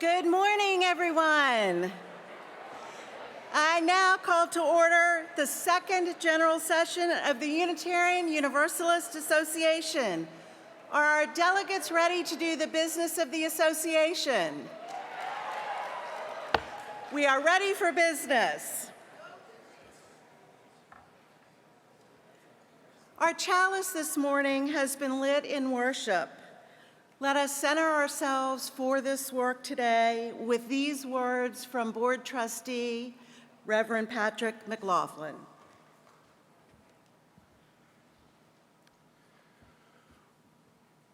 Good morning, everyone. I now call to order the second general session of the Unitarian Universalist Association. Are our delegates ready to do the business of the association? We are ready for business. Our chalice this morning has been lit in worship. Let us center ourselves for this work today with these words from Board Trustee, Reverend Patrick McLaughlin.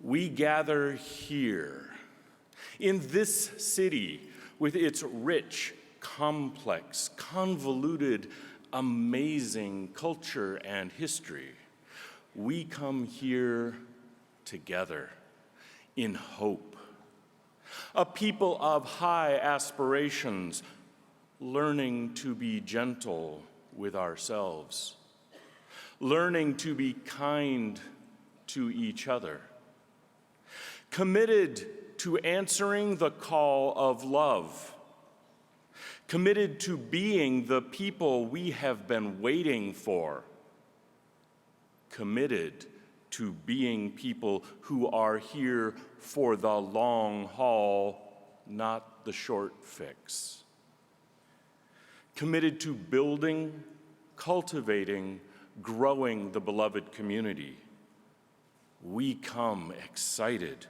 We gather here in this city with its rich, complex, convoluted, amazing culture and history. We come here together in hope, a people of high aspirations, learning to be gentle with ourselves, learning to be kind to each other, committed to answering the call of love, committed to being the people we have been waiting for, committed to being people who are here for the long haul, not the short fix. Committed to building, cultivating, growing the beloved community. We come excited,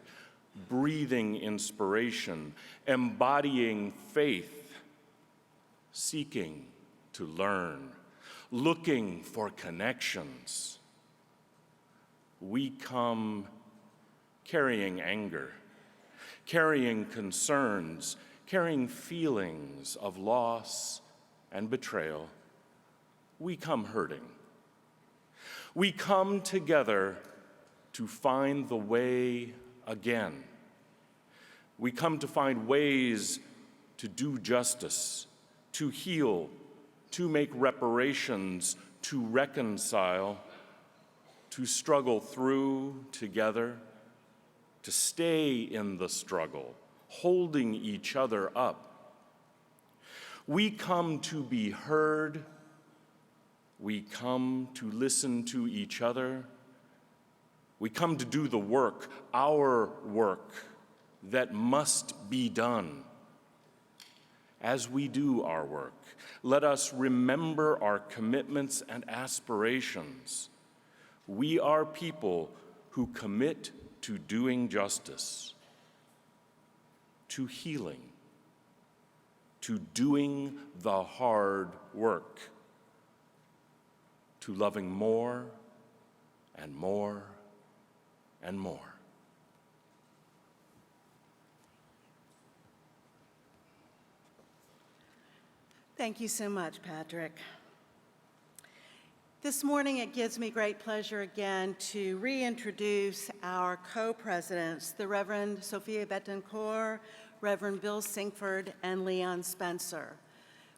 breathing inspiration, embodying faith, seeking to learn, looking for connections. We come carrying anger, carrying concerns, carrying feelings of loss and betrayal. We come hurting. We come together to find the way again. We come to find ways to do justice, to heal, to make reparations, to reconcile, to struggle through together, to stay in the struggle, holding each other up. We come to be heard. We come to listen to each other. We come to do the work, our work, that must be done. As we do our work, let us remember our commitments and aspirations. We are people who commit to doing justice, to healing, to doing the hard work, to loving more and more and more. Thank you so much, Patrick. This morning, it gives me great pleasure again to reintroduce our co-presidents, the Reverend Sophia Betancourt, Reverend Bill Sinkford, and Leon Spencer.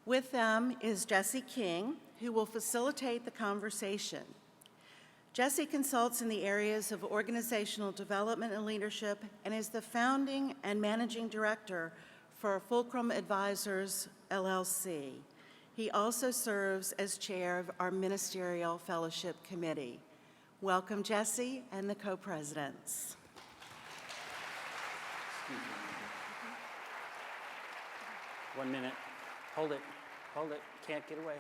With them is Jesse King, who will facilitate the conversation. Jesse consults in the areas of organizational development and leadership and is the founding and managing director for Fulcrum Advisors, LLC. He also serves as chair of our Ministerial Fellowship Committee. Welcome, Jesse and the co-presidents. One minute. Hold it. Hold it. Can't get away.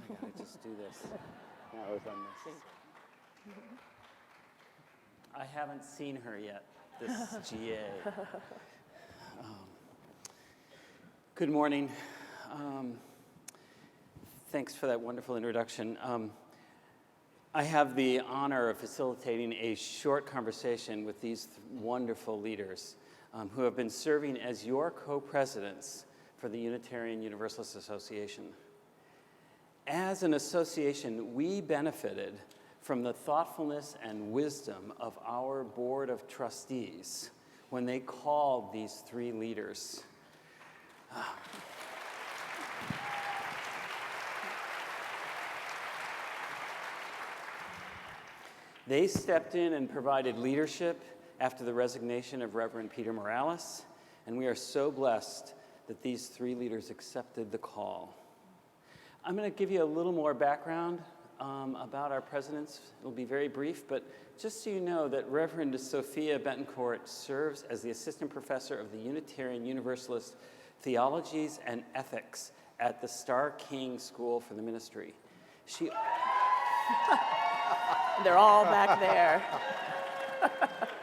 I gotta just do this. Now I was on this. I haven't seen her yet, this GA. Good morning. Thanks for that wonderful introduction. I have the honor of facilitating a short conversation with these wonderful leaders who have been serving as your co-presidents for the Unitarian Universalist Association. As an association, we benefited from the thoughtfulness and wisdom of our Board of Trustees when they called these three leaders. They stepped in and provided leadership after the resignation of Reverend Peter Morales and we are so blessed that these three leaders accepted the call. I'm going to give you a little more background about our presidents. It'll be very brief, but just so you know that Reverend Sophia Betancourt serves as the assistant professor of the Unitarian Universalist Theologies and Ethics at the Star King School for the Ministry. They're all back there.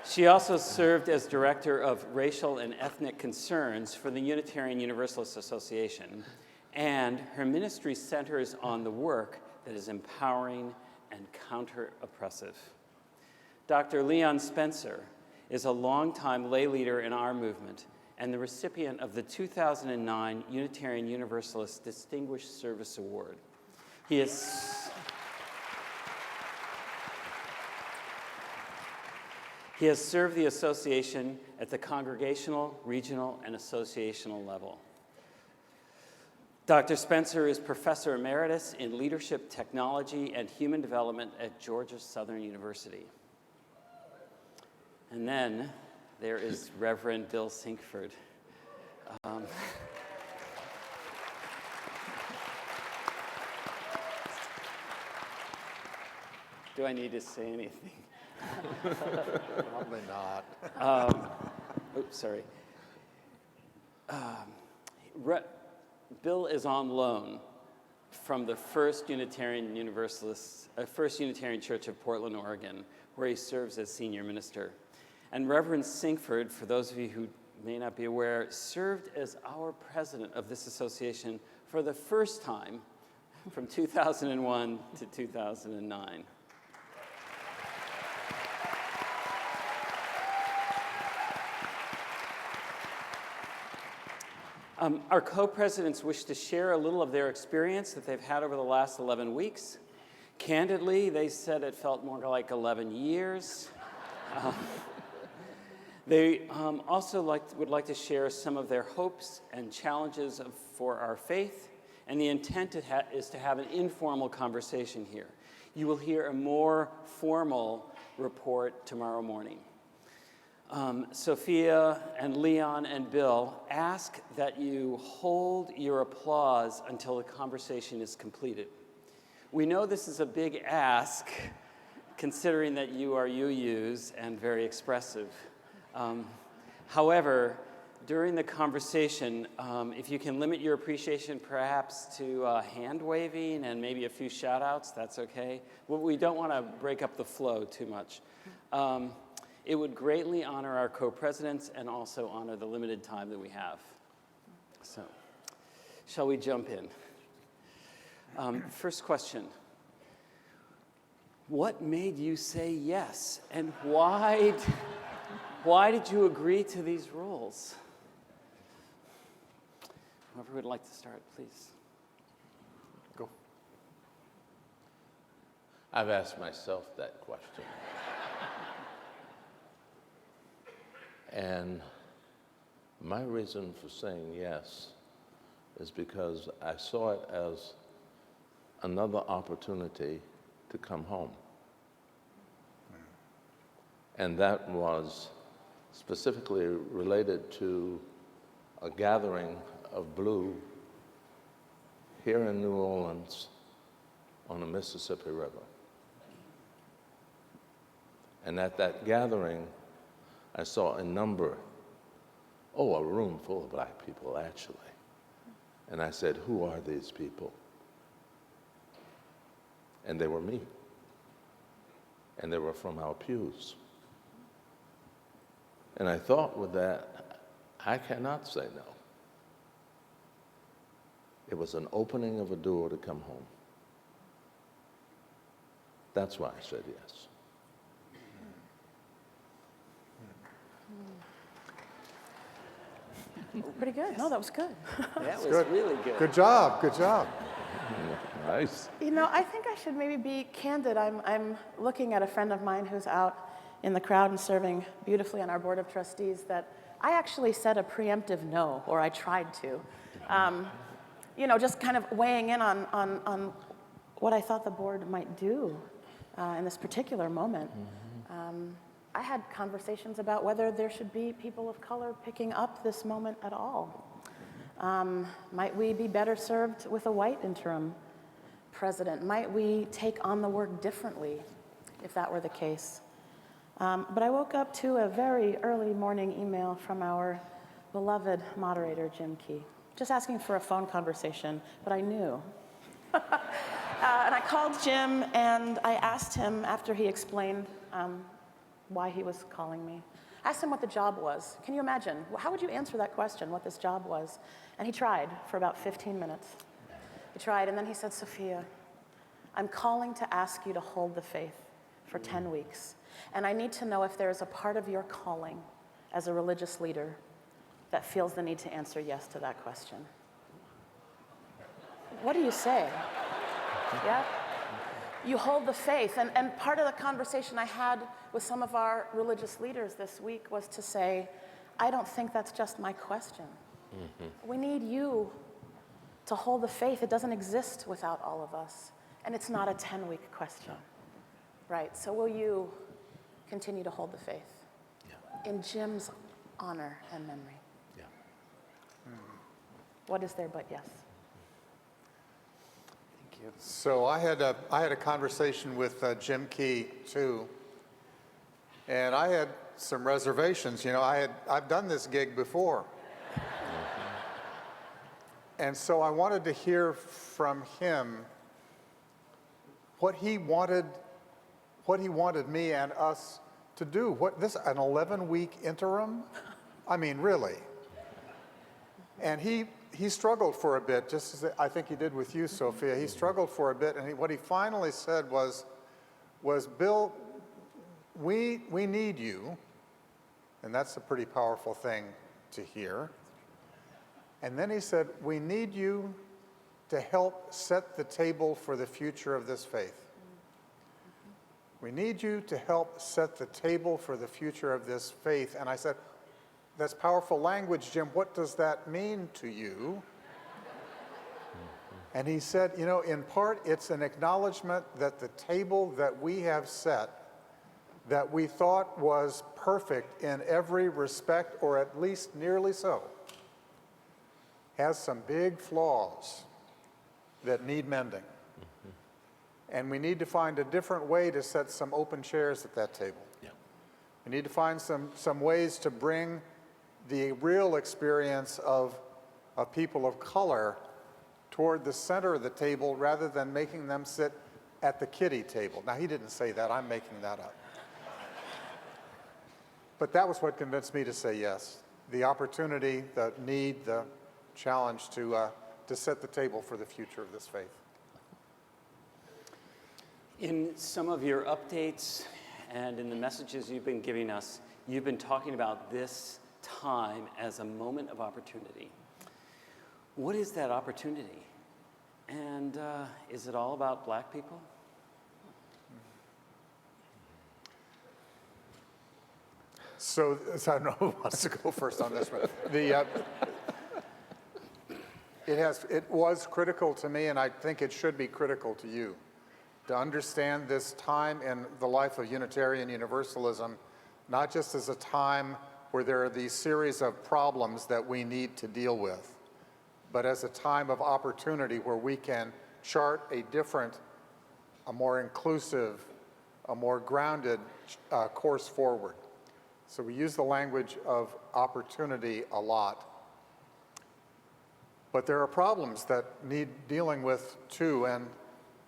She also served as director of racial and ethnic concerns for the Unitarian Universalist Association, and her ministry centers on the work that is empowering and counter-oppressive. Dr. Leon Spencer is a longtime lay leader in our movement and the recipient of the 2009 Unitarian Universalist Distinguished Service Award. He has served the association at the congregational, regional, and associational level. Dr. Spencer is Professor Emeritus in Leadership, Technology, and Human Development at Georgia Southern University. And then there is Reverend Bill Sinkford. Do I need to say anything? Probably not. Oops, sorry. Bill is on loan from the First Unitarian Church of Portland, Oregon, where he serves as senior minister. And Reverend Sinkford, for those of you who may not be aware, served as our president of this association for the first time from 2001 to 2009. Our co-presidents wish to share a little of their experience that they've had over the last 11 weeks. Candidly, they said it felt more like 11 years. They also would like to share some of their hopes and challenges for our faith, and the intent is to have an informal conversation here. You will hear a more formal report tomorrow morning. Sophia and Leon and Bill ask that you hold your applause until the conversation is completed. We know this is a big ask, considering that you are UUs and very expressive. However, during the conversation, if you can limit your appreciation perhaps to hand waving and maybe a few shout outs, that's okay. Well, we don't want to break up the flow too much. It would greatly honor our co-presidents and also honor the limited time that we have. So, shall we jump in? First question. What made you say yes, and why did you agree to these roles? Whoever would like to start, please. Go. I've asked myself that question. And my reason for saying yes is because I saw it as another opportunity to come home. And that was specifically related to a gathering of Blue here in New Orleans on the Mississippi River. And at that gathering, I saw a room full of black people, actually. And I said, who are these people? And they were me. And they were from our pews. And I thought with that, I cannot say no. It was an opening of a door to come home. That's why I said yes. Pretty good. No, that was good. That was Good. really good. Good job, good job. Nice. You know, I think I should maybe be candid. I'm looking at a friend of mine who's out in the crowd and serving beautifully on our board of trustees that I actually said a preemptive no, or I tried to. Just kind of weighing in on what I thought the board might do in this particular moment. I had conversations about whether there should be people of color picking up this moment at all. Might we be better served with a white interim president? Might we take on the work differently if that were the case? But I woke up to a very early morning email from our beloved moderator, Jim Key, just asking for a phone conversation, but I knew. And I called Jim and I asked him, after he explained why he was calling me, I asked him what the job was. Can you imagine? How would you answer that question, what this job was? And he tried for about 15 minutes. He tried, and then he said, Sophia, I'm calling to ask you to hold the faith for 10 weeks. And I need to know if there is a part of your calling as a religious leader that feels the need to answer yes to that question. What do you say? Yeah? You hold the faith. And part of the conversation I had with some of our religious leaders this week was to say, I don't think that's just my question. Mm-hmm. We need you to hold the faith. It doesn't exist without all of us. And it's not a 10-week question. Right, so will you continue to hold the faith? Yeah. In Jim's honor and memory? Yeah. What is there but yes? Thank you. So I had a conversation with Jim Key too, and I had some reservations. You know, I've done this gig before, and so I wanted to hear from him what he wanted me and us to do. An 11-week interim? I mean, really. And he struggled for a bit, just as I think he did with you, Sophia. He struggled for a bit, and what he finally said was Bill, we need you, and that's a pretty powerful thing to hear. And then he said, we need you to help set the table for the future of this faith. We need you to help set the table for the future of this faith. And I said, that's powerful language, Jim. What does that mean to you? And he said, you know, in part, it's an acknowledgement that the table that we have set, that we thought was perfect in every respect, or at least nearly so, has some big flaws that need mending. And we need to find a different way to set some open chairs at that table. Yeah. We need to find some ways to bring the real experience of people of color toward the center of the table rather than making them sit at the kiddie table. Now, he didn't say that. I'm making that up. But that was what convinced me to say yes. The opportunity, the need, the challenge to set the table for the future of this faith. In some of your updates and in the messages you've been giving us, you've been talking about this time as a moment of opportunity. What is that opportunity? And is it all about Black people? So I don't know who wants to go first on this one. It was critical to me, and I think it should be critical to you, to understand this time in the life of Unitarian Universalism, not just as a time where there are these series of problems that we need to deal with, but as a time of opportunity where we can chart a different, a more inclusive, a more grounded course forward. So we use the language of opportunity a lot. But there are problems that need dealing with too,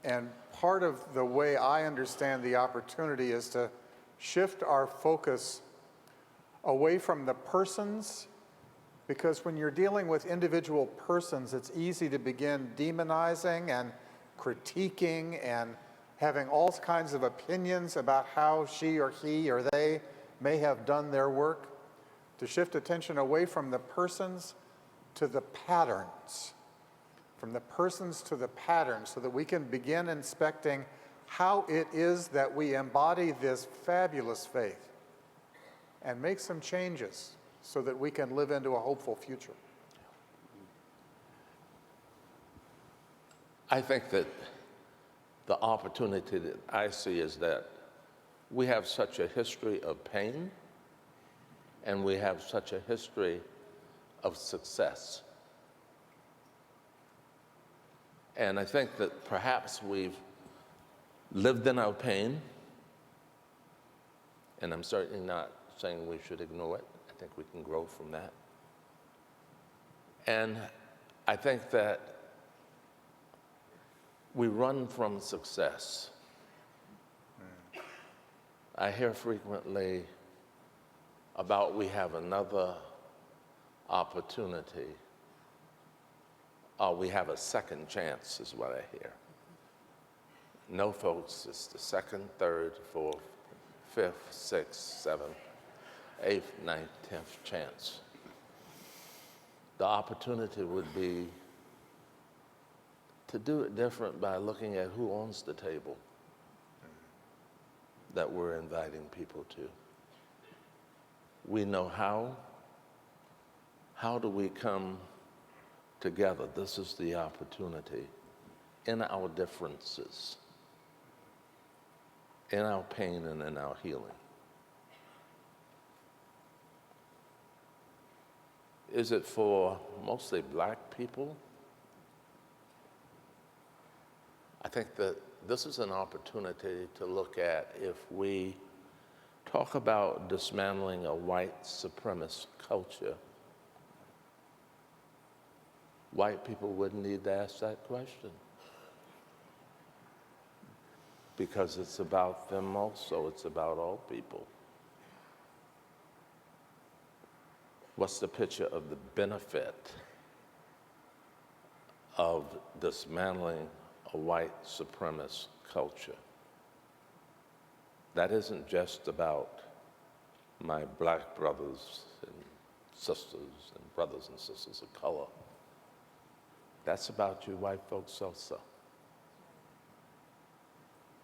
and part of the way I understand the opportunity is to shift our focus away from the persons, because when you're dealing with individual persons, it's easy to begin demonizing and critiquing and having all kinds of opinions about how she or he or they may have done their work, to shift attention away from the persons to the patterns, from the persons to the patterns, so that we can begin inspecting how it is that we embody this fabulous faith and make some changes so that we can live into a hopeful future. I think that the opportunity that I see is that we have such a history of pain, and we have such a history of success. And I think that perhaps we've lived in our pain, and I'm certainly not saying we should ignore it. I think we can grow from that. And I think that we run from success. I hear frequently about we have another opportunity, or we have a second chance, is what I hear. No, folks, it's the second, third, fourth, fifth, sixth, seventh, eighth, ninth, 10th chance. The opportunity would be to do it different by looking at who owns the table that we're inviting people to. We know how. How do we come together? This is the opportunity in our differences, in our pain and in our healing. Is it for mostly black people? I think that this is an opportunity to look at if we talk about dismantling a white supremacist culture, white people wouldn't need to ask that question, because it's about them also, it's about all people. What's the picture of the benefit of dismantling a white supremacist culture? That isn't just about my black brothers and sisters and brothers and sisters of color. That's about you white folks also.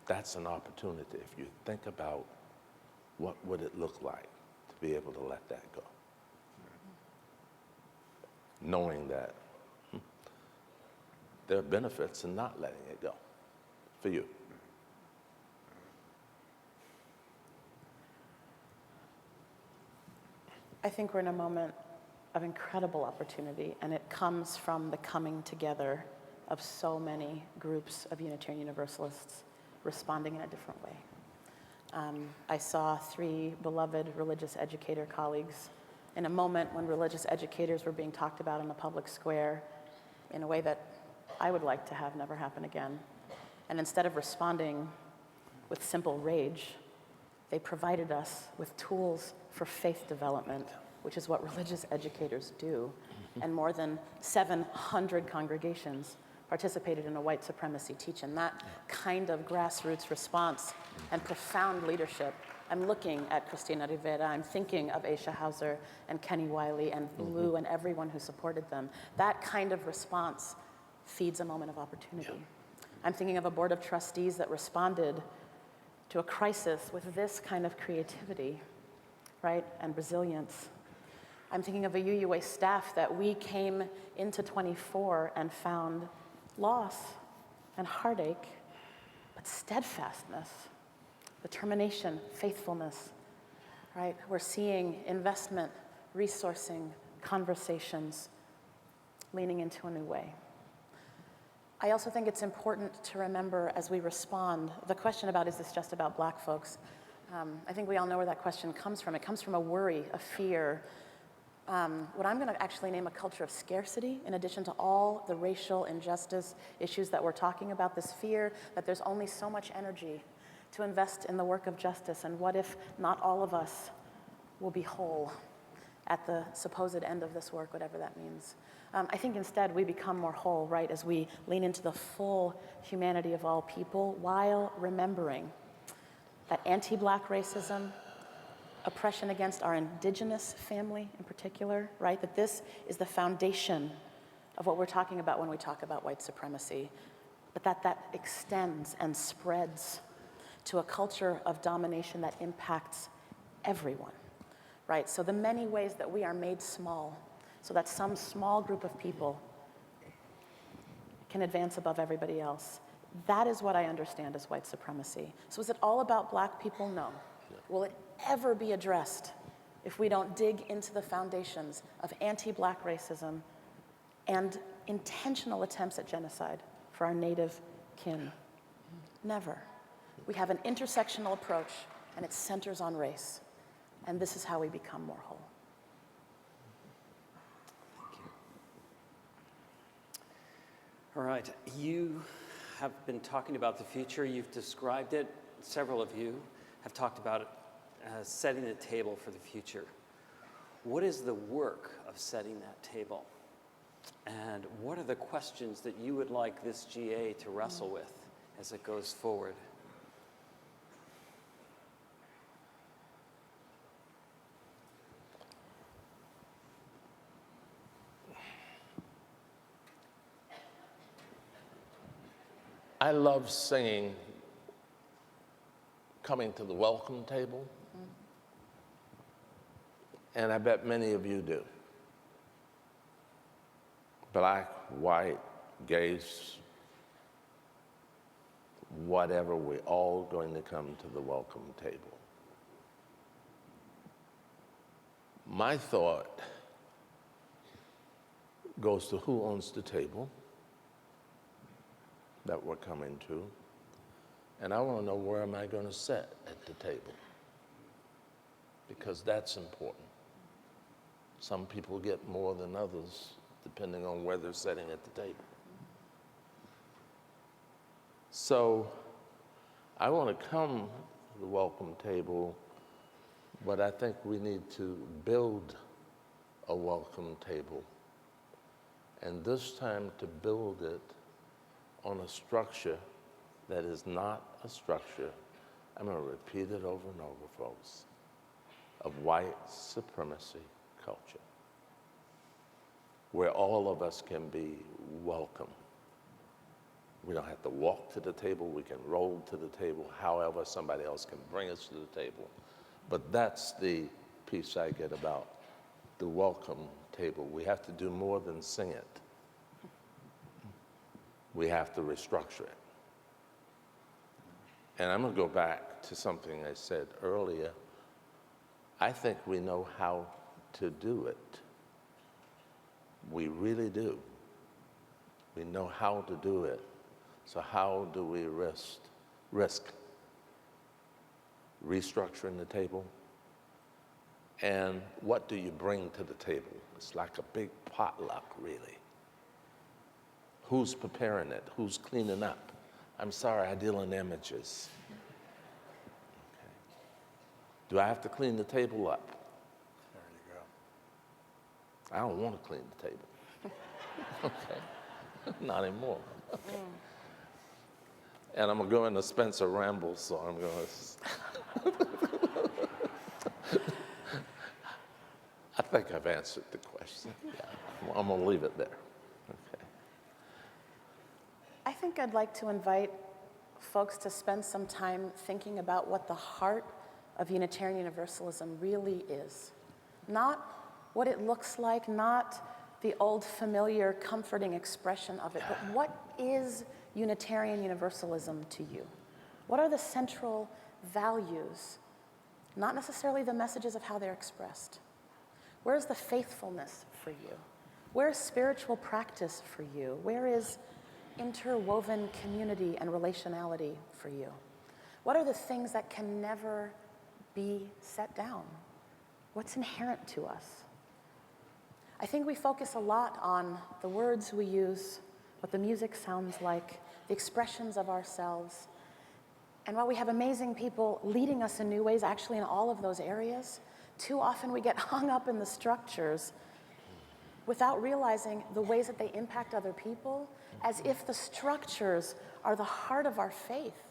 That's an opportunity if you think about what would it look like to be able to let that go. Knowing that there are benefits in not letting it go for you. I think we're in a moment of incredible opportunity, and it comes from the coming together of so many groups of Unitarian Universalists responding in a different way. I saw 3 beloved religious educator colleagues in a moment when religious educators were being talked about in the public square in a way that I would like to have never happen again. And instead of responding with simple rage, they provided us with tools for faith development, which is what religious educators do. And more than 700 congregations participated in a white supremacy teach-in. That kind of grassroots response and profound leadership. I'm looking at Cristina Rivera, I'm thinking of Aisha Hauser and Kenny Wiley and Blue and everyone who supported them. That kind of response feeds a moment of opportunity. I'm thinking of a board of trustees that responded to a crisis with this kind of creativity, right, and resilience. I'm thinking of a UUA staff that we came into 24 and found loss and heartache, but steadfastness, determination, faithfulness, right? We're seeing investment, resourcing, conversations, leaning into a new way. I also think it's important to remember as we respond, the question about, is this just about black folks? I think we all know where that question comes from. It comes from a worry, a fear, what I'm going to actually name a culture of scarcity, in addition to all the racial injustice issues that we're talking about, this fear that there's only so much energy to invest in the work of justice, and what if not all of us will be whole at the supposed end of this work, whatever that means. I think instead we become more whole, right, as we lean into the full humanity of all people while remembering that anti-black racism, oppression against our indigenous family in particular, right, that this is the foundation of what we're talking about when we talk about white supremacy, but that extends and spreads to a culture of domination that impacts everyone, right? So the many ways that we are made small so that some small group of people can advance above everybody else. That is what I understand as white supremacy. So is it all about black people? No. Will it ever be addressed if we don't dig into the foundations of anti-black racism and intentional attempts at genocide for our native kin? Never. We have an intersectional approach, and it centers on race. And this is how we become more whole. All right, you have been talking about the future. You've described it. Several of you have talked about it as setting the table for the future. What is the work of setting that table? And what are the questions that you would like this GA to wrestle with as it goes forward? I love singing Coming to the Welcome Table, and I bet many of you do. Black, white, gays, whatever, we're all going to come to the welcome table. My thought goes to who owns the table that we're coming to, and I want to know, where am I going to sit at the table? Because that's important. Some people get more than others depending on where they're sitting at the table. So I want to come to the welcome table, but I think we need to build a welcome table. And this time to build it on a structure that is not a structure, I'm going to repeat it over and over, folks, of white supremacy culture, where all of us can be welcome. We don't have to walk to the table, we can roll to the table, however somebody else can bring us to the table. But that's the piece I get about the welcome table. We have to do more than sing it. We have to restructure it. And I'm going to go back to something I said earlier. I think we know how to do it. We really do. We know how to do it. So how do we risk restructuring the table? And what do you bring to the table? It's like a big potluck, really. Who's preparing it? Who's cleaning up? I'm sorry, I deal in images. Okay. Do I have to clean the table up? There you go. I don't want to clean the table. Okay, not anymore. Okay. And I'm going to go into Spencer Ramble, so I'm going to... I think I've answered the question. Yeah, I'm going to leave it there. Okay. I think I'd like to invite folks to spend some time thinking about what the heart of Unitarian Universalism really is. Not what it looks like, not the old familiar comforting expression of it, but what is Unitarian Universalism to you? What are the central values, not necessarily the messages of how they're expressed? Where's the faithfulness for you? Where's spiritual practice for you? Where is interwoven community and relationality for you? What are the things that can never be set down? What's inherent to us? I think we focus a lot on the words we use, what the music sounds like, the expressions of ourselves. And while we have amazing people leading us in new ways, actually in all of those areas, too often we get hung up in the structures without realizing the ways that they impact other people, as if the structures are the heart of our faith.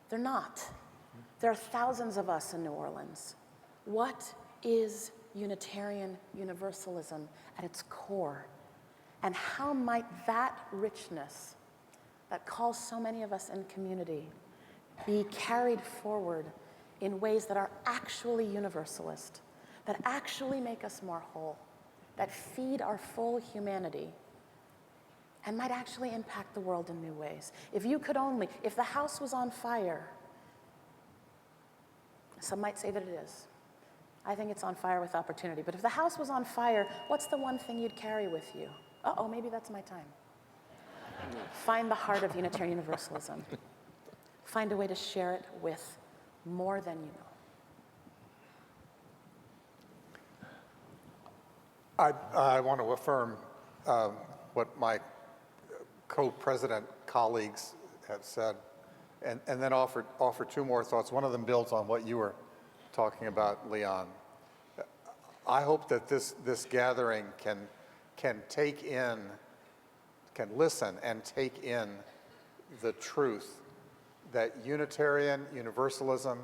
They're not. There are thousands of us in New Orleans. What is Unitarian Universalism at its core? And how might that richness that calls so many of us in community be carried forward in ways that are actually universalist, that actually make us more whole, that feed our full humanity, and might actually impact the world in new ways. If you could only, if the house was on fire, some might say that it is. I think it's on fire with opportunity. But if the house was on fire, what's the one thing you'd carry with you? Uh-oh, maybe that's my time. Find the heart of Unitarian Universalism. Find a way to share it with more than you know. I want to affirm what my co-president colleagues have said, and then offer two more thoughts. One of them builds on what you were talking about, Leon. I hope that this gathering can listen and take in the truth that Unitarian Universalism,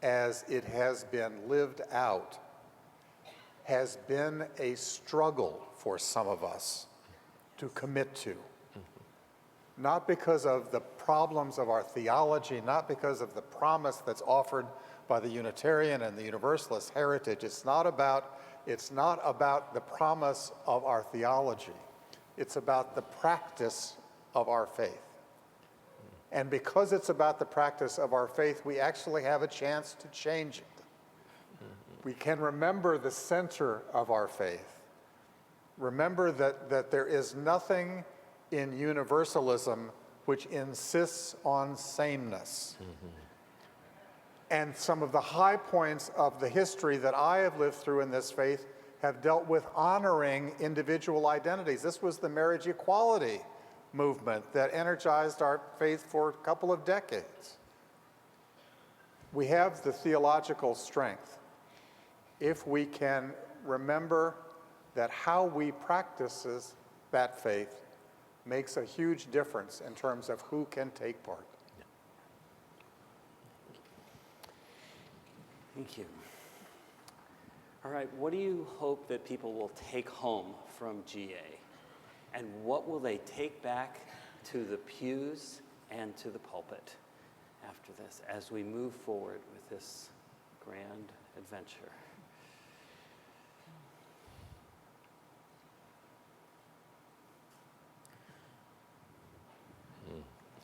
as it has been lived out, has been a struggle for some of us to commit to. Not because of the problems of our theology, not because of the promise that's offered by the Unitarian and the Universalist heritage. It's not about the promise of our theology. It's about the practice of our faith. And because it's about the practice of our faith, we actually have a chance to change it. We can remember the center of our faith. Remember that there is nothing in universalism which insists on sameness. And some of the high points of the history that I have lived through in this faith have dealt with honoring individual identities. This was the marriage equality movement that energized our faith for a couple of decades. We have the theological strength if we can remember that how we practice that faith makes a huge difference in terms of who can take part. Thank you. All right, what do you hope that people will take home from GA? And what will they take back to the pews and to the pulpit after this as we move forward with this grand adventure?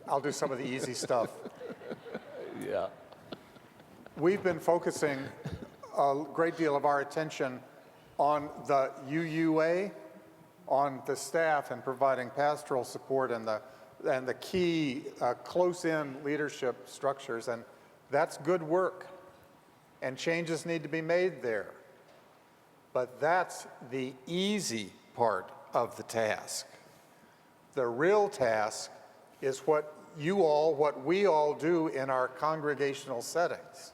I'll do some of the easy stuff. Yeah. We've been focusing a great deal of our attention on the UUA, on the staff and providing pastoral support and the key close-in leadership structures, and that's good work, and changes need to be made there. But that's the easy part of the task. The real task is what we all do in our congregational settings.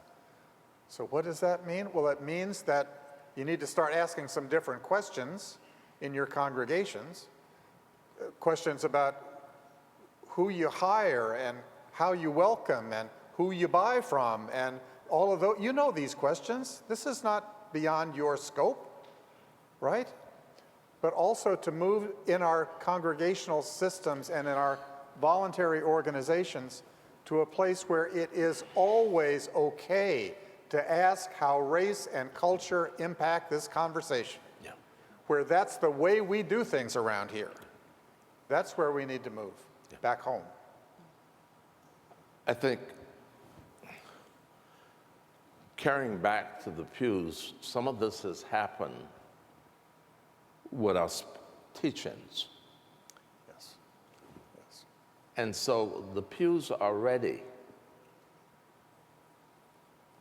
So what does that mean? Well, it means that you need to start asking some different questions in your congregations, questions about who you hire and how you welcome and who you buy from and all of those. You know these questions. This is not beyond your scope, right? But also to move in our congregational systems and in our voluntary organizations to a place where it is always okay to ask how race and culture impact this conversation. Yeah. Where that's the way we do things around here. That's where we need to move, back home. I think carrying back to the pews, some of this has happened with our teachings. Yes. Yes. And so the pews are ready.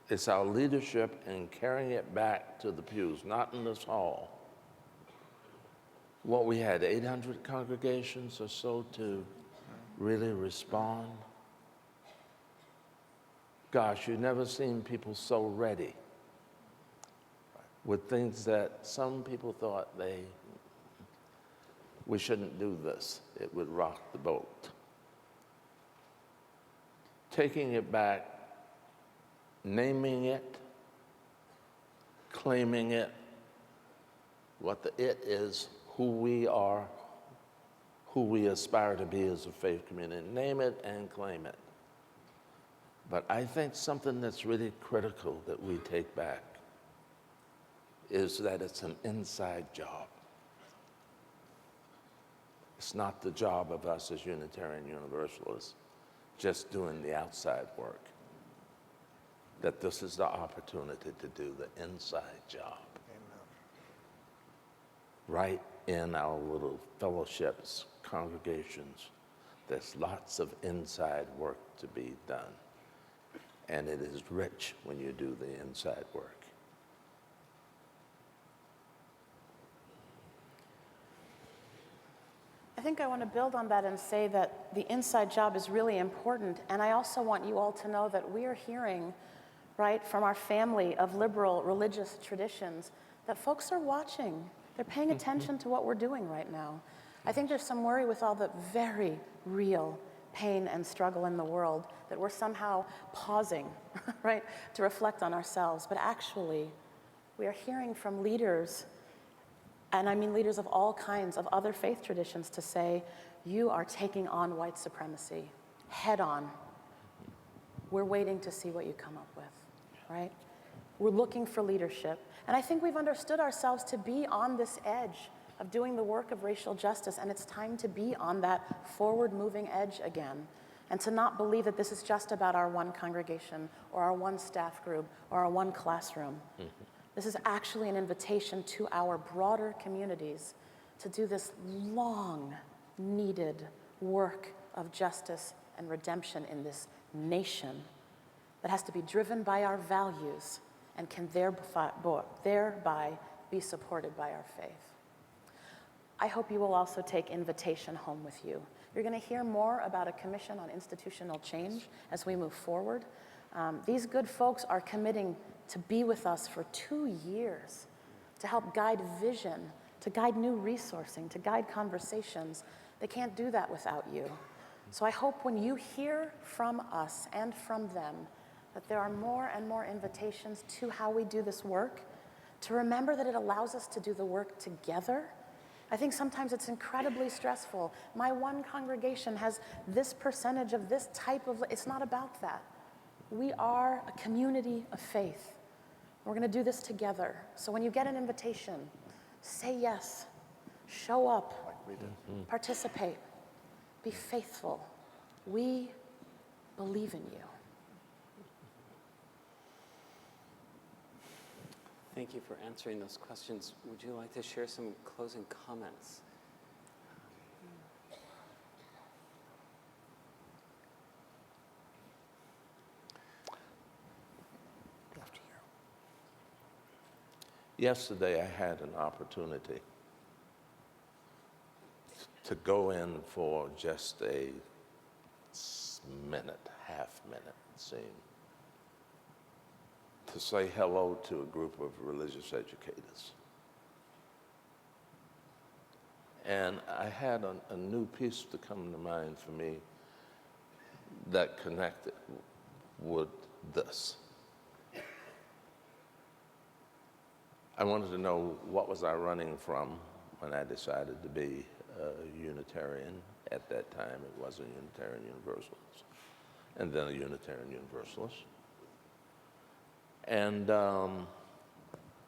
It's our leadership in carrying it back to the pews, not in this hall. What we had, 800 congregations or so to really respond. Gosh, you've never seen people so ready with things that some people thought we shouldn't do this. It would rock the boat. Taking it back, naming it, claiming it, what the it is, who we are, who we aspire to be as a faith community. Name it and claim it. But I think something that's really critical that we take back is that it's an inside job. It's It's not the job of us as Unitarian Universalists just doing the outside work. That this is the opportunity to do the inside job. Right in our little fellowships, congregations, there's lots of inside work to be done. And it is rich when you do the inside work. I think I want to build on that and say that the inside job is really important. And I also want you all to know that we are hearing, right, from our family of liberal religious traditions that folks are watching. They're paying attention to what we're doing right now. I think there's some worry with all the very real pain and struggle in the world that we're somehow pausing, right, to reflect on ourselves. But actually, we are hearing from leaders, and I mean leaders of all kinds of other faith traditions, to say, you are taking on white supremacy head on. We're waiting to see what you come up with, right? We're looking for leadership. And I think we've understood ourselves to be on this edge of doing the work of racial justice, and it's time to be on that forward-moving edge again, and to not believe that this is just about our one congregation, or our one staff group, or our one classroom. This is actually an invitation to our broader communities to do this long-needed work of justice and redemption in this nation that has to be driven by our values and can thereby be supported by our faith. I hope you will also take invitation home with you. You're going to hear more about a commission on institutional change as we move forward. These good folks are committing to be with us for 2 years, to help guide vision, to guide new resourcing, to guide conversations. They can't do that without you. So I hope when you hear from us and from them that there are more and more invitations to how we do this work, to remember that it allows us to do the work together. I think sometimes it's incredibly stressful. My one congregation has this percentage of this type of, it's not about that. We are a community of faith. We're going to do this together. So when you get an invitation, say yes, show up, participate, be faithful. We believe in you. Thank you for answering those questions. Would you like to share some closing comments? Yesterday, I had an opportunity to go in for just a minute, half minute, it seemed, to say hello to a group of religious educators. And I had a new piece to come to mind for me that connected with this. I wanted to know what was I running from when I decided to be a Unitarian. At that time, it was a Unitarian Universalist, and then a Unitarian Universalist. And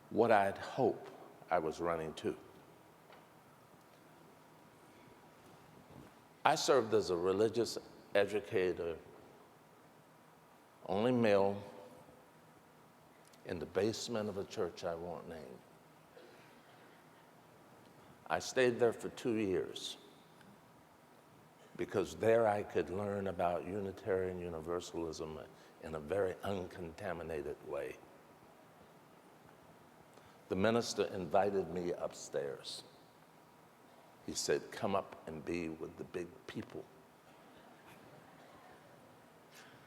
what I'd hope I was running to. I served as a religious educator, only male, in the basement of a church I won't name. I stayed there for 2 years because there I could learn about Unitarian Universalism in a very uncontaminated way. The minister invited me upstairs. He said, come up and be with the big people.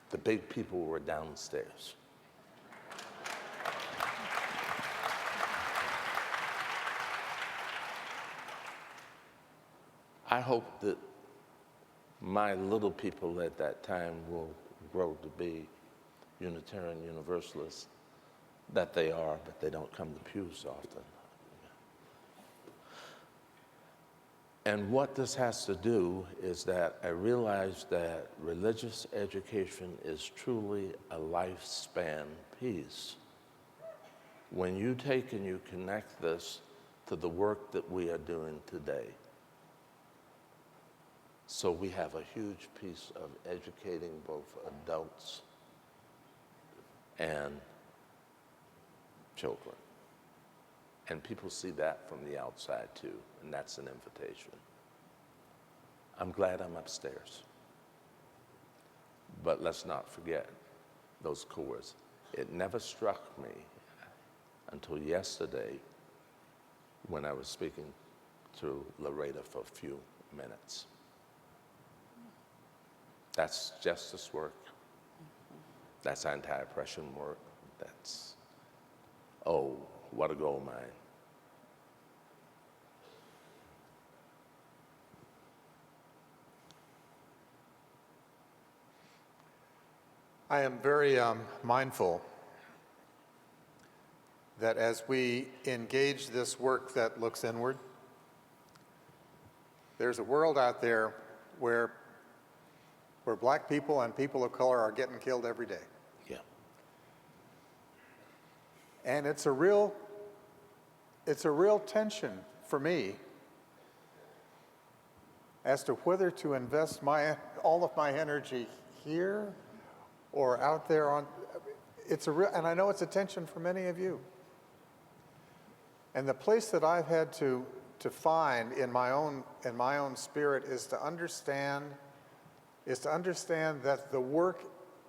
The big people were downstairs. I hope that my little people at that time will grow to be Unitarian Universalists, that they are, but they don't come to pews often. And what this has to do is that I realize that religious education is truly a lifespan piece. When you take and you connect this to the work that we are doing today, So we have a huge piece of educating both adults and children. And people see that from the outside too, and that's an invitation. I'm glad I'm upstairs. But let's not forget those chords. It never struck me until yesterday when I was speaking to Loretta for a few minutes. That's justice work. That's anti-oppression work. That's, oh, what a gold mine. I am very mindful that as we engage this work that looks inward, there's a world out there where black people and people of color are getting killed every day. Yeah. And it's a real tension for me as to whether to invest all of my energy here or out there on, and I know it's a tension for many of you. And the place that I've had to find in my own spirit is to understand that the work,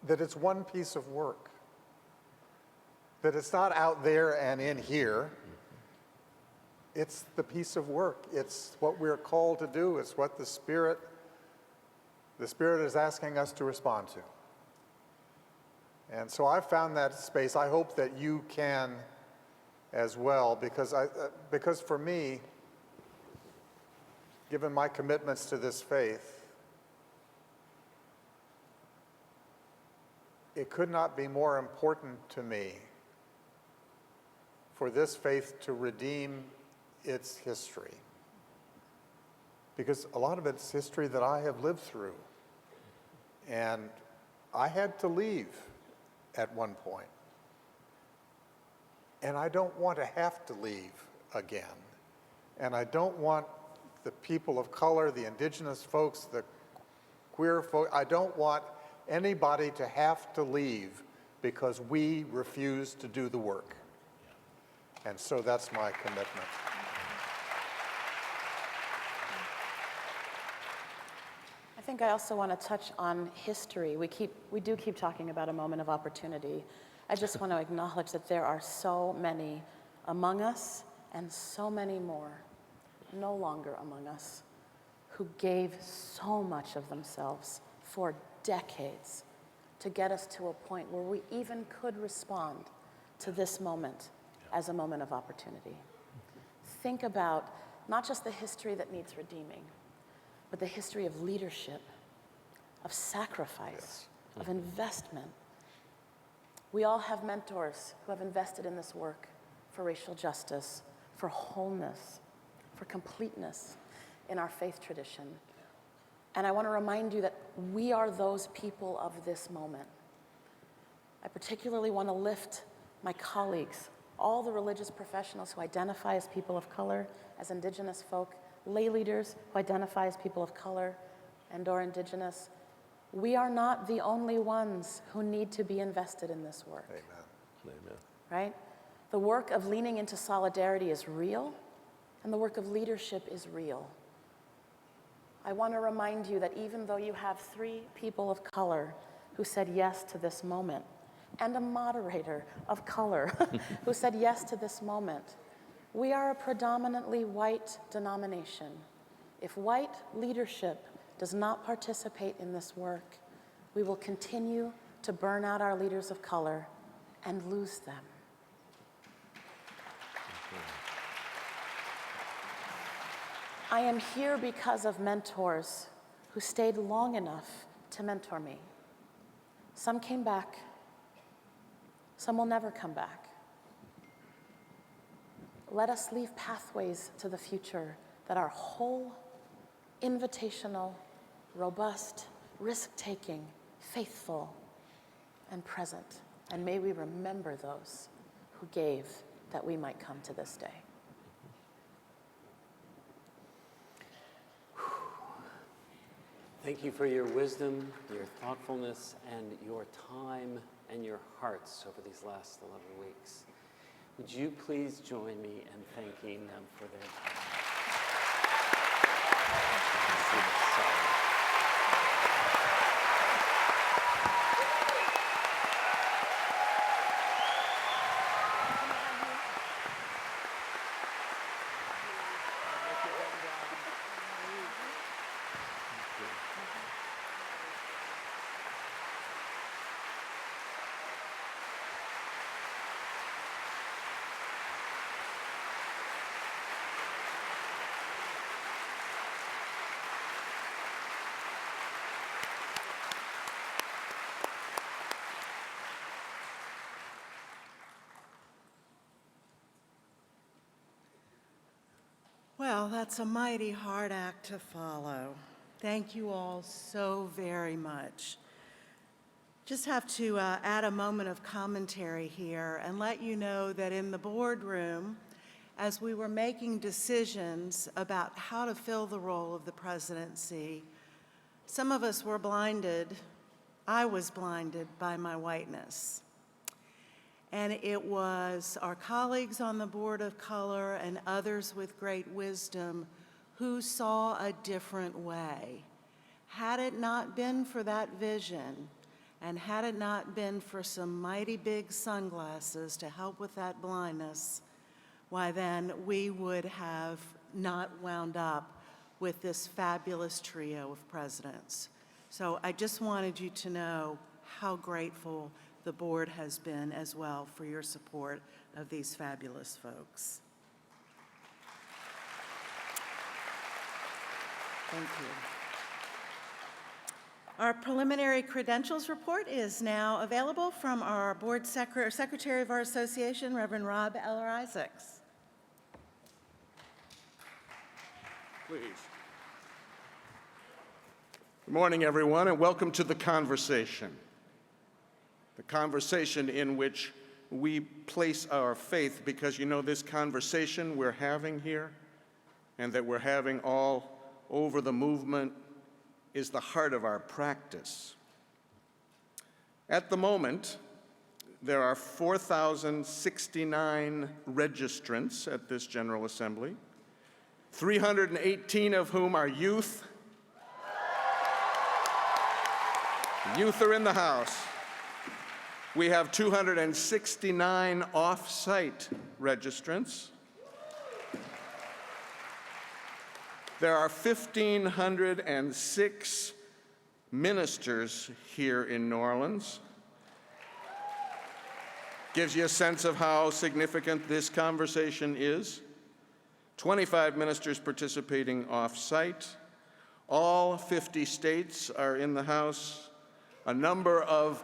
that it's one piece of work, that it's not out there and in here. It's the piece of work. It's what we're called to do. It's what the Spirit is asking us to respond to. And so I've found that space. I hope that you can as well, because for me, given my commitments to this faith, it could not be more important to me for this faith to redeem its history. Because a lot of it's history that I have lived through. And I had to leave at one point. And I don't want to have to leave again. And I don't want the people of color, the indigenous folks, the queer folks, I don't want anybody to have to leave because we refuse to do the work. And so that's my commitment. I think I also want to touch on history. We do keep talking about a moment of opportunity. I just want to acknowledge that there are so many among us and so many more no longer among us who gave so much of themselves for decades to get us to a point where we even could respond to this moment as a moment of opportunity. Think about not just the history that needs redeeming, but the history of leadership, of sacrifice, of investment. We all have mentors who have invested in this work for racial justice, for wholeness, for completeness in our faith tradition. And I want to remind you that we are those people of this moment. I particularly want to lift my colleagues, all the religious professionals who identify as people of color, as indigenous folk, lay leaders who identify as people of color and/or indigenous. We are not the only ones who need to be invested in this work. Amen. Amen. Right? The work of leaning into solidarity is real, and the work of leadership is real. I want to remind you that even though you have 3 people of color who said yes to this moment, and a moderator of color who said yes to this moment, we are a predominantly white denomination. If white leadership does not participate in this work, we will continue to burn out our leaders of color and lose them. I am here because of mentors who stayed long enough to mentor me. Some came back. Some will never come back. Let us leave pathways to the future that are whole, invitational, robust, risk-taking, faithful, and present. And may we remember those who gave that we might come to this day. Thank you for your wisdom, your thoughtfulness, and your time and your hearts over these last 11 weeks. Would you please join me in thanking them for their time? Well, that's a mighty hard act to follow. Thank you all so very much. Just have to add a moment of commentary here and let you know that in the boardroom, as we were making decisions about how to fill the role of the presidency, some of us were blinded. I was blinded by my whiteness. And it was our colleagues on the Board of Color and others with great wisdom who saw a different way. Had it not been for that vision, and had it not been for some mighty big sunglasses to help with that blindness, why then we would have not wound up with this fabulous trio of presidents. So I just wanted you to know how grateful the board has been as well for your support of these fabulous folks. Thank you. Our preliminary credentials report is now available from our board secretary of our association, Reverend Rob Eller Isaacs. Please. Good morning, everyone, and welcome to The Conversation. The conversation in which we place our faith, because you know this conversation we're having here and that we're having all over the movement is the heart of our practice. At the moment, there are 4,069 registrants at this General Assembly, 318 of whom are youth. Youth are in the House. We have 269 off-site registrants. There are 1,506 ministers here in New Orleans. Gives you a sense of how significant this conversation is. 25 ministers participating off-site. All 50 states are in the House. A number of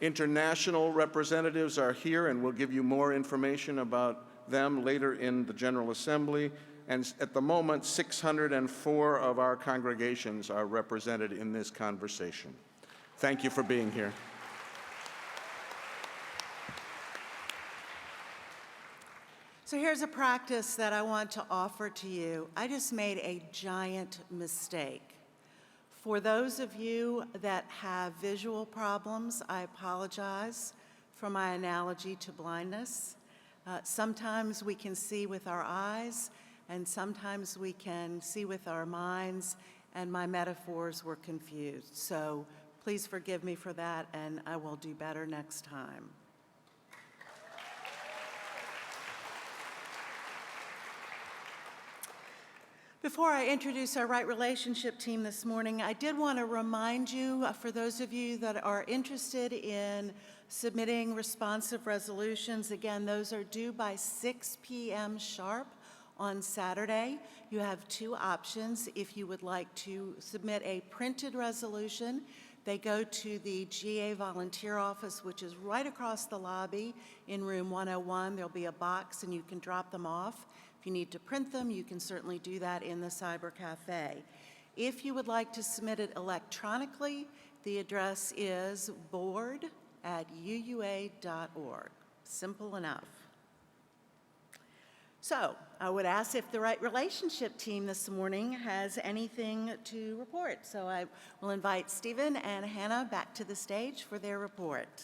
international representatives are here, and we'll give you more information about them later in the General Assembly. And at the moment, 604 of our congregations are represented in this conversation. Thank you for being here. So here's a practice that I want to offer to you. I just made a giant mistake. For those of you that have visual problems, I apologize for my analogy to blindness. Sometimes we can see with our eyes, and sometimes we can see with our minds, and my metaphors were confused. So please forgive me for that, and I will do better next time. Before I introduce our Right Relationship team this morning, I did want to remind you, for those of you that are interested in submitting responsive resolutions, again, those are due by 6 p.m. sharp on Saturday. You have two options. If you would like to submit a printed resolution, they go to the GA volunteer office, which is right across the lobby in room 101. There'll be a box and you can drop them off. If you need to print them, you can certainly do that in the Cyber Cafe. If you would like to submit it electronically, the address is board@uua.org. Simple enough. So I would ask if the right relationship team this morning has anything to report. So I will invite Stephen and Hannah back to the stage for their report.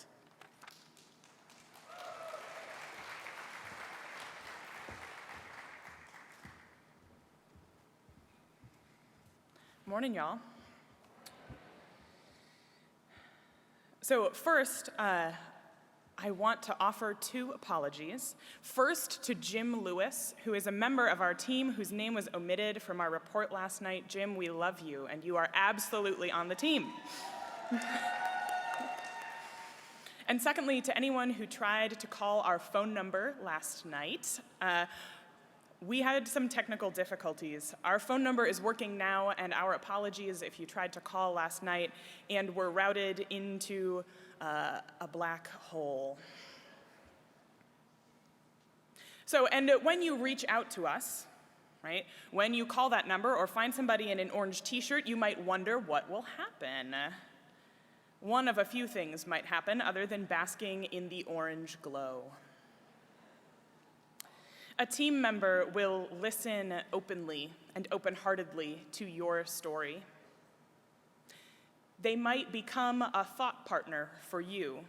Morning, y'all. So first, I want to offer two apologies. First, to Jim Lewis, who is a member of our team whose name was omitted from our report last night. Jim, we love you, and you are absolutely on the team. And secondly, to anyone who tried to call our phone number last night, we had some technical difficulties. Our phone number is working now, and our apologies if you tried to call last night and were routed into a black hole. So, and when you reach out to us, right, when you call that number or find somebody in an orange t-shirt, you might wonder what will happen. One of a few things might happen other than basking in the orange glow. A team member will listen openly and open-heartedly to your story. They might become a thought partner for you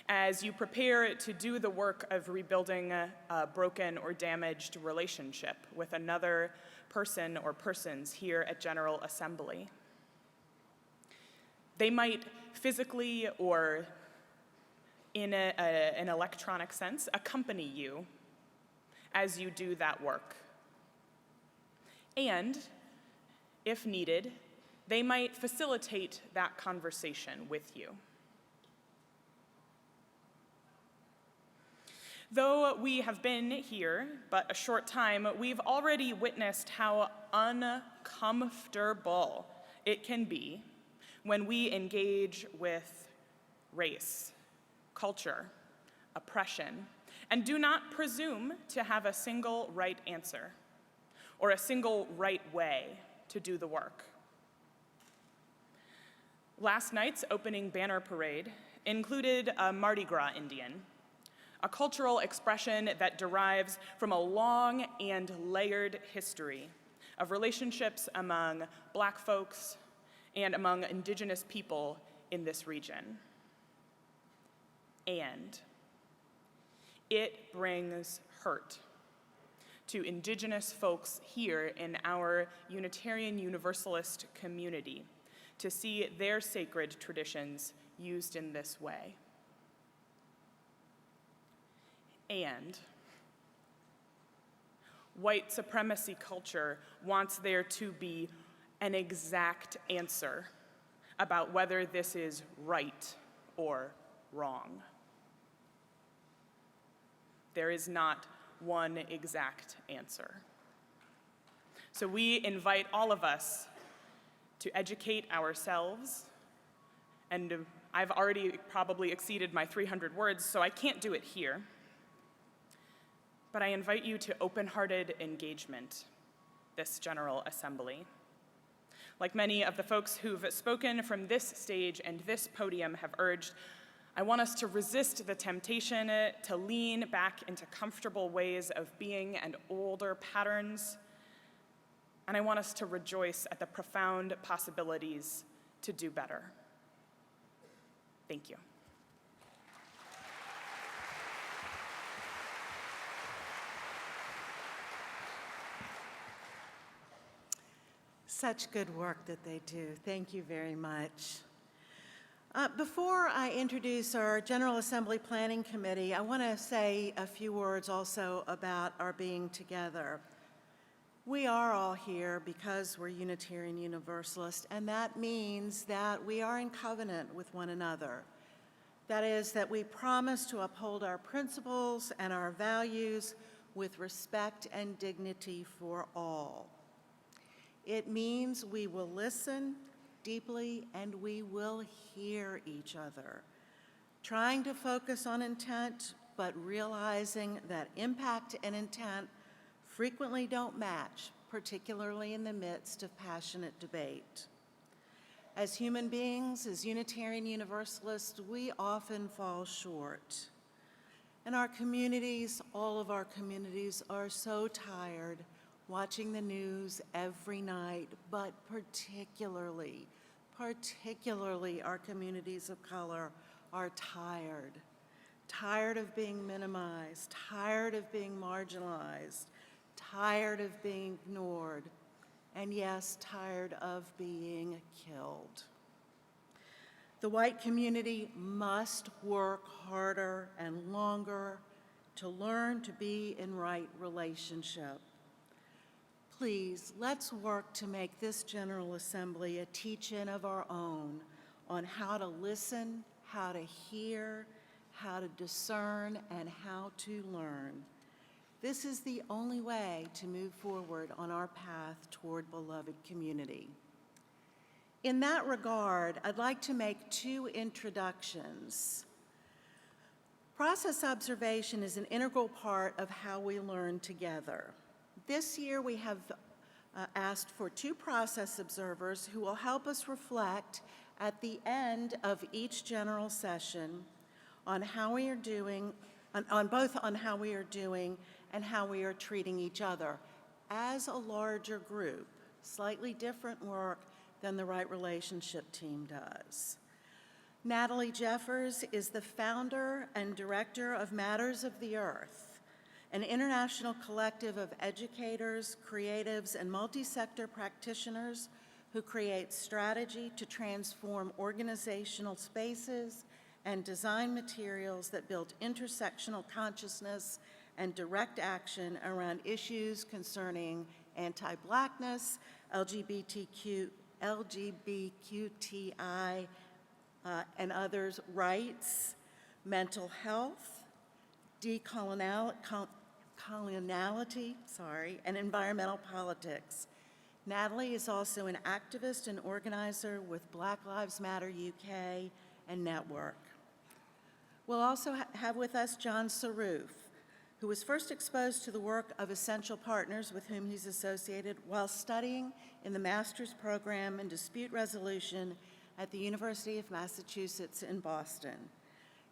as you prepare to do the work of rebuilding a broken or damaged relationship with another person or persons here at General Assembly. They might physically or in an electronic sense accompany you as you do that work. And, if needed, they might facilitate that conversation with you. Though we have been here but a short time, we've already witnessed how uncomfortable it can be when we engage with race, culture, oppression, and do not presume to have a single right answer or a single right way to do the work. Last night's opening banner parade included a Mardi Gras Indian, a cultural expression that derives from a long and layered history of relationships among Black folks and among indigenous people in this region. And it brings hurt to indigenous folks here in our Unitarian Universalist community to see their sacred traditions used in this way. And white supremacy culture wants there to be an exact answer about whether this is right or wrong. There is not one exact answer. So we invite all of us to educate ourselves, and I've already probably exceeded my 300 words, so I can't do it here. But I invite you to open-hearted engagement this General Assembly. Like many of the folks who've spoken from this stage and this podium have urged, I want us to resist the temptation to lean back into comfortable ways of being and older patterns, and I want us to rejoice at the profound possibilities to do better. Thank you. Such good work that they do. Thank you very much. Before I introduce our General Assembly Planning Committee, I want to say a few words also about our being together. We are all here because we're Unitarian Universalist, and that means that we are in covenant with one another. That is, that we promise to uphold our principles and our values with respect and dignity for all. It means we will listen deeply and we will hear each other, trying to focus on intent, but realizing that impact and intent frequently don't match, particularly in the midst of passionate debate. As human beings, as Unitarian Universalists, we often fall short. And our communities, all of our communities, are so tired watching the news every night, but particularly our communities of color are tired. Tired of being minimized, tired of being marginalized, tired of being ignored, and yes, tired of being killed. The white community must work harder and longer to learn to be in right relationship. Please, let's work to make this General Assembly a teach-in of our own on how to listen, how to hear, how to discern, and how to learn. This is the only way to move forward on our path toward beloved community. In that regard, I'd like to make 2 introductions. Process observation is an integral part of how we learn together. This year, we have asked for 2 process observers who will help us reflect at the end of each general session on how we are doing, both on how we are doing and how we are treating each other as a larger group. Slightly different work than the Right Relationship team does. Natalie Jeffers is the founder and director of Matters of the Earth, an international collective of educators, creatives, and multi-sector practitioners who create strategy to transform organizational spaces and design materials that build intersectional consciousness and direct action around issues concerning anti-Blackness, LGBTQI and others' rights, mental health, decoloniality, and environmental politics. Natalie is also an activist and organizer with Black Lives Matter UK and Network. We'll also have with us John Saruf, who was first exposed to the work of Essential Partners, with whom he's associated, while studying in the master's program in dispute resolution at the University of Massachusetts in Boston.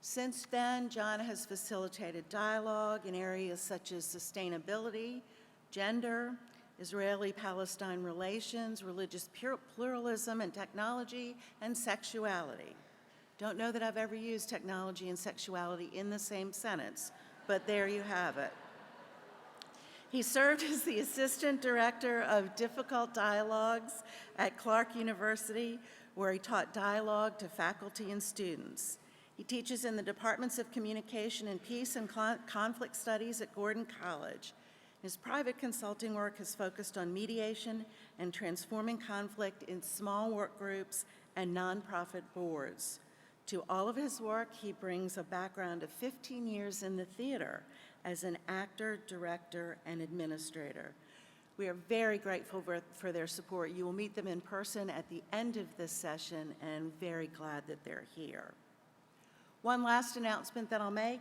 Since then, John has facilitated dialogue in areas such as sustainability, gender, Israeli-Palestine relations, religious pluralism and technology, and sexuality. Don't know that I've ever used technology and sexuality in the same sentence, but there you have it. He served as the Assistant Director of Difficult Dialogues at Clark University, where he taught dialogue to faculty and students. He teaches in the Departments of Communication and Peace and Conflict Studies at Gordon College. His private consulting work has focused on mediation and transforming conflict in small work groups and nonprofit boards. To all of his work, he brings a background of 15 years in the theater as an actor, director, and administrator. We are very grateful for their support. You will meet them in person at the end of this session, and very glad that they're here. One last announcement that I'll make.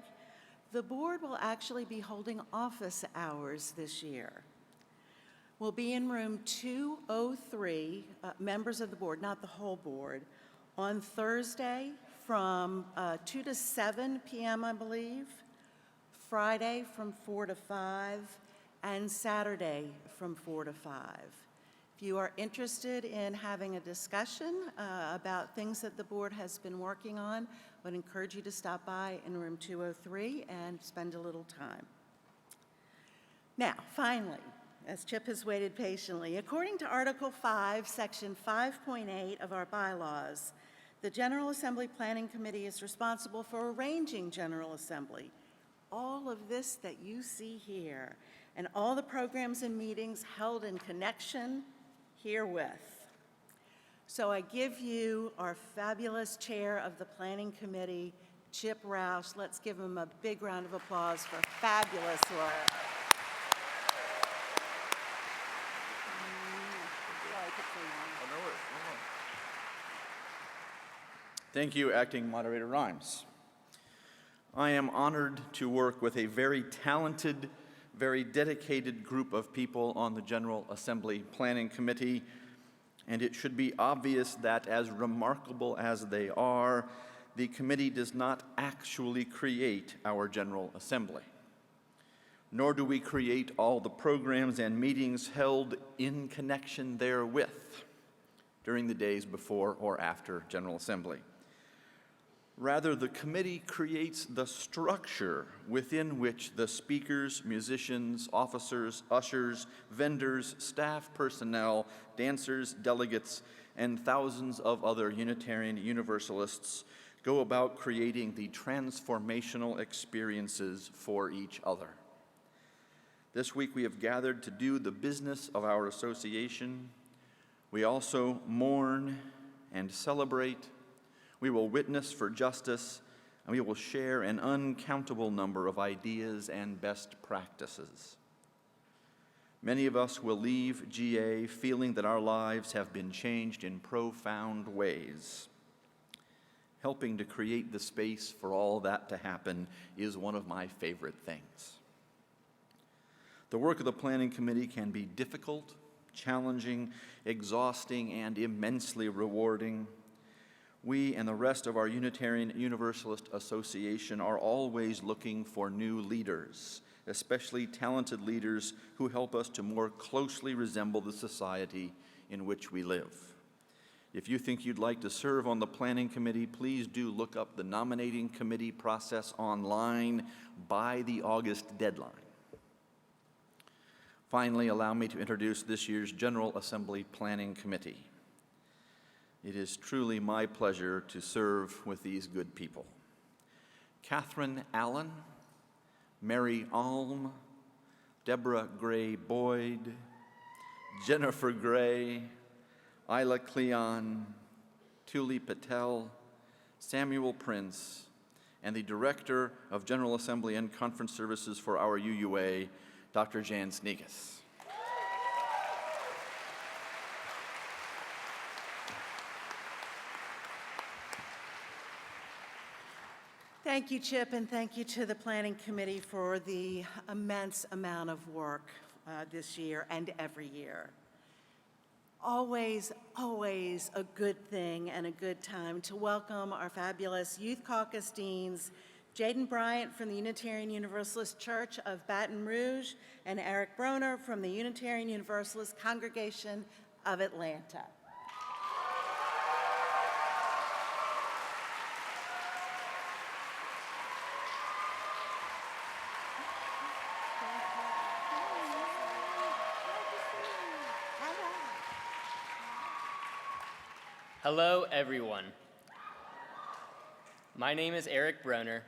The board will actually be holding office hours this year. We'll be in room 203, members of the board, not the whole board, on Thursday from 2 to 7 p.m., I believe, Friday from 4 to 5, and Saturday from 4 to 5. If you are interested in having a discussion about things that the board has been working on, I would encourage you to stop by in room 203 and spend a little time. Now, finally, as Chip has waited patiently, according to Article 5, Section 5.8 of our bylaws, the General Assembly Planning Committee is responsible for arranging General Assembly. All of this that you see here, and all the programs and meetings held in connection herewith. So I give you our fabulous chair of the Planning Committee, Chip Roush. Let's give him a big round of applause for fabulous work. Thank you, Acting Moderator Rimes. I am honored to work with a very talented, very dedicated group of people on the General Assembly Planning Committee, and it should be obvious that as remarkable as they are, the committee does not actually create our General Assembly, nor do we create all the programs and meetings held in connection therewith during the days before or after General Assembly. Rather, the committee creates the structure within which the speakers, musicians, officers, ushers, vendors, staff personnel, dancers, delegates, and thousands of other Unitarian Universalists go about creating the transformational experiences for each other. This week we have gathered to do the business of our association. We also mourn and celebrate. We will witness for justice, and we will share an uncountable number of ideas and best practices. Many of us will leave GA feeling that our lives have been changed in profound ways. Helping to create the space for all that to happen is one of my favorite things. The work of the Planning Committee can be difficult, challenging, exhausting, and immensely rewarding. We and the rest of our Unitarian Universalist Association are always looking for new leaders, especially talented leaders who help us to more closely resemble the society in which we live. If you think you'd like to serve on the Planning Committee, please do look up the nominating committee process online by the August deadline. Finally, allow me to introduce this year's General Assembly Planning Committee. It is truly my pleasure to serve with these good people. Catherine Allen, Mary Alm, Deborah Gray Boyd, Jennifer Gray, Isla Cleon, Tuli Patel, Samuel Prince, and the Director of General Assembly and Conference Services for our UUA, Dr. Jan Sneakus. Thank you, Chip, and thank you to the Planning Committee for the immense amount of work this year and every year. Always, always a good thing and a good time to welcome our fabulous Youth Caucus Deans, Jaden Bryant from the Unitarian Universalist Church of Baton Rouge and Eric Broner from the Unitarian Universalist Congregation of Atlanta. Hello, everyone. My name is Eric Broner.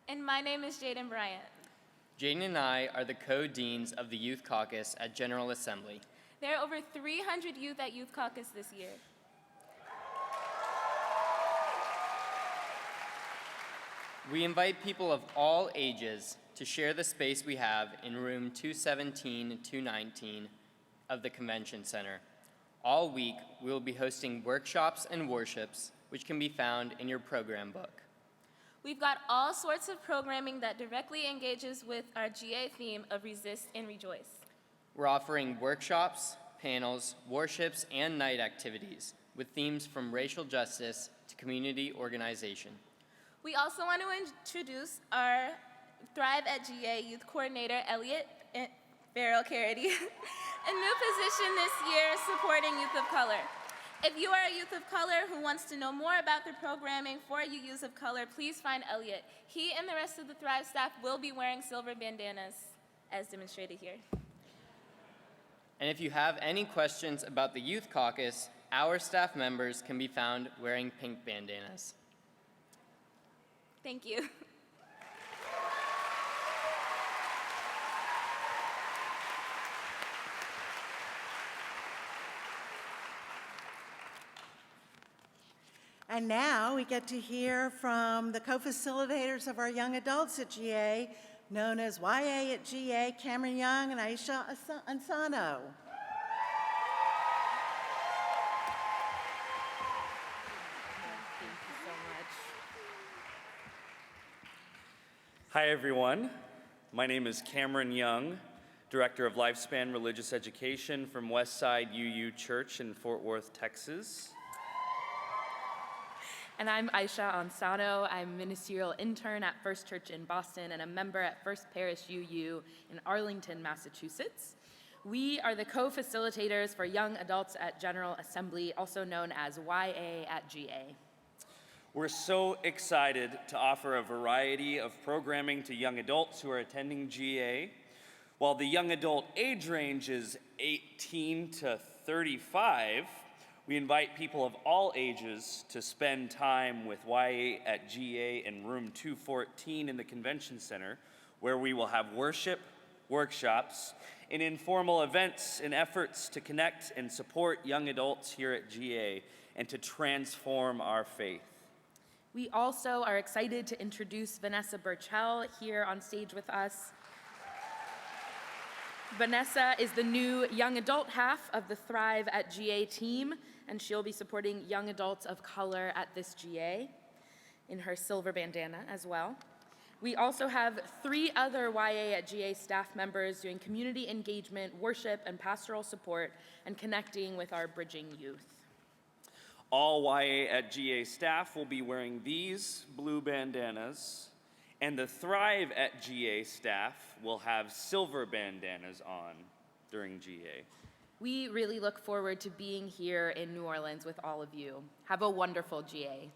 And my name is Jaden Bryant. Jaden and I are the co-deans of the Youth Caucus at General Assembly. There are over 300 youth at Youth Caucus this year. We invite people of all ages to share the space we have in room 217-219 of the Convention Center. All week, we will be hosting workshops and worships, which can be found in your program book. We've got all sorts of programming that directly engages with our GA theme of Resist and Rejoice. We're offering workshops, panels, worships, and night activities with themes from racial justice to community organization. We also want to introduce our Thrive at GA Youth Coordinator, Elliot Farrell Carity, a new position this year supporting youth of color. If you are a youth of color who wants to know more about the programming for you youths of color, please find Elliot. He and the rest of the Thrive staff will be wearing silver bandanas, as demonstrated here. And if you have any questions about the Youth Caucus, our staff members can be found wearing pink bandanas. Thank you. And now we get to hear from the co-facilitators of our young adults at GA, known as YA at GA, Cameron Young and Aisha Ansano. Hi, everyone. My name is Cameron Young, Director of Lifespan Religious Education from Westside UU Church in Fort Worth, Texas. And I'm Aisha Ansano. I'm a ministerial intern at First Church in Boston and a member at First Parish UU in Arlington, Massachusetts. We are the co-facilitators for young adults at General Assembly, also known as YA at GA. We're so excited to offer a variety of programming to young adults who are attending GA. While the young adult age range is 18 to 35, we invite people of all ages to spend time with YA at GA in room 214 in the Convention Center, where we will have worship, workshops, and informal events and efforts to connect and support young adults here at GA and to transform our faith. We also are excited to introduce Vanessa Burchell here on stage with us. Vanessa is the new young adult half of the Thrive at GA team, and she'll be supporting young adults of color at this GA in her silver bandana as well. We also have 3 other YA at GA staff members doing community engagement, worship, and pastoral support, and connecting with our bridging youth. All YA at GA staff will be wearing these blue bandanas, and the Thrive at GA staff will have silver bandanas on during GA. We really look forward to being here in New Orleans with all of you. Have a wonderful GA.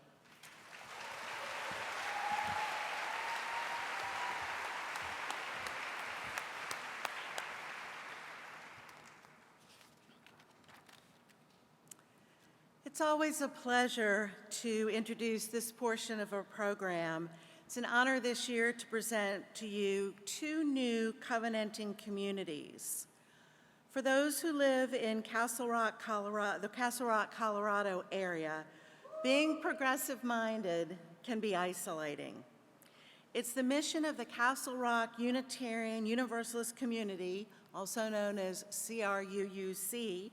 It's always a pleasure to introduce this portion of our program. It's an honor this year to present to you 2 new covenanting communities. For those who live in Castle Rock, Colorado, the Castle Rock, Colorado area, being progressive-minded can be isolating. It's the mission of the Castle Rock Unitarian Universalist community, also known as CRUUC,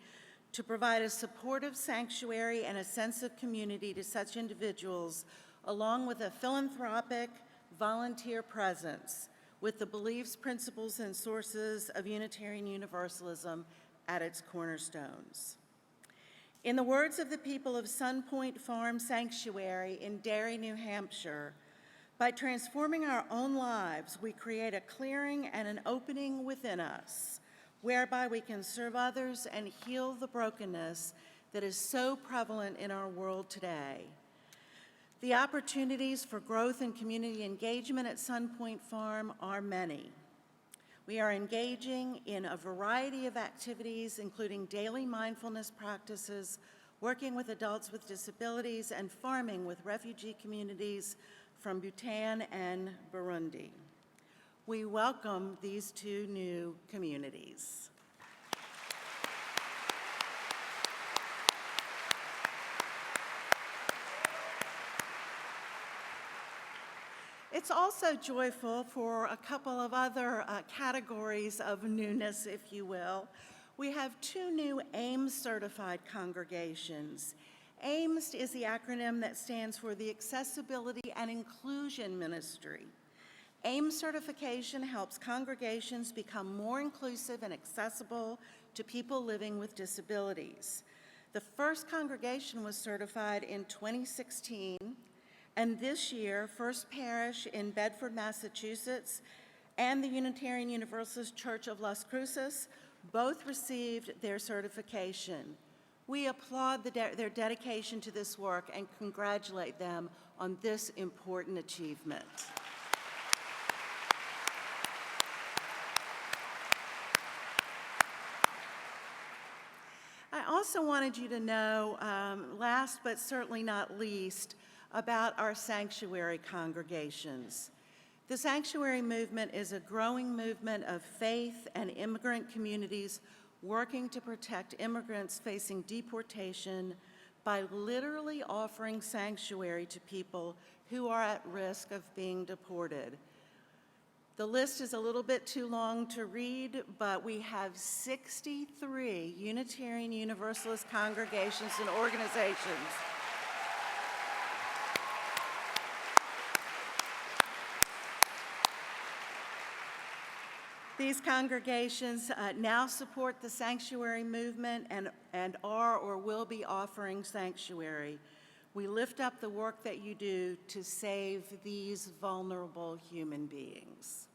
to provide a supportive sanctuary and a sense of community to such individuals, along with a philanthropic, volunteer presence with the beliefs, principles, and sources of Unitarian Universalism at its cornerstones. In the words of the people of Sun Point Farm Sanctuary in Derry, New Hampshire, by transforming our own lives, we create a clearing and an opening within us, whereby we can serve others and heal the brokenness that is so prevalent in our world today. The opportunities for growth and community engagement at Sun Point Farm are many. We are engaging in a variety of activities, including daily mindfulness practices, working with adults with disabilities, and farming with refugee communities from Bhutan and Burundi. We welcome these 2 new communities. It's also joyful for a couple of other categories of newness, if you will. We have 2 new AIMS certified congregations. AIMS is the acronym that stands for the Accessibility and Inclusion Ministry. AIMS certification helps congregations become more inclusive and accessible to people living with disabilities. The first congregation was certified in 2016, and this year, First Parish in Bedford, Massachusetts, and the Unitarian Universalist Church of Las Cruces both received their certification. We applaud their dedication to this work and congratulate them on this important achievement. I also wanted you to know, last but certainly not least, about our sanctuary congregations. The sanctuary movement is a growing movement of faith and immigrant communities working to protect immigrants facing deportation by literally offering sanctuary to people who are at risk of being deported. The list is a little bit too long to read, but we have 63 Unitarian Universalist congregations and organizations These congregations now support the sanctuary movement and are or will be offering sanctuary. We lift up the work that you do to save these vulnerable human beings.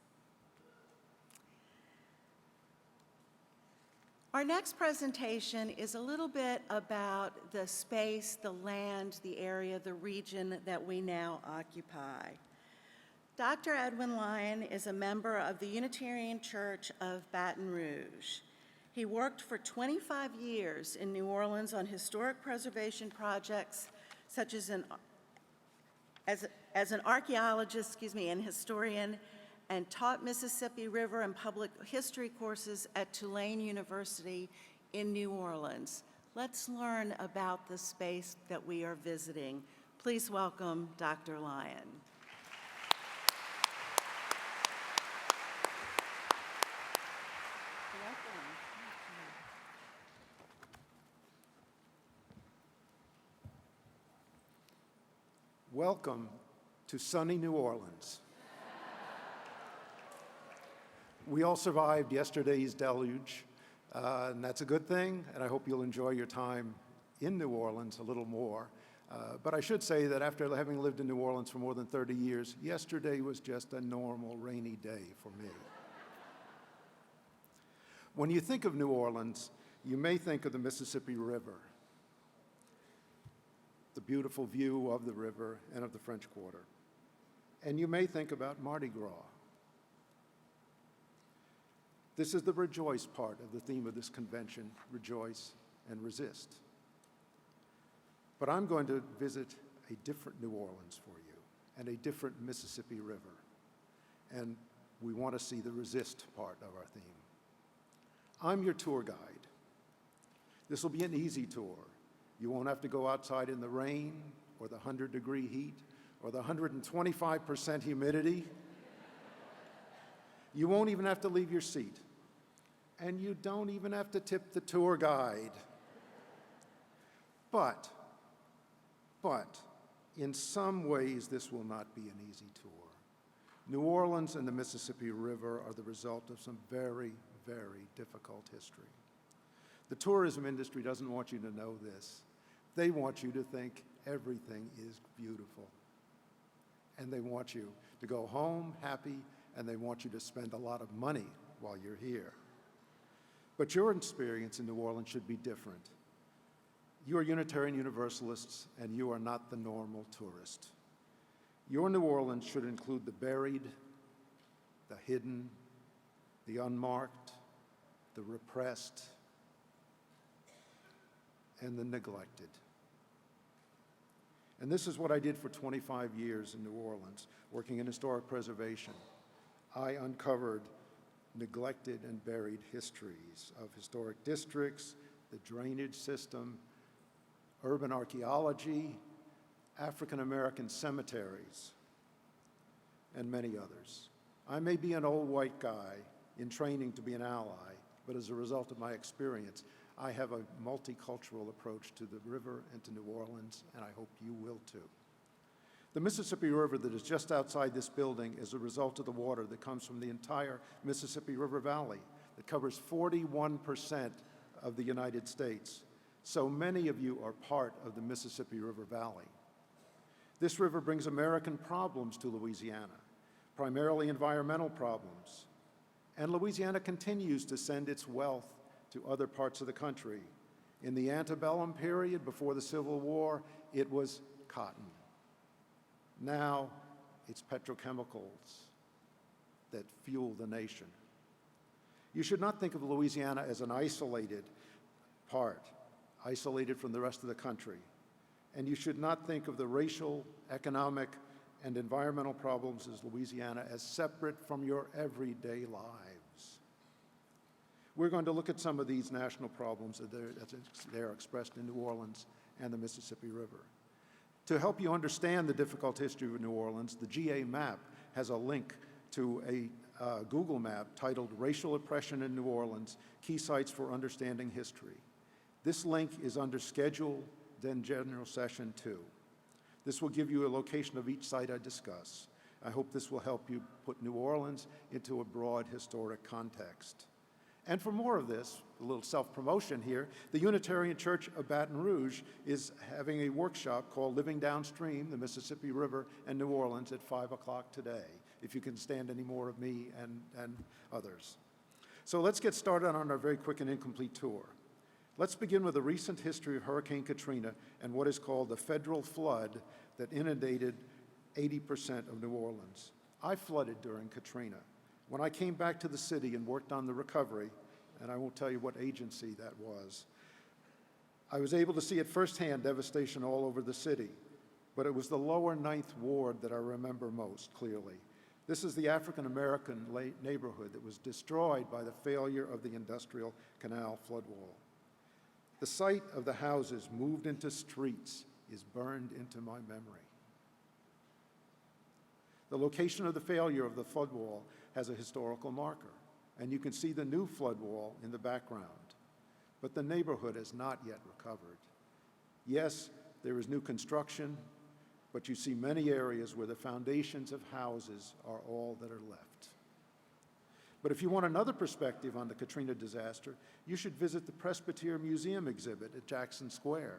Our next presentation is a little bit about the space, the land, the area, the region that we now occupy. Dr. Edwin Lyon is a member of the Unitarian Church of Baton Rouge. He worked for 25 years in New Orleans on historic preservation projects such as an archaeologist, and historian, and taught Mississippi River and public history courses at Tulane University in New Orleans. Let's learn about the space that we are visiting. Please welcome Dr. Lyon. Welcome to sunny New Orleans. We all survived yesterday's deluge, and that's a good thing, and I hope you'll enjoy your time in New Orleans a little more. But I should say that after having lived in New Orleans for more than 30 years, yesterday was just a normal rainy day for me. When you think of New Orleans, you may think of the Mississippi River, the beautiful view of the river and of the French Quarter. And you may think about Mardi Gras. This is the rejoice part of the theme of this convention, rejoice and resist. But I'm going to visit a different New Orleans for you and a different Mississippi River. And we want to see the resist part of our theme. I'm your tour guide. This will be an easy tour. You won't have to go outside in the rain or the 100-degree heat or the 125% humidity. You won't even have to leave your seat. And you don't even have to tip the tour guide. But in some ways, this will not be an easy tour. New Orleans and the Mississippi River are the result of some very, very difficult history. The tourism industry doesn't want you to know this. They want you to think everything is beautiful. And they want you to go home happy, and they want you to spend a lot of money while you're here. But your experience in New Orleans should be different. You are Unitarian Universalists, and you are not the normal tourist. Your New Orleans should include the buried, the hidden, the unmarked, the repressed, and the neglected. And this is what I did for 25 years in New Orleans, working in historic preservation. I uncovered neglected and buried histories of historic districts, the drainage system, urban archaeology, African American cemeteries, and many others. I may be an old white guy in training to be an ally, but as a result of my experience, I have a multicultural approach to the river and to New Orleans, and I hope you will too. The Mississippi River that is just outside this building is a result of the water that comes from the entire Mississippi River Valley that covers 41% of the United States. So many of you are part of the Mississippi River Valley. This river brings American problems to Louisiana, primarily environmental problems. And Louisiana continues to send its wealth to other parts of the country. In the antebellum period, before the Civil War, it was cotton. Now, it's petrochemicals that fuel the nation. You should not think of Louisiana as an isolated part, isolated from the rest of the country. And you should not think of the racial, economic, and environmental problems of Louisiana as separate from your everyday lives. We're going to look at some of these national problems that they're expressed in New Orleans and the Mississippi River. To help you understand the difficult history of New Orleans, the GA map has a link to a Google map titled Racial Oppression in New Orleans, Key Sites for Understanding History. This link is under Schedule, then General Session 2. This will give you a location of each site I discuss. I hope this will help you put New Orleans into a broad historic context. And for more of this, a little self-promotion here, the Unitarian Church of Baton Rouge is having a workshop called Living Downstream, the Mississippi River and New Orleans at 5 o'clock today, if you can stand any more of me and others. So let's get started on our very quick and incomplete tour. Let's begin with a recent history of Hurricane Katrina and what is called the federal flood that inundated 80% of New Orleans. I flooded during Katrina. When I came back to the city and worked on the recovery, and I won't tell you what agency that was, I was able to see at firsthand devastation all over the city, but it was the lower Ninth Ward that I remember most clearly. This is the African-American neighborhood that was destroyed by the failure of the Industrial Canal flood wall. The site of the houses moved into streets is burned into my memory. The location of the failure of the flood wall has a historical marker, and you can see the new flood wall in the background. But the neighborhood has not yet recovered. Yes, there is new construction, but you see many areas where the foundations of houses are all that are left. But if you want another perspective on the Katrina disaster, you should visit the Presbyterian Museum exhibit at Jackson Square,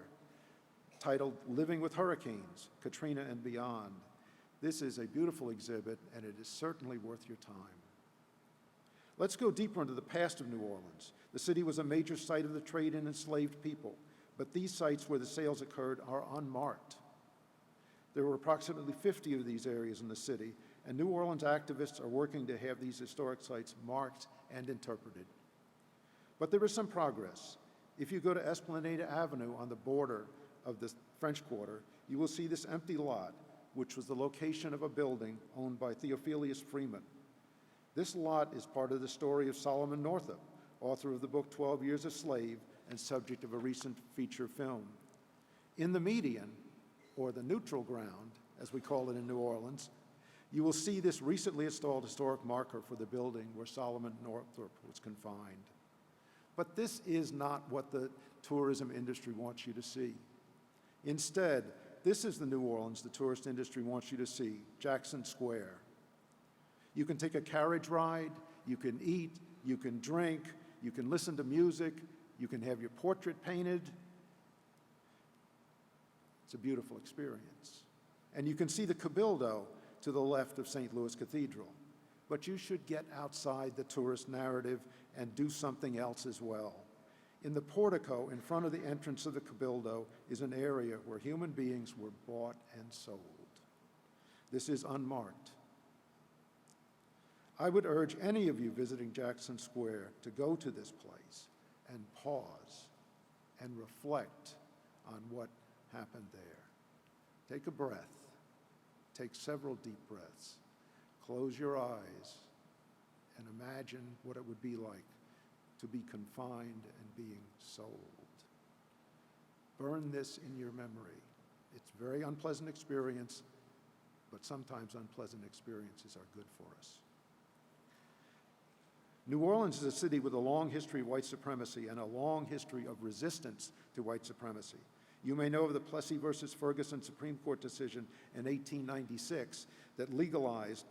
titled Living with Hurricanes, Katrina and Beyond. This is a beautiful exhibit, and it is certainly worth your time. Let's go deeper into the past of New Orleans. The city was a major site of the trade in enslaved people, but these sites where the sales occurred are unmarked. There were approximately 50 of these areas in the city, and New Orleans activists are working to have these historic sites marked and interpreted. But there is some progress. If you go to Esplanade Avenue on the border of the French Quarter, you will see this empty lot, which was the location of a building owned by Theophilus Freeman. This lot is part of the story of Solomon Northup, author of the book 12 Years a Slave and subject of a recent feature film. In the median, or the neutral ground, as we call it in New Orleans, you will see this recently installed historic marker for the building where Solomon Northup was confined. But this is not what the tourism industry wants you to see. Instead, this is the New Orleans the tourist industry wants you to see, Jackson Square. You can take a carriage ride, you can eat, you can drink, you can listen to music, you can have your portrait painted. It's a beautiful experience. And you can see the Cabildo to the left of St. Louis Cathedral. But you should get outside the tourist narrative and do something else as well. In the portico in front of the entrance of the Cabildo is an area where human beings were bought and sold. This is unmarked. I would urge any of you visiting Jackson Square to go to this place and pause and reflect on what happened there. Take a breath. Take several deep breaths. Close your eyes and imagine what it would be like to be confined and being sold. Burn this in your memory. It's a very unpleasant experience, but sometimes unpleasant experiences are good for us. New Orleans is a city with a long history of white supremacy and a long history of resistance to white supremacy. You may know of the Plessy versus Ferguson Supreme Court decision in 1896 that legalized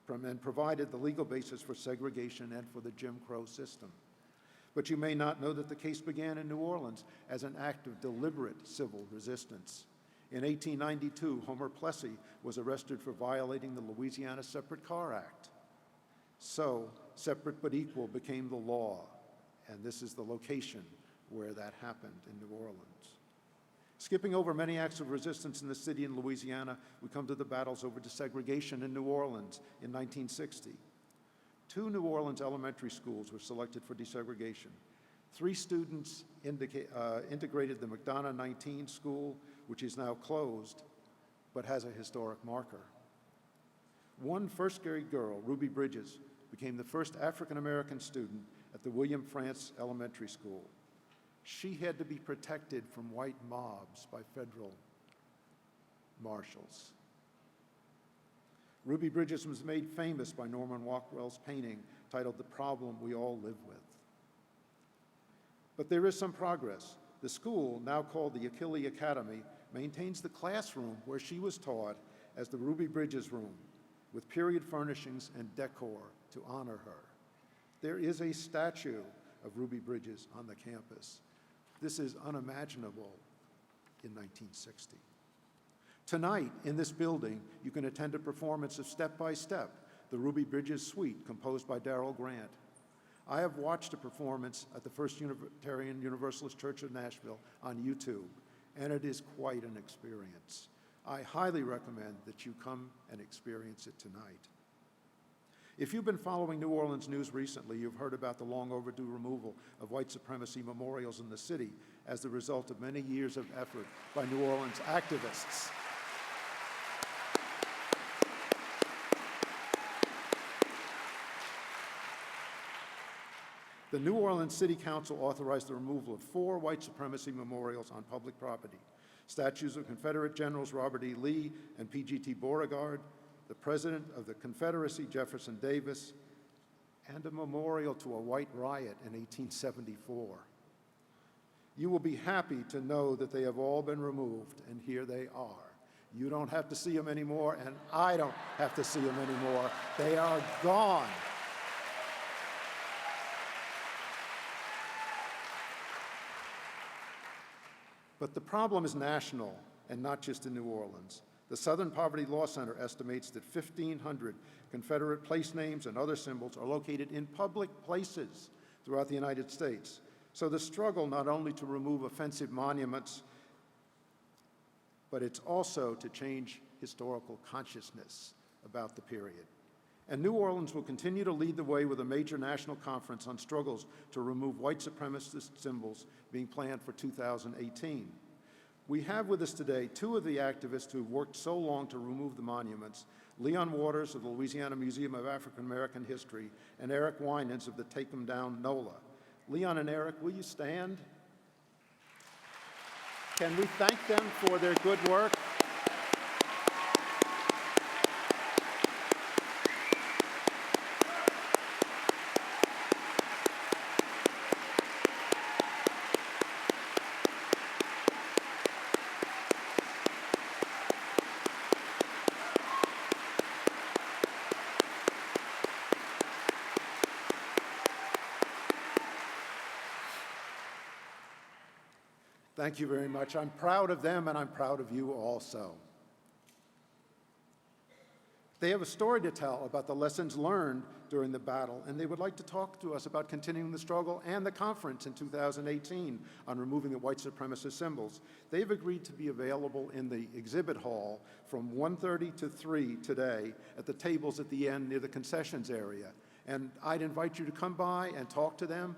and provided the legal basis for segregation and for the Jim Crow system. But you may not know that the case began in New Orleans as an act of deliberate civil resistance. In 1892, Homer Plessy was arrested for violating the Louisiana Separate Car Act. So, separate but equal became the law, and this is the location where that happened in New Orleans. Skipping over many acts of resistance in the city in Louisiana, we come to the battles over desegregation in New Orleans in 1960. 2 New Orleans elementary schools were selected for desegregation. 3 students integrated the McDonough 19 school, which is now closed, but has a historic marker. One first-grade girl, Ruby Bridges, became the first African-American student at the William Frantz Elementary School. She had to be protected from white mobs by federal marshals. Ruby Bridges was made famous by Norman Rockwell's painting titled The Problem We All Live With. But there is some progress. The school, now called the Achille Academy, maintains the classroom where she was taught as the Ruby Bridges Room, with period furnishings and decor to honor her. There is a statue of ruby bridges on the campus. This is unimaginable in 1960. Tonight, in this building, you can attend a performance of Step by Step, the Ruby Bridges Suite, composed by Darrell Grant. I have watched a performance at the First Unitarian Universalist Church of Nashville on YouTube, and it is quite an experience. I highly recommend that you come and experience it tonight. If you've been following New Orleans news recently, you've heard about the long overdue removal of white supremacy memorials in the city as the result of many years of effort by New Orleans activists. The New Orleans City Council authorized the removal of 4 white supremacy memorials on public property. Statues of Confederate Generals Robert E. Lee and P.G.T. Beauregard, the President of the Confederacy, Jefferson Davis, and a memorial to a white riot in 1874. You will be happy to know that they have all been removed, and here they are. You don't have to see them anymore, and I don't have to see them anymore. They are gone. But the problem is national and not just in New Orleans. The Southern Poverty Law Center estimates that 1,500 Confederate place names and other symbols are located in public places throughout the United States. So the struggle not only to remove offensive monuments, but it's also to change historical consciousness about the period. And New Orleans will continue to lead the way with a major national conference on struggles to remove white supremacist symbols being planned for 2018. We have with us today 2 of the activists who've worked so long to remove the monuments, Leon Waters of the Louisiana Museum of African American History and Eric Winans of the Take 'Em Down NOLA. Leon and Eric, will you stand? Can we thank them for their good work? Thank you very much. I'm proud of them, and I'm proud of you also. They have a story to tell about the lessons learned during the battle, and they would like to talk to us about continuing the struggle and the conference in 2018 on removing the white supremacist symbols. They've agreed to be available in the exhibit hall from 1:30 to 3 today at the tables at the end near the concessions area. And I'd invite you to come by and talk to them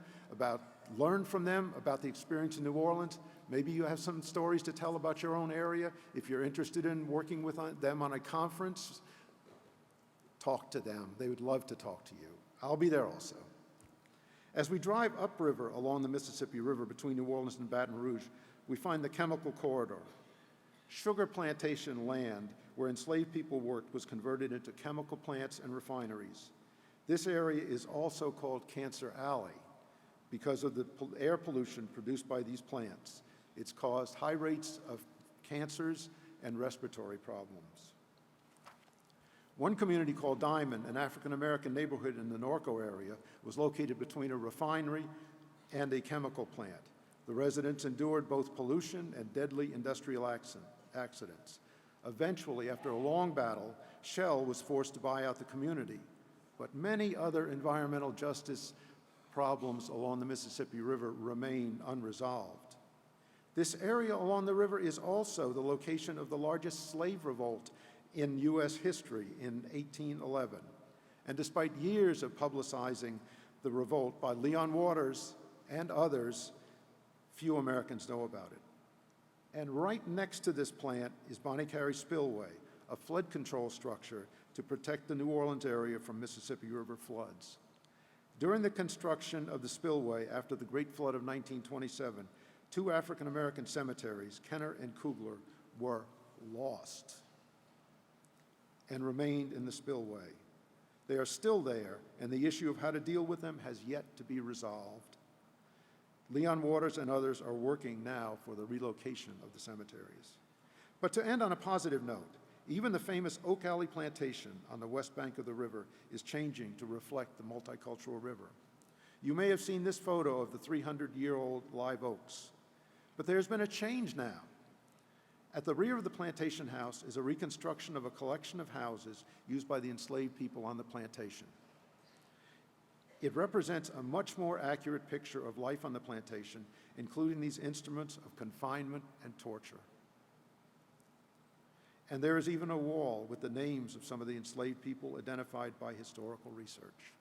learn from them about the experience in New Orleans. Maybe you have some stories to tell about your own area. If you're interested in working with them on a conference, talk to them. They would love to talk to you. I'll be there also. As we drive upriver along the Mississippi River between New Orleans and Baton Rouge, we find the Chemical Corridor. Sugar plantation land where enslaved people worked was converted into chemical plants and refineries. This area is also called Cancer Alley because of the air pollution produced by these plants. It's caused high rates of cancers and respiratory problems. One community called Diamond, an African-American neighborhood in the Norco area, was located between a refinery and a chemical plant. The residents endured both pollution and deadly industrial accidents. Eventually, after a long battle, Shell was forced to buy out the community, but many other environmental justice problems along the Mississippi River remain unresolved. This area along the river is also the location of the largest slave revolt in U.S. history in 1811. And despite years of publicizing the revolt by Leon Waters and others, few Americans know about it. And right next to this plant is Bonnie Carey Spillway, a flood control structure to protect the New Orleans area from Mississippi River floods. During the construction of the spillway after the Great Flood of 1927, 2 African-American cemeteries, Kenner and Kugler, were lost and remained in the spillway. They are still there, and the issue of how to deal with them has yet to be resolved. Leon Waters and others are working now for the relocation of the cemeteries. But to end on a positive note, even the famous Oak Alley Plantation on the west bank of the river is changing to reflect the multicultural river. You may have seen this photo of the 300-year-old live oaks, but there's been a change now. At the rear of the plantation house is a reconstruction of a collection of houses used by the enslaved people on the plantation. It represents a much more accurate picture of life on the plantation, including these instruments of confinement and torture. And there is even a wall with the names of some of the enslaved people identified by historical research.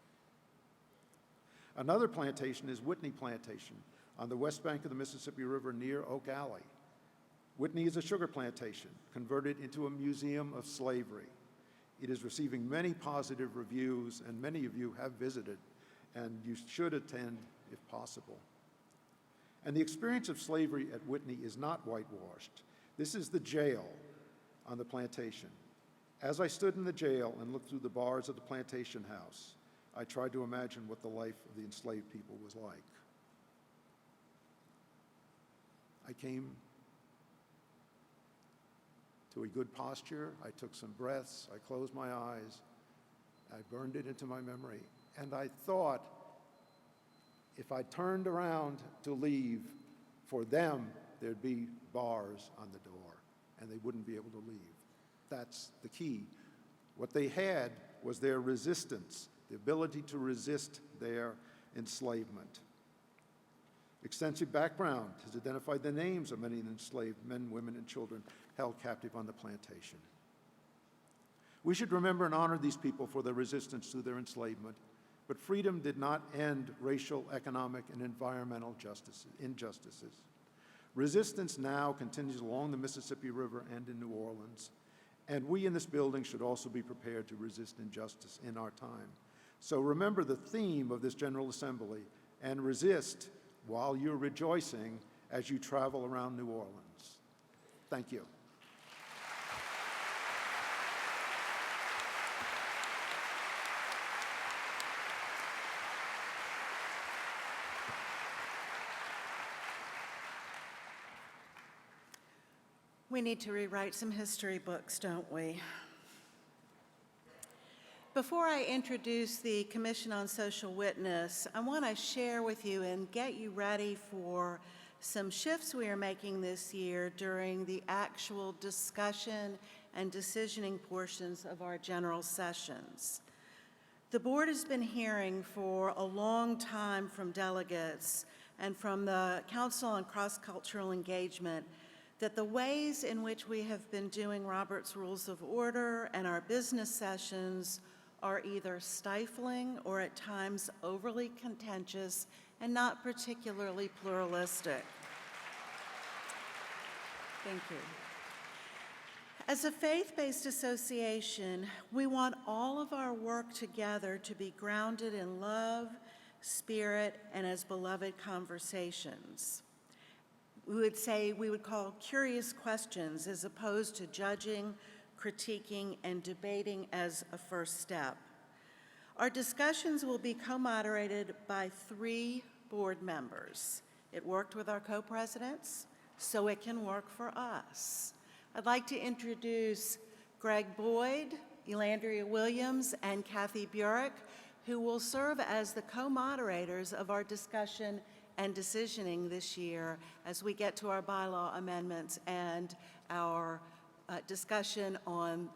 Another plantation is Whitney Plantation on the west bank of the Mississippi River near Oak Alley. Whitney is a sugar plantation converted into a museum of slavery. It is receiving many positive reviews, and many of you have visited, and you should attend if possible. And the experience of slavery at Whitney is not whitewashed. This is the jail on the plantation. As I stood in the jail and looked through the bars of the plantation house, I tried to imagine what the life of the enslaved people was like. I came to a good posture. I took some breaths. I closed my eyes. I burned it into my memory. And I thought, if I turned around to leave, for them, there'd be bars on the door, and they wouldn't be able to leave. That's the key. What they had was their resistance, the ability to resist their enslavement. Extensive background has identified the names of many enslaved men, women, and children held captive on the plantation. We should remember and honor these people for their resistance to their enslavement, but freedom did not end racial, economic, and environmental injustices. Resistance now continues along the Mississippi River and in New Orleans, and we in this building should also be prepared to resist injustice in our time. So remember the theme of this General Assembly and resist while you're rejoicing as you travel around New Orleans. Thank you. We need to rewrite some history books, don't we? Before I introduce the Commission on Social Witness, I want to share with you and get you ready for some shifts we are making this year during the actual discussion and decisioning portions of our general sessions. The board has been hearing for a long time from delegates and from the Council on Cross-Cultural Engagement that the ways in which we have been doing Robert's Rules of Order and our business sessions are either stifling or at times overly contentious and not particularly pluralistic. Thank you. As a faith-based association, we want all of our work together to be grounded in love, spirit, and as beloved conversations. We would call curious questions as opposed to judging, critiquing, and debating as a first step. Our discussions will be co-moderated by 3 board members. It worked with our co-presidents, so it can work for us. I'd like to introduce Greg Boyd, Elandria Williams, and Kathy Burek, who will serve as the co-moderators of our discussion and decisioning this year as we get to our bylaw amendments and our discussion on,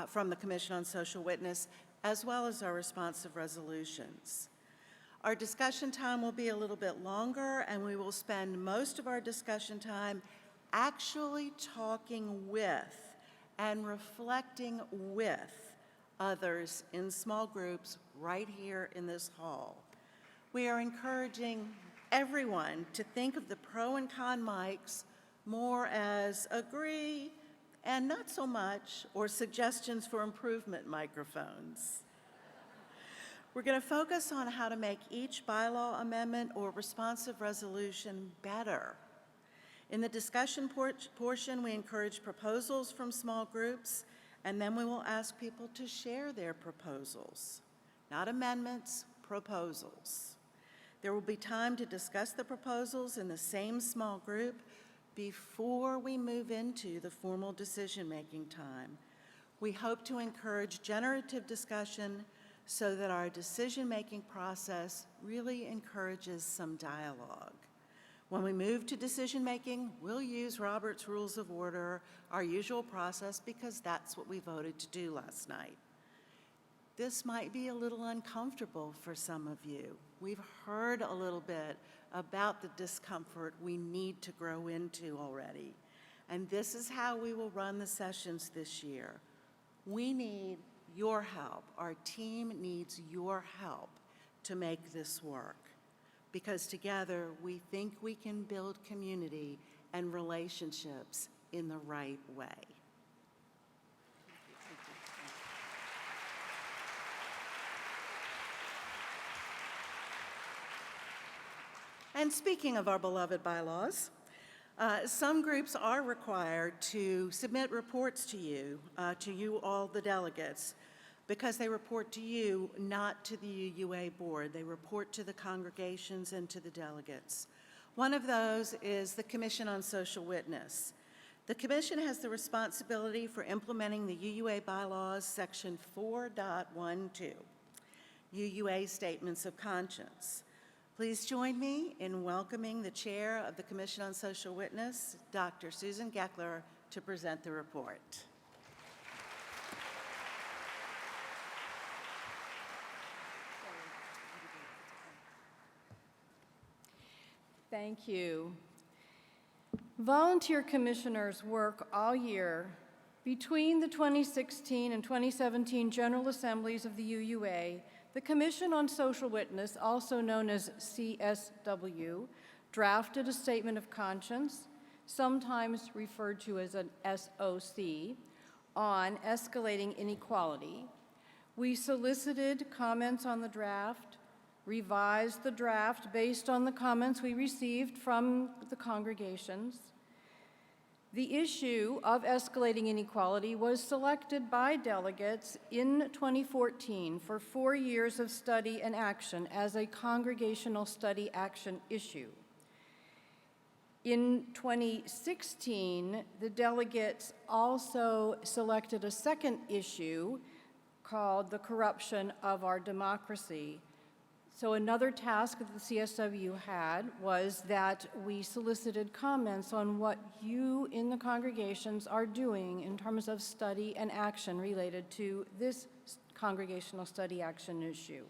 from the Commission on Social Witness, as well as our responsive resolutions. Our discussion time will be a little bit longer, and we will spend most of our discussion time actually talking with and reflecting with others in small groups right here in this hall. We are encouraging everyone to think of the pro and con mics more as agree and not so much, or suggestions for improvement microphones. We're going to focus on how to make each bylaw amendment or responsive resolution better. In the discussion portion, we encourage proposals from small groups, and then we will ask people to share their proposals. Not amendments, proposals. There will be time to discuss the proposals in the same small group before we move into the formal decision-making time. We hope to encourage generative discussion so that our decision-making process really encourages some dialogue. When we move to decision-making, we'll use Robert's Rules of Order, our usual process, because that's what we voted to do last night. This might be a little uncomfortable for some of you. We've heard a little bit about the discomfort we need to grow into already. And this is how we will run the sessions this year. We need your help. Our team needs your help to make this work, because together we think we can build community and relationships in the right way. And speaking of our beloved bylaws, some groups are required to submit reports to you all the delegates, because they report to you, not to the UUA board. They report to the congregations and to the delegates. One of those is the Commission on Social Witness. The Commission has the responsibility for implementing the UUA bylaws, section 4.12, UUA Statements of Conscience. Please join me in welcoming the Chair of the Commission on Social Witness, Dr. Susan Geckler, to present the report. Thank you. Volunteer commissioners work all year between the 2016 and 2017 General Assemblies of the UUA. The Commission on Social Witness, also known as CSW, drafted a statement of conscience, sometimes referred to as an SOC, on escalating inequality. We solicited comments on the draft, revised the draft based on the comments we received from the congregations. The issue of escalating inequality was selected by delegates in 2014 for 4 years of study and action as a congregational study action issue. In 2016, the delegates also selected a second issue called the corruption of our democracy. So another task that the CSW had was that we solicited comments on what you in the congregations are doing in terms of study and action related to this congregational study action issue.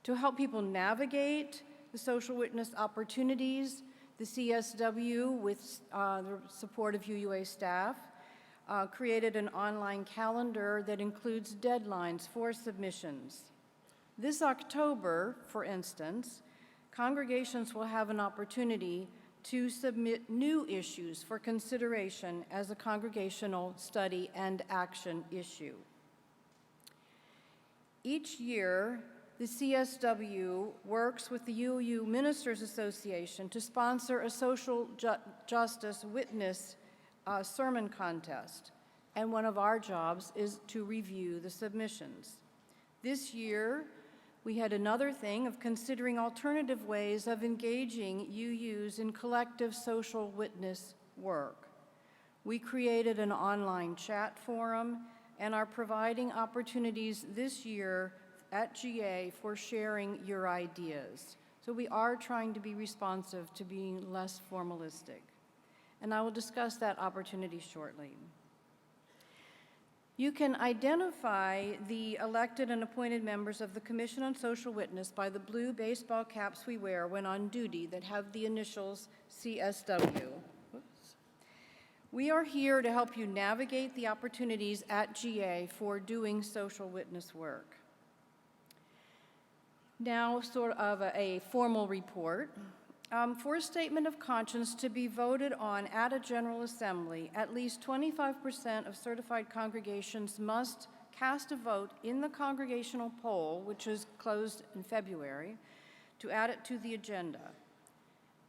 To help people navigate the social witness opportunities, the CSW, with the support of UUA staff, created an online calendar that includes deadlines for submissions. This October, for instance, congregations will have an opportunity to submit new issues for consideration as a congregational study and action issue. Each year, the CSW works with the UU Ministers Association to sponsor a social justice witness sermon contest, and one of our jobs is to review the submissions. This year, we had another thing of considering alternative ways of engaging UUs in collective social witness work. We created an online chat forum and are providing opportunities this year at GA for sharing your ideas. So we are trying to be responsive to being less formalistic. And I will discuss that opportunity shortly. You can identify the elected and appointed members of the Commission on Social Witness by the blue baseball caps we wear when on duty that have the initials CSW. Oops. We are here to help you navigate the opportunities at GA for doing social witness work. Now, sort of a formal report. For a statement of conscience to be voted on at a General Assembly, at least 25% of certified congregations must cast a vote in the congregational poll, which is closed in February, to add it to the agenda.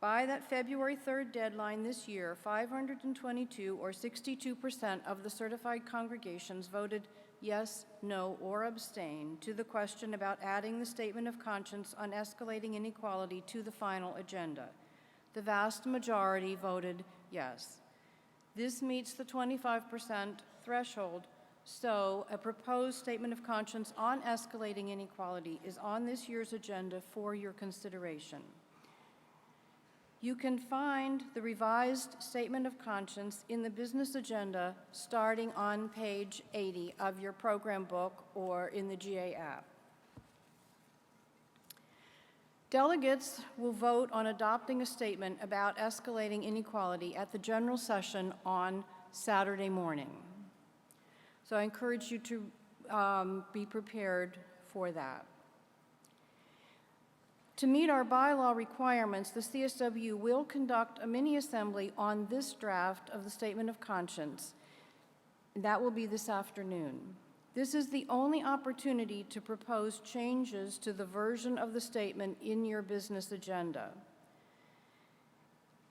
By that February 3rd deadline this year, 522 or 62% of the certified congregations voted yes, no, or abstain to the question about adding the statement of conscience on escalating inequality to the final agenda. The vast majority voted yes. This meets the 25% threshold, So a proposed statement of conscience on escalating inequality is on this year's agenda for your consideration. You can find the revised statement of conscience in the business agenda starting on page 80 of your program book or in the GA app. Delegates will vote on adopting a statement about escalating inequality at the general session on Saturday morning. So I encourage you to be prepared for that. To meet our bylaw requirements, the CSW will conduct a mini-assembly on this draft of the Statement of Conscience. That will be this afternoon. This is the only opportunity to propose changes to the version of the statement in your business agenda.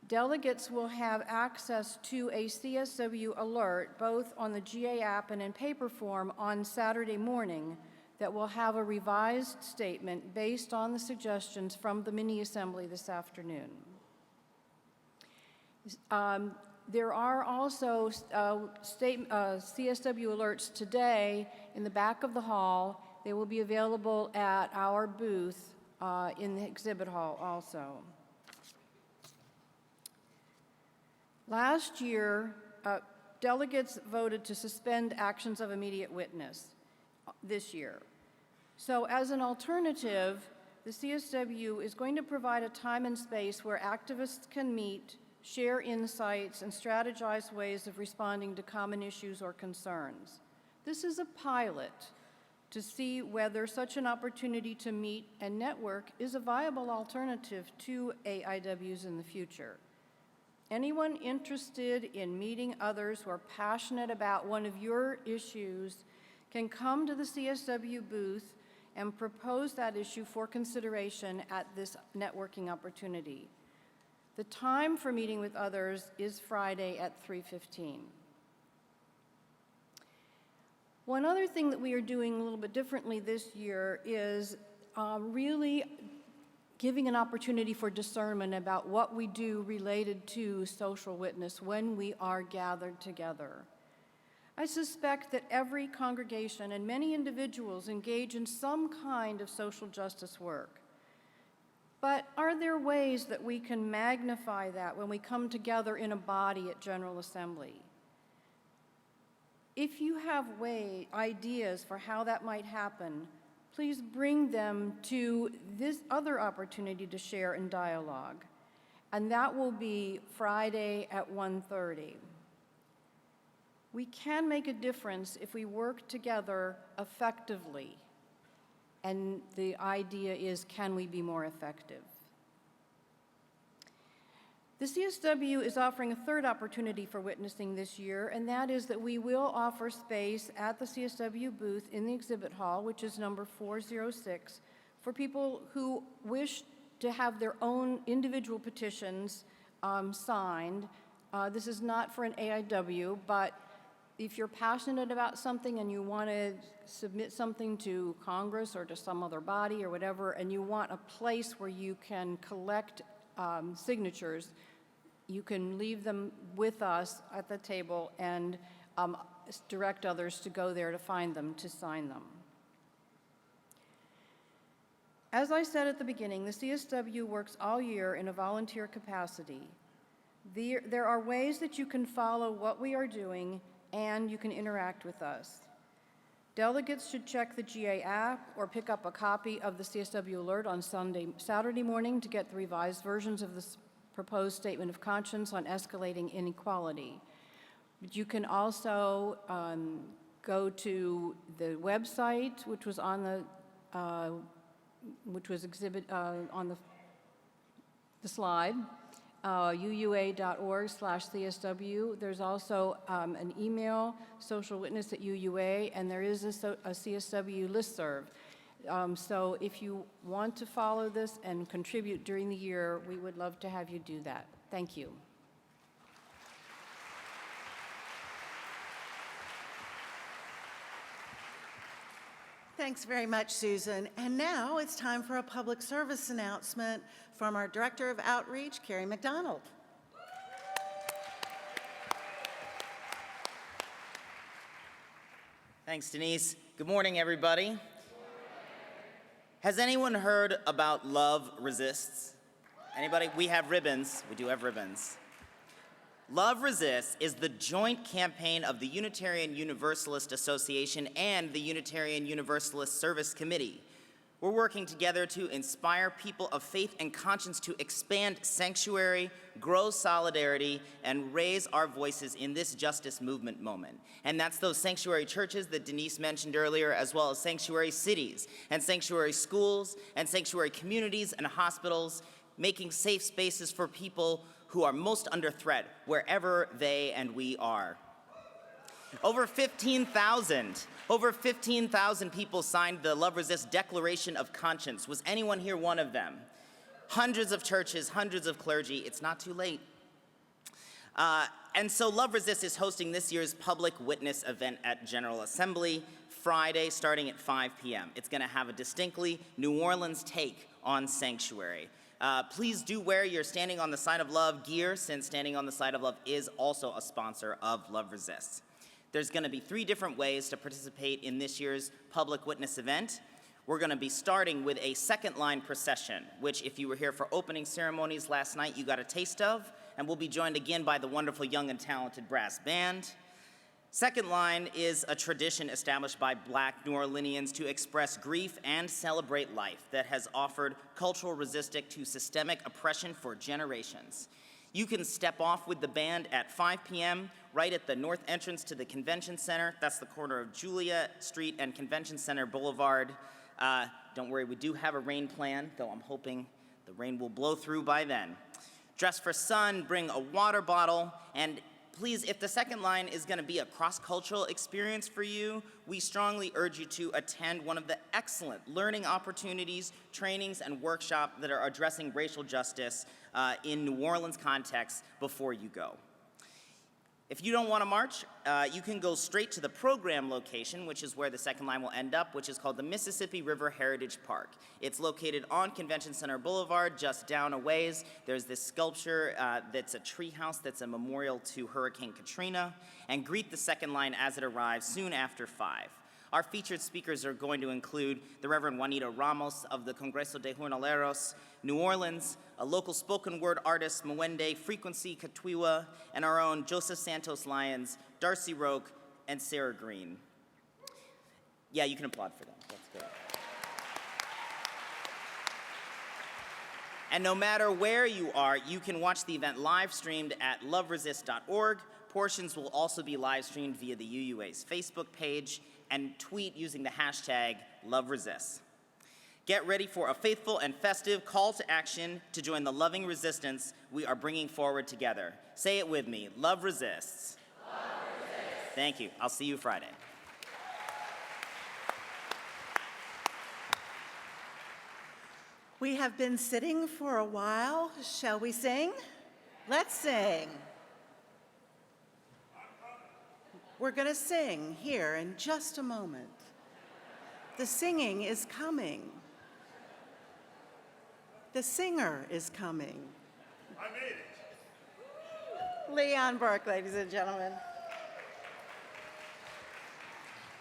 Delegates will have access to a CSW alert, both on the GA app and in paper form, on Saturday morning that will have a revised statement based on the suggestions from the mini-assembly this afternoon. There are also CSW alerts today in the back of the hall. They will be available at our booth in the exhibit hall also. Last year, delegates voted to suspend actions of immediate witness this year. So as an alternative, the CSW is going to provide a time and space where activists can meet, share insights, and strategize ways of responding to common issues or concerns. This is a pilot to see whether such an opportunity to meet and network is a viable alternative to AIWs in the future. Anyone interested in meeting others who are passionate about one of your issues can come to the CSW booth and propose that issue for consideration at this networking opportunity. The time for meeting with others is Friday at 3:15. One other thing that we are doing a little bit differently this year is really giving an opportunity for discernment about what we do related to social witness when we are gathered together. I suspect that every congregation and many individuals engage in some kind of social justice work. But are there ways that we can magnify that when we come together in a body at General Assembly? If you have ideas for how that might happen, please bring them to this other opportunity to share in dialogue. And that will be Friday at 1:30. We can make a difference if we work together effectively. And the idea is, can we be more effective? The CSW is offering a third opportunity for witnessing this year, and that is that we will offer space at the CSW booth in the exhibit hall, which is number 406, for people who wish to have their own individual petitions signed. This is not for an AIW, but if you're passionate about something and you want to submit something to Congress or to some other body or whatever, and you want a place where you can collect signatures, you can leave them with us at the table and direct others to go there to find them, to sign them. As I said at the beginning, the CSW works all year in a volunteer capacity. There are ways that you can follow what we are doing and you can interact with us. Delegates should check the GA app or pick up a copy of the CSW alert on Saturday morning to get the revised versions of this proposed statement of conscience on escalating inequality. But you can also go to the website, which was on the exhibit on the slide, uua.org/CSW. There's also an email, socialwitness@UUA, and there is a CSW listserv. So if you want to follow this and contribute during the year, we would love to have you do that. Thank you. Thanks very much, Susan. And now it's time for a public service announcement from our Director of Outreach, Carrie McDonald. Thanks, Denise. Good morning, everybody. Has anyone heard about Love Resists? Anybody? We have ribbons. We do have ribbons. Love Resists is the joint campaign of the Unitarian Universalist Association and the Unitarian Universalist Service Committee. We're working together to inspire people of faith and conscience to expand sanctuary, grow solidarity, and raise our voices in this justice movement moment. And that's those sanctuary churches that Denise mentioned earlier, as well as sanctuary cities, and sanctuary schools, and sanctuary communities and hospitals, making safe spaces for people who are most under threat, wherever they and we are. Over 15,000 people signed the Love Resist Declaration of Conscience. Was anyone here one of them? Hundreds of churches, hundreds of clergy. It's not too late. And so Love Resist is hosting this year's public witness event at General Assembly, Friday, starting at 5 p.m. It's going to have a distinctly New Orleans take on sanctuary. Please do wear your Standing on the Side of Love gear, since Standing on the Side of Love is also a sponsor of Love Resists. There's going to be 3 different ways to participate in this year's public witness event. We're going to be starting with a second line procession, which if you were here for opening ceremonies last night, you got a taste of, and we'll be joined again by the wonderful young and talented brass band. Second line is a tradition established by Black New Orleanians to express grief and celebrate life that has offered cultural resistance to systemic oppression for generations. You can step off with the band at 5 p.m. right at the north entrance to the Convention Center. That's the corner of Julia Street and Convention Center Boulevard. Don't worry, we do have a rain plan, though I'm hoping the rain will blow through by then. Dress for sun, bring a water bottle, and please, if the second line is going to be a cross-cultural experience for you, we strongly urge you to attend one of the excellent learning opportunities, trainings, and workshops that are addressing racial justice in New Orleans context before you go. If you don't want to march, you can go straight to the program location, which is where the second line will end up, which is called the Mississippi River Heritage Park. It's located on Convention Center Boulevard, just down a ways. There's this sculpture that's a treehouse that's a memorial to Hurricane Katrina, and greet the second line as it arrives soon after 5. Our featured speakers are going to include the Reverend Juanita Ramos of the Congreso de Jornaleros, New Orleans, a local spoken word artist, Mwende Frequency Katwiwa, and our own Joseph Santos Lyons, Darcy Roque, and Sarah Green. Yeah, you can applaud for them. That's good. And no matter where you are, you can watch the event live streamed at loveresist.org. Portions will also be live streamed via the UUA's Facebook page, and tweet using the hashtag #LoveResists. Get ready for a faithful and festive call to action to join the loving resistance we are bringing forward together. Say it with me, Love Resists. Love Resists. Thank you. I'll see you Friday. We have been sitting for a while. Shall we sing? Let's sing. We're going to sing here in just a moment. The singing is coming. The singer is coming. I made it. Leon Burke, ladies and gentlemen.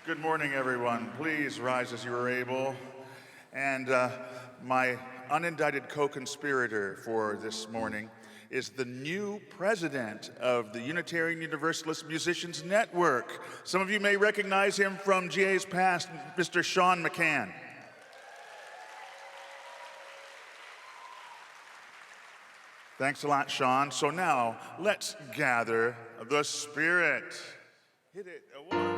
Good morning, everyone. Please rise as you are able. And my unindicted co-conspirator for this morning is the new president of the Unitarian Universalist Musicians Network. Some of you may recognize him from GA's past, Mr. Sean McCann. Thanks a lot, Sean. So now, let's gather the spirit. Hit it. One.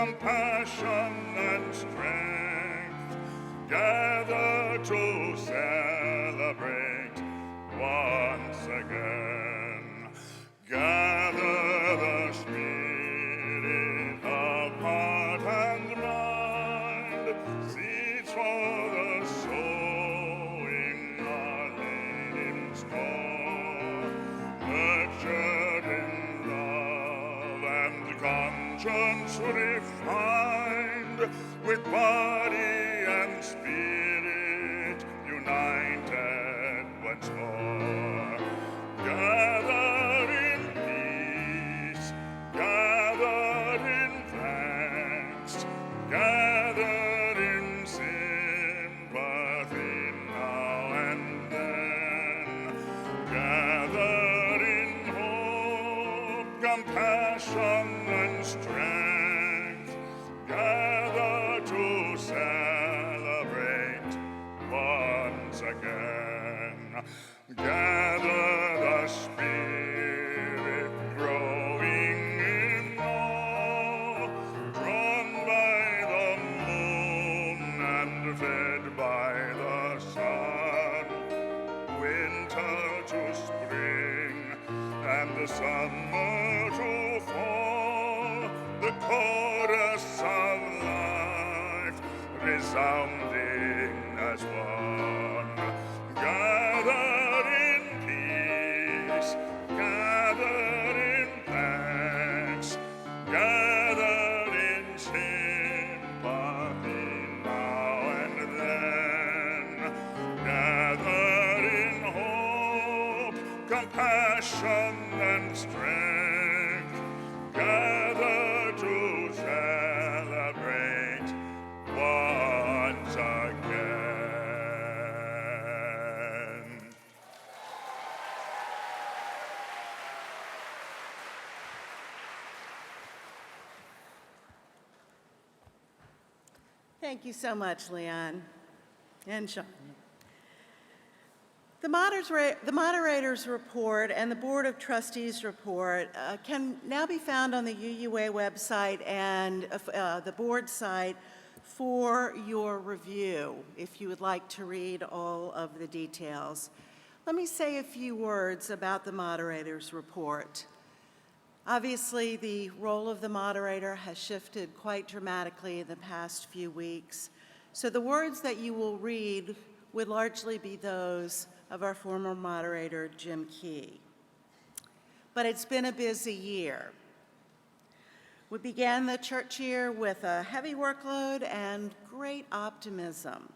compassion and strength, gather to celebrate once again. Gather the spirit of heart and mind, seeds for the sowing are laid in store, nurtured in love and conscience refined, with body and spirit united once more. Gathered in peace, gathered in thanks, gathered in sympathy now and then, gathered in hope, compassion and strength, gather to celebrate once again. Gather the spirit growing in awe, drawn by the moon and fed by the sun, winter to spring and the summer to fall, the chorus of life resounding as one. Gathered in peace, gathered in thanks, gathered in sympathy now and then, gathered in hope, compassion and strength, gathered to celebrate once again. Thank you so much, Leon and Sean. The moderator's report and the Board of Trustees report can now be found on the UUA website and the board site for your review, if you would like to read all of the details. Let me say a few words about the moderator's report. Obviously, the role of the moderator has shifted quite dramatically in the past few weeks, so the words that you will read would largely be those of our former moderator, Jim Key. But it's been a busy year. We began the church year with a heavy workload and great optimism.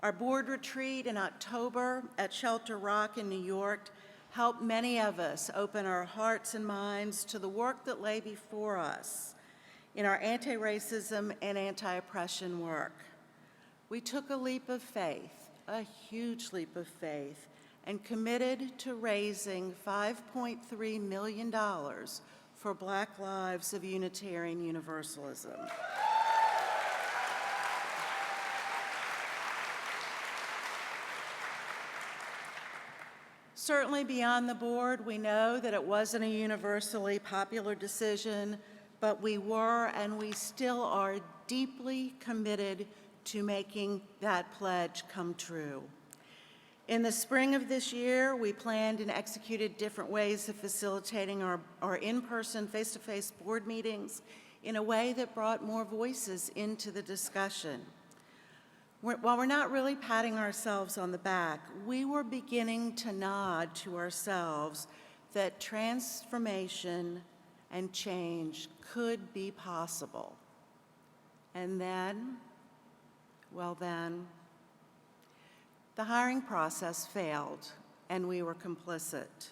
Our board retreat in October at Shelter Rock in New York helped many of us open our hearts and minds to the work that lay before us in our anti-racism and anti-oppression work. We took a leap of faith, a huge leap of faith, and committed to raising $5.3 million for Black Lives of Unitarian Universalism. Certainly beyond the board, we know that it wasn't a universally popular decision, but we were and we still are deeply committed to making that pledge come true. In the spring of this year, we planned and executed different ways of facilitating our in-person, face-to-face board meetings in a way that brought more voices into the discussion. While we're not really patting ourselves on the back, we were beginning to nod to ourselves that transformation and change could be possible. And then, well then, the hiring process failed and we were complicit.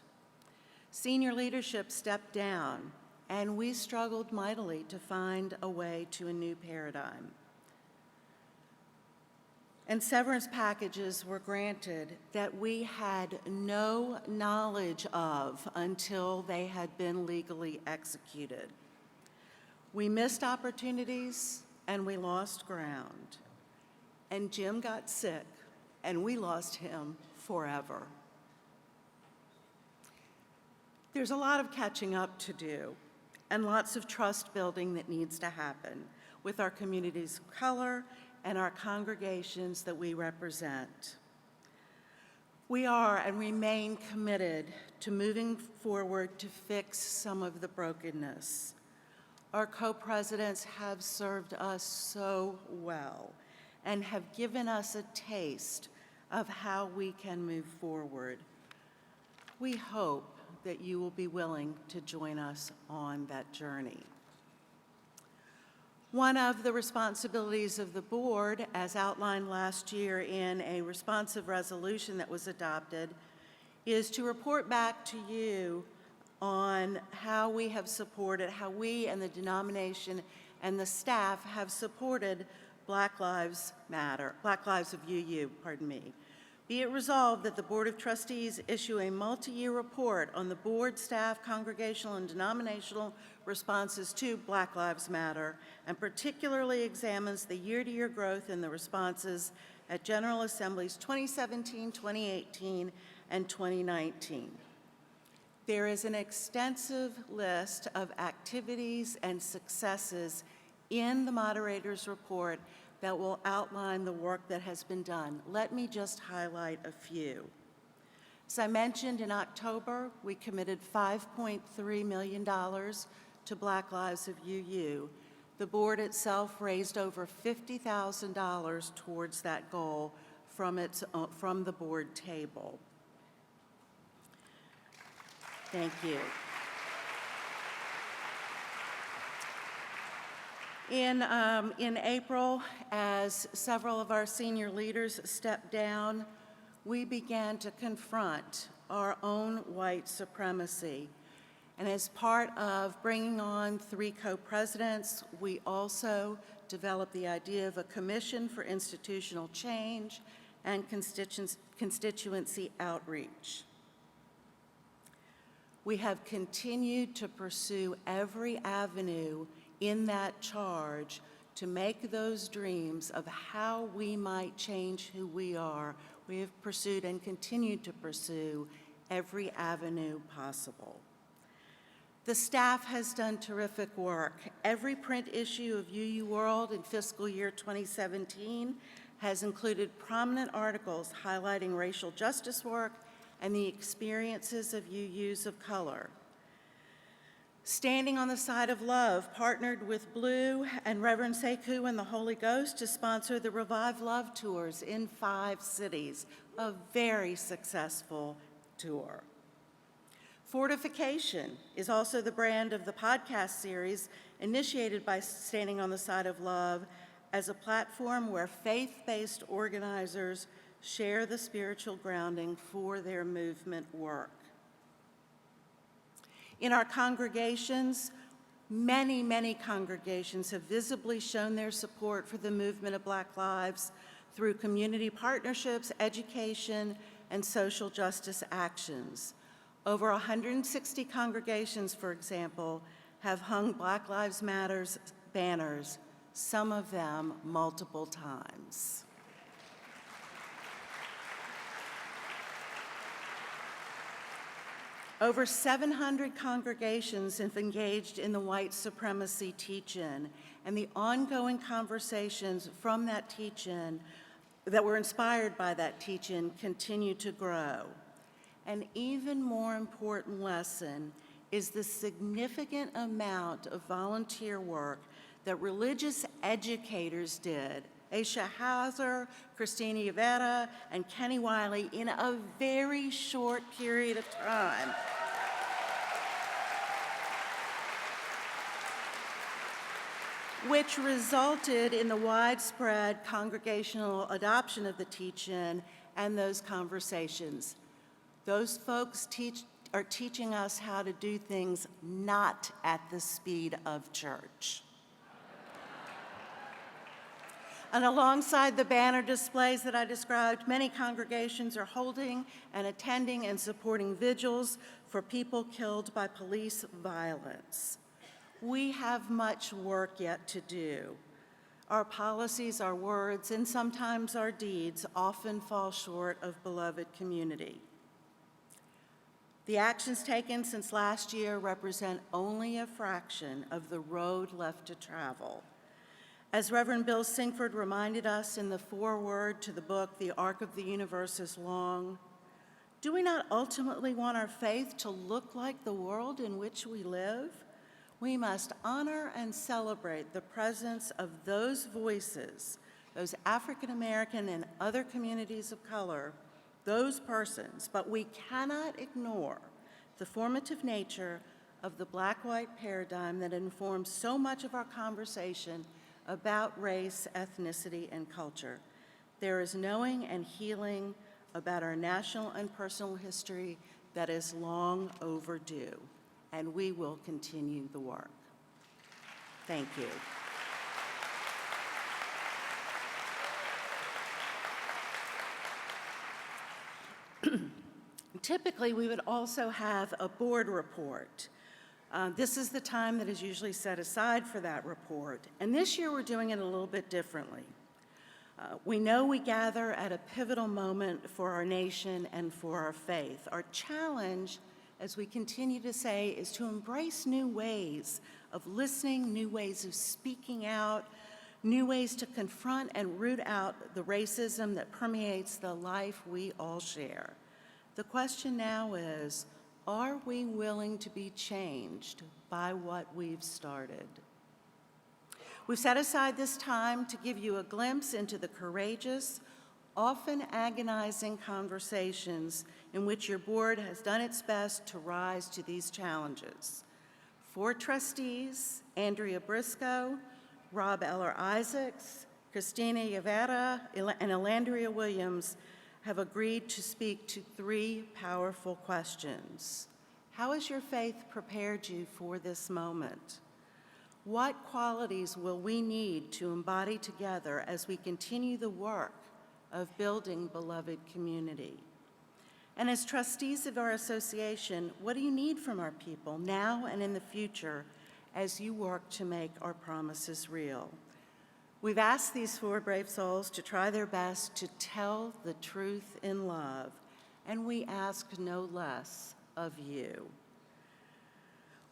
Senior leadership stepped down and we struggled mightily to find a way to a new paradigm. And severance packages were granted that we had no knowledge of until they had been legally executed. We missed opportunities and we lost ground. And Jim got sick and we lost him forever. There's a lot of catching up to do, and lots of trust building that needs to happen with our communities of color and our congregations that we represent. We are and remain committed to moving forward to fix some of the brokenness. Our co-presidents have served us so well and have given us a taste of how we can move forward. We hope that you will be willing to join us on that journey. One of the responsibilities of the board, as outlined last year in a responsive resolution that was adopted, is to report back to you on how we have supported, how we and the denomination and the staff have supported Black Lives Matter, Black Lives of UU, pardon me. Be it resolved that the Board of Trustees issue a multi-year report on the board, staff, congregational, and denominational responses to Black Lives Matter, and particularly examines the year-to-year growth in the responses at General Assemblies 2017, 2018, and 2019. There is an extensive list of activities and successes in the moderator's report that will outline the work that has been done. Let me just highlight a few. As I mentioned, in October, we committed $5.3 million to Black Lives of UU. The board itself raised over $50,000 towards that goal from the board table. Thank you. In April, as several of our senior leaders stepped down, we began to confront our own white supremacy. And as part of bringing on 3 co-presidents, we also developed the idea of a commission for institutional change and constituency outreach. We have continued to pursue every avenue in that charge to make those dreams of how we might change who we are. We have pursued and continue to pursue every avenue possible. The staff has done terrific work. Every print issue of UU World in fiscal year 2017 has included prominent articles highlighting racial justice work and the experiences of UUs of color. Standing on the Side of Love partnered with Blue and Reverend Sekou and the Holy Ghost to sponsor the Revive Love Tours in 5 cities, a very successful tour. Fortification is also the brand of the podcast series initiated by Standing on the Side of Love as a platform where faith-based organizers share the spiritual grounding for their movement work. In our congregations, many congregations have visibly shown their support for the movement of Black lives through community partnerships, education, and social justice actions. Over 160 congregations, for example, have hung Black Lives Matter banners, some of them multiple times. Over 700 congregations have engaged in the white supremacy teach-in, and the ongoing conversations from that teach-in that were inspired by that teach-in continue to grow. An even more important lesson is the significant amount of volunteer work that religious educators did, Aisha Hauser, Christina Yvetta, and Kenny Wiley, in a very short period of time. Which resulted in the widespread congregational adoption of the teach-in and those conversations. Those folks are teaching us how to do things not at the speed of church. And alongside the banner displays that I described, many congregations are holding and attending and supporting vigils for people killed by police violence. We have much work yet to do. Our policies, our words, and sometimes our deeds often fall short of beloved community. The actions taken since last year represent only a fraction of the road left to travel. As Reverend Bill Sinkford reminded us in the foreword to the book, The Arc of the Universe is Long, do we not ultimately want our faith to look like the world in which we live? We must honor and celebrate the presence of those voices, those African American and other communities of color, those persons, but we cannot ignore the formative nature of the black-white paradigm that informs so much of our conversation about race, ethnicity, and culture. There is knowing and healing about our national and personal history that is long overdue, and we will continue the work. Thank you. Typically, we would also have a board report. This is the time that is usually set aside for that report, and this year we're doing it a little bit differently. We know we gather at a pivotal moment for our nation and for our faith. Our challenge, as we continue to say, is to embrace new ways of listening, new ways of speaking out, new ways to confront and root out the racism that permeates the life we all share. The question now is, are we willing to be changed by what we've started? We've set aside this time to give you a glimpse into the courageous, often agonizing conversations in which your board has done its best to rise to these challenges. 4 trustees, Andrea Briscoe, Rob Eller-Isaacs, Christina Yavera, and Elandria Williams, have agreed to speak to 3 powerful questions. How has your faith prepared you for this moment? What qualities will we need to embody together as we continue the work of building beloved community? And as trustees of our association, what do you need from our people now and in the future as you work to make our promises real? We've asked these 4 brave souls to try their best to tell the truth in love, and we ask no less of you.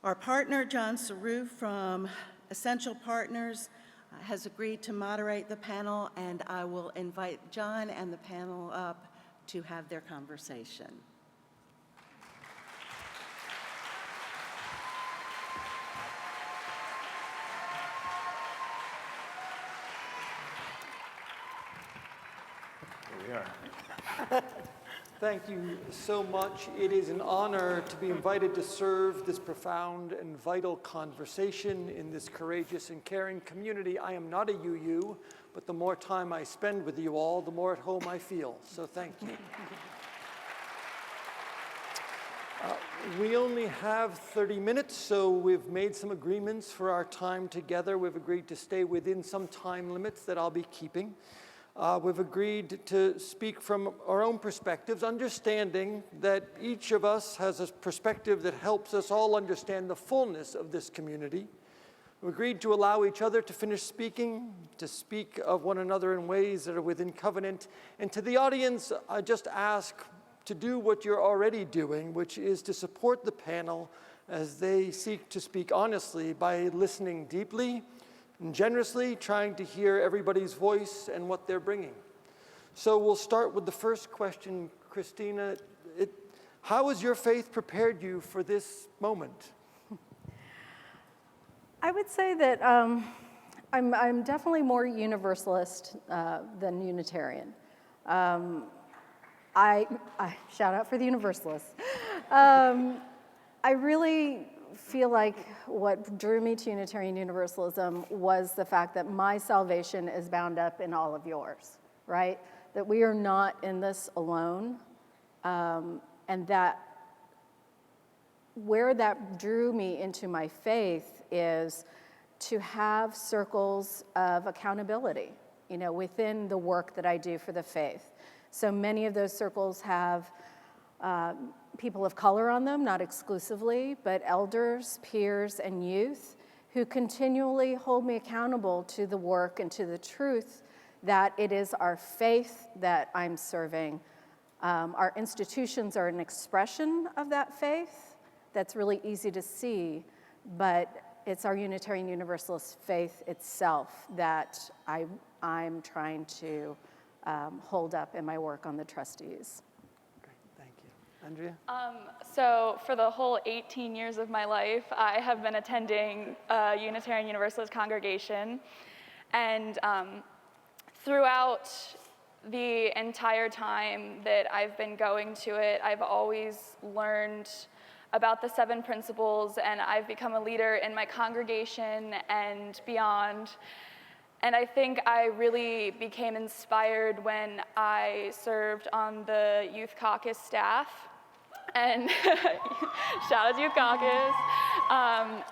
Our partner, John Saru from Essential Partners, has agreed to moderate the panel, and I will invite John and the panel up to have their conversation. Here we are. Thank you so much. It is an honor to be invited to serve this profound and vital conversation in this courageous and caring community. I am not a UU, but the more time I spend with you all, the more at home I feel. So thank you. We only have 30 minutes, so we've made some agreements for our time together. We've agreed to stay within some time limits that I'll be keeping. We've agreed to speak from our own perspectives, understanding that each of us has a perspective that helps us all understand the fullness of this community. We've agreed to allow each other to finish speaking, to speak of one another in ways that are within covenant. And to the audience, I just ask to do what you're already doing, which is to support the panel as they seek to speak honestly by listening deeply and generously, trying to hear everybody's voice and what they're bringing. So we'll start with the first question. Christina, how has your faith prepared you for this moment? I would say that I'm definitely more Universalist than Unitarian. I shout out for the Universalists. I really feel like what drew me to Unitarian Universalism was the fact that my salvation is bound up in all of yours, right? That we are not in this alone, and that where that drew me into my faith is to have circles of accountability, you know, within the work that I do for the faith. So many of those circles have people of color on them, not exclusively, but elders, peers, and youth who continually hold me accountable to the work and to the truth that it is our faith that I'm serving, Our institutions are an expression of that faith that's really easy to see, but it's our Unitarian Universalist faith itself that I'm trying to hold up in my work on the trustees. Great, thank you. Andrea? So for the whole 18 years of my life, I have been attending a Unitarian Universalist congregation. And throughout the entire time that I've been going to it, I've always learned about the 7 principles, and I've become a leader in my congregation and beyond. And I think I really became inspired when I served on the Youth Caucus staff. And shout out to Youth Caucus.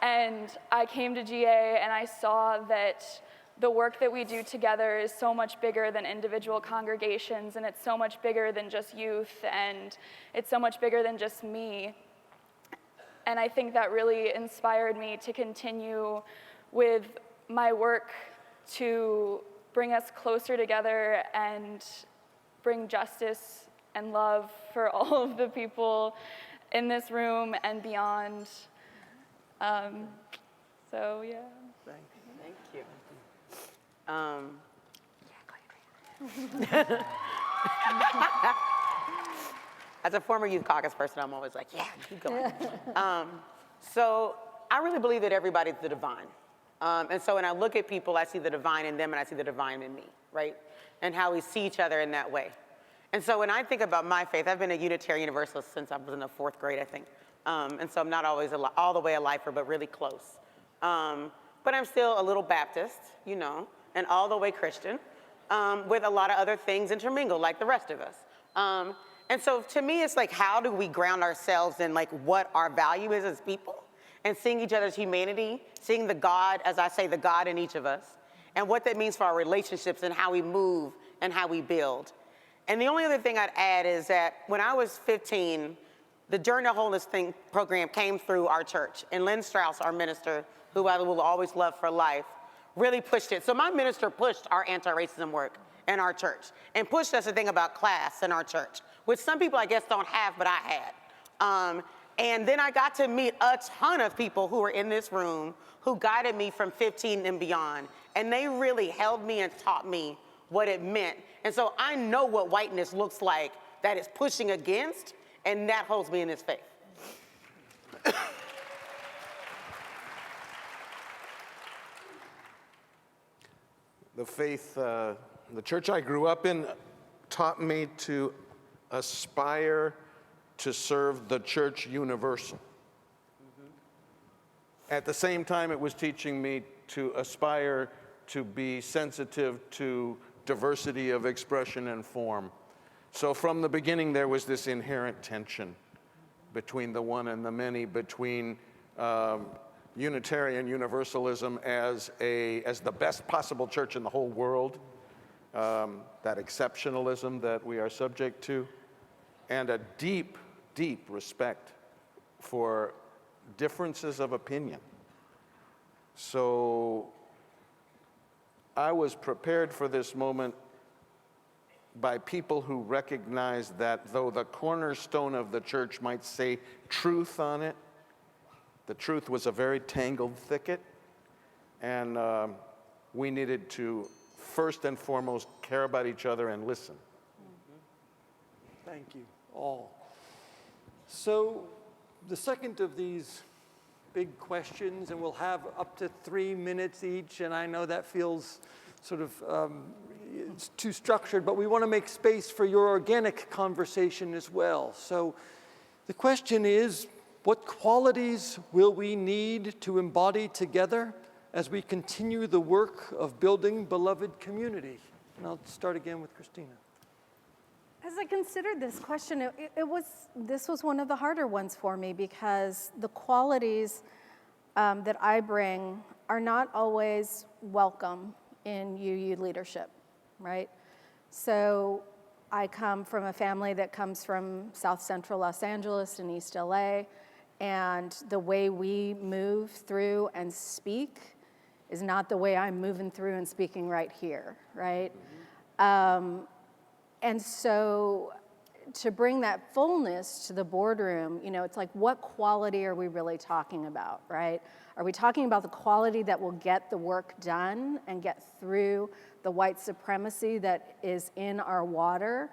And I came to GA and I saw that the work that we do together is so much bigger than individual congregations, and it's so much bigger than just youth, and it's so much bigger than just me. And I think that really inspired me to continue with my work to bring us closer together and bring justice and love for all of the people in this room and beyond. So, yeah. Thank you. As a former youth caucus person, I'm always like, yeah, keep going. So I really believe that everybody's the divine. And so when I look at people, I see the divine in them and I see the divine in me, right? And how we see each other in that way. And so when I think about my faith, I've been a Unitarian Universalist since I was in the 4th grade, I think. And so I'm not always all the way a lifer, but really close. But I'm still a little Baptist, you know, and all the way Christian, with a lot of other things intermingled, like the rest of us. And so to me, it's like, how do we ground ourselves in like what our value is as people, and seeing each other's humanity, seeing the God, as I say, the God in each of us, and what that means for our relationships and how we move and how we build. And the only other thing I'd add is that when I was 15, the Journey to Wholeness program came through our church, and Lynn Strauss, our minister, who I will always love for life, really pushed it. So my minister pushed our anti-racism work in our church and pushed us to think about class in our church, which some people I guess don't have, but I had. And then I got to meet a ton of people who were in this room who guided me from 15 and beyond. And they really held me and taught me what it meant. And so I know what whiteness looks like that is pushing against, and that holds me in this faith. The faith, the church I grew up in taught me to aspire to serve the church universal. At the same time, it was teaching me to aspire to be sensitive to diversity of expression and form. So from the beginning, there was this inherent tension between the one and the many, between Unitarian Universalism as the best possible church in the whole world, that exceptionalism that we are subject to, and a deep, deep respect for differences of opinion. So I was prepared for this moment by people who recognized that though the cornerstone of the church might say truth on it, the truth was a very tangled thicket, and we needed to first and foremost care about each other and listen. Thank you all. So the second of these big questions, and we'll have up to 3 minutes each, and I know that feels sort of it's too structured, but we want to make space for your organic conversation as well. So the question is, what qualities will we need to embody together as we continue the work of building beloved community? And I'll start again with Christina. As I considered this question, this was one of the harder ones for me, because the qualities that I bring are not always welcome in UU leadership, right? So I come from a family that comes from South Central Los Angeles and East LA, and the way we move through and speak is not the way I'm moving through and speaking right here, right? And so to bring that fullness to the boardroom, you know, it's like, what quality are we really talking about, right? Are we talking about the quality that will get the work done and get through the white supremacy that is in our water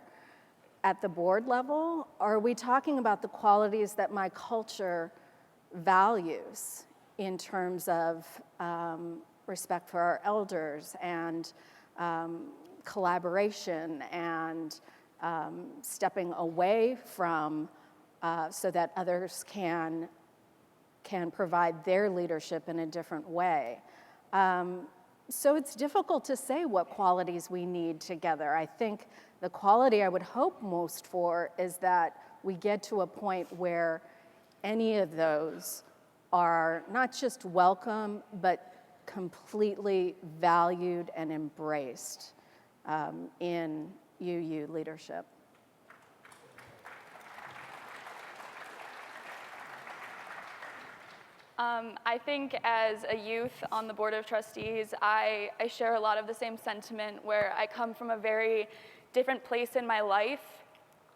at the board level? Or are we talking about the qualities that my culture values in terms of respect for our elders and collaboration and stepping away from so that others can provide their leadership in a different way. So it's difficult to say what qualities we need together. I think the quality I would hope most for is that we get to a point where any of those are not just welcome, but completely valued and embraced in UU leadership. I think as a youth on the Board of Trustees, I share a lot of the same sentiment where I come from a very different place in my life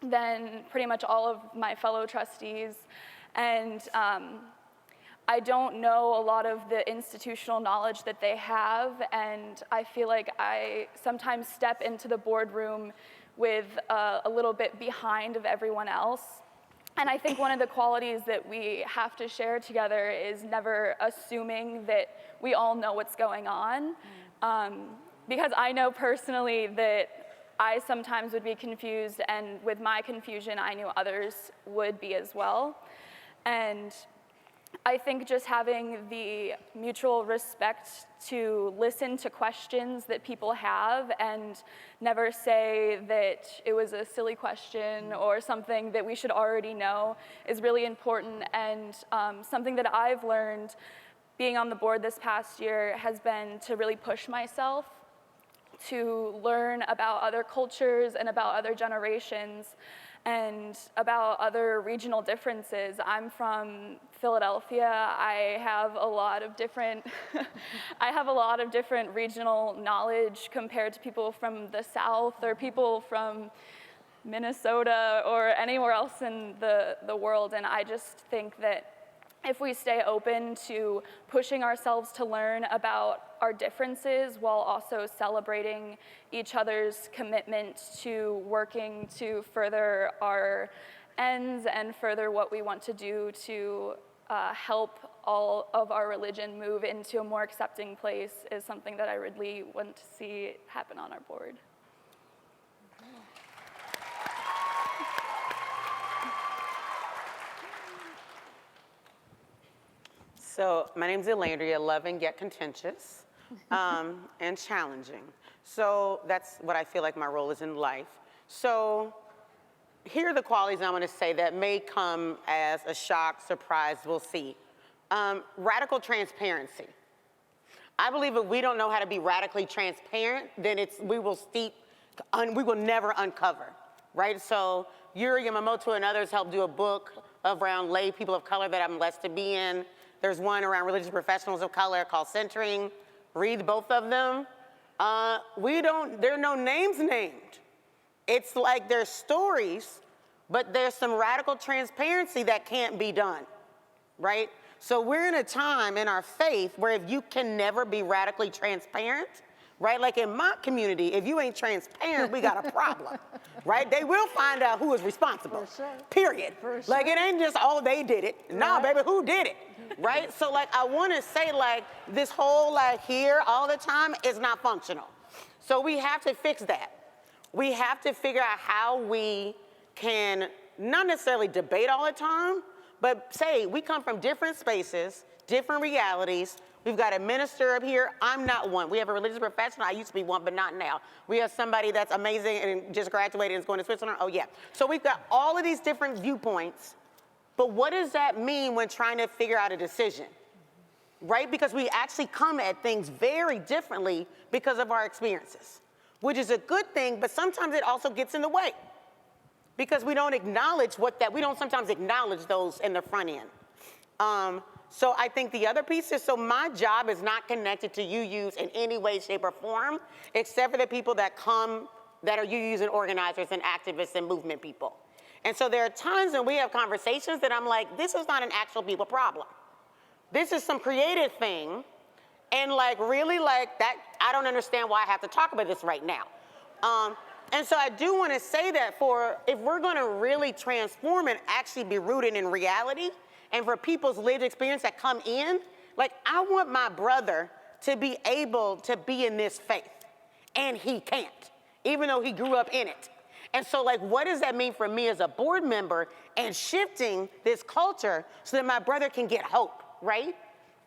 than pretty much all of my fellow trustees. And I don't know a lot of the institutional knowledge that they have, and I feel like I sometimes step into the boardroom with a little bit behind of everyone else. And I think one of the qualities that we have to share together is never assuming that we all know what's going on. Because I know personally that I sometimes would be confused, and with my confusion, I knew others would be as well. And I think just having the mutual respect to listen to questions that people have and never say that it was a silly question or something that we should already know is really important. And something that I've learned being on the board this past year has been to really push myself to learn about other cultures and about other generations and about other regional differences. I'm from Philadelphia. I have a lot of different regional knowledge compared to people from the South or people from Minnesota or anywhere else in the world. And I just think that if we stay open to pushing ourselves to learn about our differences while also celebrating each other's commitment to working to further our ends and further what we want to do to help all of our religion move into a more accepting place is something that I really want to see happen on our board. So my name's Elandria, loving yet contentious, and challenging. So that's what I feel like my role is in life. So here are the qualities I want to say that may come as a shock, surprise, we'll see. Radical transparency. I believe if we don't know how to be radically transparent, then we will never uncover, right? So Yuri Yamamoto and others helped do a book around lay people of color that I'm blessed to be in. There's one around religious professionals of color called Centering. Read both of them. There are no names named. It's like there's stories, but there's some radical transparency that can't be done, right? So we're in a time in our faith where if you can never be radically transparent, right? Like in my community, if you ain't transparent, we got a problem, right? They will find out who is responsible, period. Like it ain't just, oh, they did it. Nah, baby, who did it, right? So like I want to say like this whole like here all the time is not functional. So we have to fix that. We have to figure out how we can not necessarily debate all the time, but say we come from different spaces, different realities. We've got a minister up here. I'm not one. We have a religious professional. I used to be one, but not now. We have somebody that's amazing and just graduated and is going to Switzerland. Oh, yeah. So we've got all of these different viewpoints. But what does that mean when trying to figure out a decision? Right? Because we actually come at things very differently because of our experiences, which is a good thing, but sometimes it also gets in the way because we don't acknowledge we don't sometimes acknowledge those in the front end. So I think the other piece is, so my job is not connected to UUs in any way, shape, or form, except for the people that come that are UUs and organizers and activists and movement people. And so there are times when we have conversations that I'm like, this is not an actual people problem. This is some creative thing. And like, really like that, I don't understand why I have to talk about this right now. And so I do want to say that if we're going to really transform and actually be rooted in reality, and for people's lived experience that come in, like I want my brother to be able to be in this faith, and he can't, even though he grew up in it. And so like, what does that mean for me as a board member and shifting this culture so that my brother can get hope, right?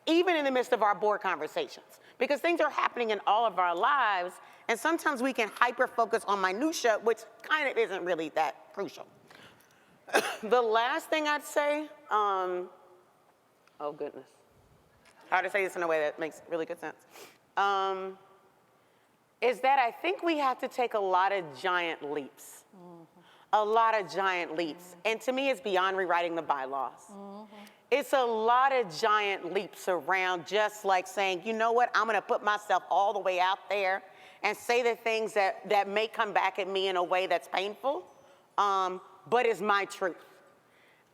Even in the midst of our board conversations, because things are happening in all of our lives, and sometimes we can hyper-focus on minutia, which kind of isn't really that crucial. The last thing I'd say, oh goodness, how to say this in a way that makes really good sense, is that I think we have to take a lot of giant leaps. A lot of giant leaps. And to me, it's beyond rewriting the bylaws. It's a lot of giant leaps around just like saying, you know what, I'm gonna put myself all the way out there and say the things that may come back at me in a way that's painful, but is my truth.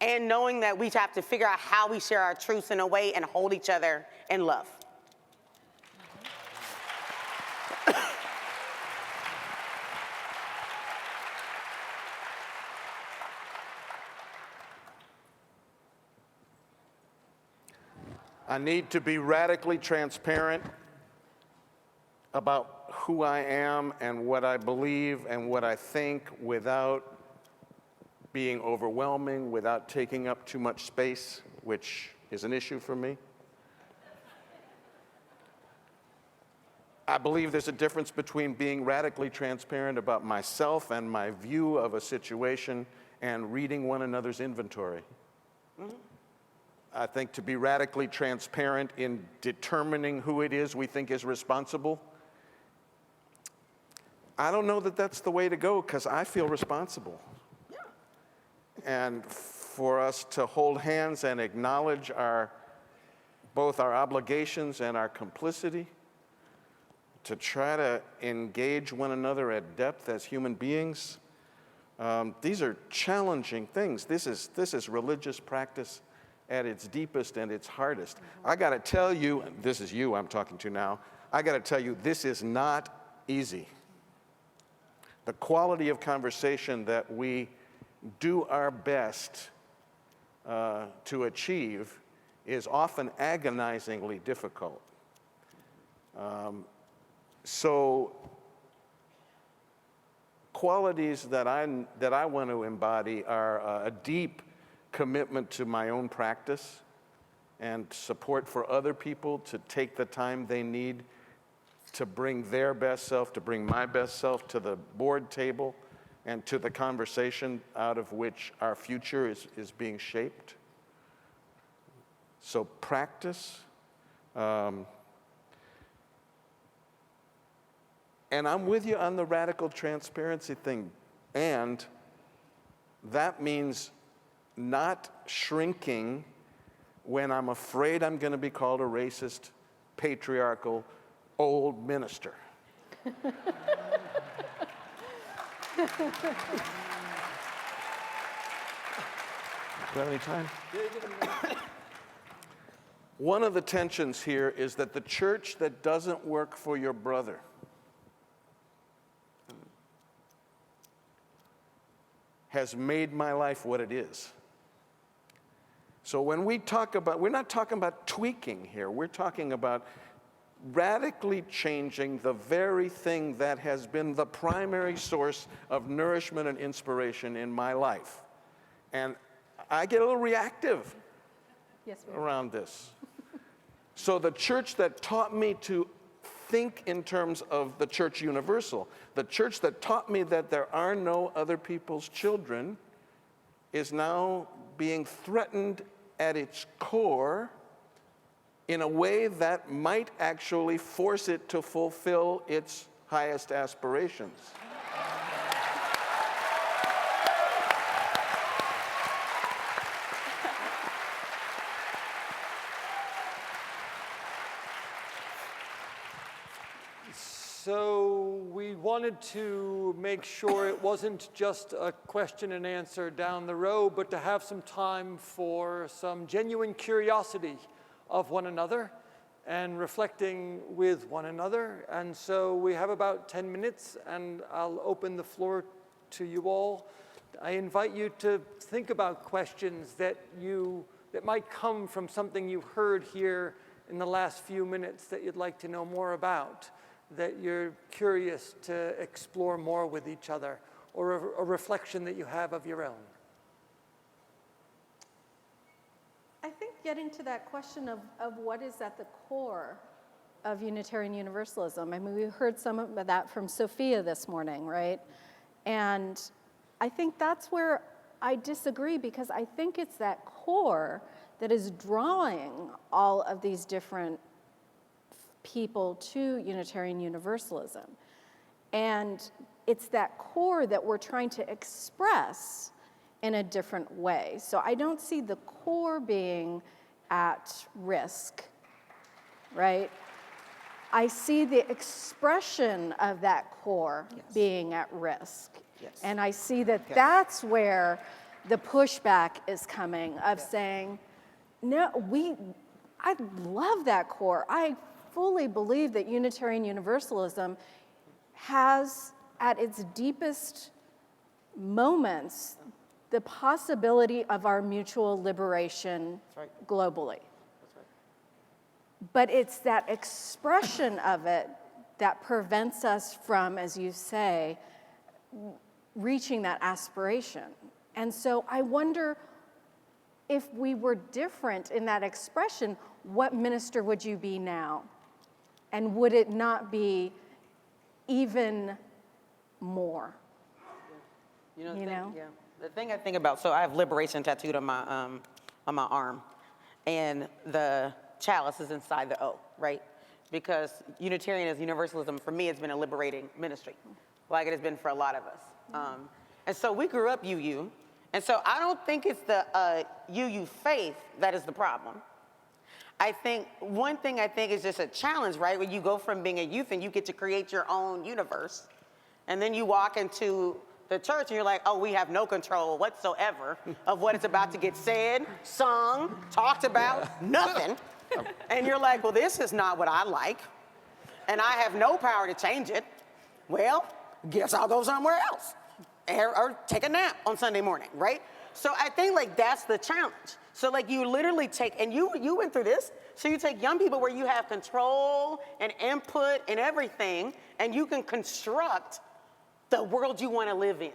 And knowing that we have to figure out how we share our truths in a way and hold each other in love. I need to be radically transparent about who I am and what I believe and what I think without being overwhelming, without taking up too much space, which is an issue for me. I believe there's a difference between being radically transparent about myself and my view of a situation and reading one another's inventory. I think to be radically transparent in determining who it is we think is responsible, I don't know that that's the way to go because I feel responsible. Yeah. And for us to hold hands and acknowledge both our obligations and our complicity, to try to engage one another at depth as human beings, these are challenging things. This is religious practice at its deepest and its hardest. I gotta tell you, this is you I'm talking to now, I gotta tell you, this is not easy. The quality of conversation that we do our best to achieve is often agonizingly difficult. So qualities that I want to embody are a deep commitment to my own practice and support for other people to take the time they need to bring their best self, to bring my best self to the board table and to the conversation out of which our future is being shaped. So practice. And I'm with you on the radical transparency thing. And that means not shrinking when I'm afraid I'm going to be called a racist, patriarchal, old minister. Do you have any time? One of the tensions here is that the church that doesn't work for your brother has made my life what it is. So when we talk about, we're not talking about tweaking here, we're talking about radically changing the very thing that has been the primary source of nourishment and inspiration in my life. And I get a little reactive around this. So the church that taught me to think in terms of the church universal, the church that taught me that there are no other people's children, is now being threatened at its core in a way that might actually force it to fulfill its highest aspirations. so we wanted to make sure it wasn't just a question and answer down the road, but to have some time for some genuine curiosity of one another and reflecting with one another. And so we have about 10 minutes, and I'll open the floor to you all. I invite you to think about questions that might come from something you heard here in the last few minutes that you'd like to know more about, that you're curious to explore more with each other, or a reflection that you have of your own. I think getting to that question of what is at the core of Unitarian Universalism. I mean, we heard some of that from Sophia this morning, right? And I think that's where I disagree, because I think it's that core that is drawing all of these different people to Unitarian Universalism. And it's that core that we're trying to express in a different way. So I don't see the core being at risk, right? I see the expression of that core being at risk. Yes. And I see that that's where the pushback is coming, of saying, no, I love that core. I fully believe that Unitarian Universalism has, at its deepest moments, the possibility of our mutual liberation globally. But it's that expression of it that prevents us from, as you say, reaching that aspiration. And so I wonder, if we were different in that expression, what minister would you be now? And would it not be even more? You know? Yeah. The thing I think about, so I have liberation tattooed on my arm, and the chalice is inside the O, right? Because Unitarianism, Universalism, for me, has been a liberating ministry, like it has been for a lot of us. And so we grew up UU, and so I don't think it's the UU faith that is the problem. I think one thing I think is just a challenge, right? When you go from being a youth and you get to create your own universe, and then you walk into the church and you're like, oh, we have no control whatsoever of what is about to get said, sung, talked about, nothing. And you're like, well, this is not what I like, and I have no power to change it. Well, guess I'll go somewhere else, or take a nap on Sunday morning, right? So I think like that's the challenge. So like you literally take, and you went through this, so you take young people where you have control and input and everything, and you can construct the world you want to live in,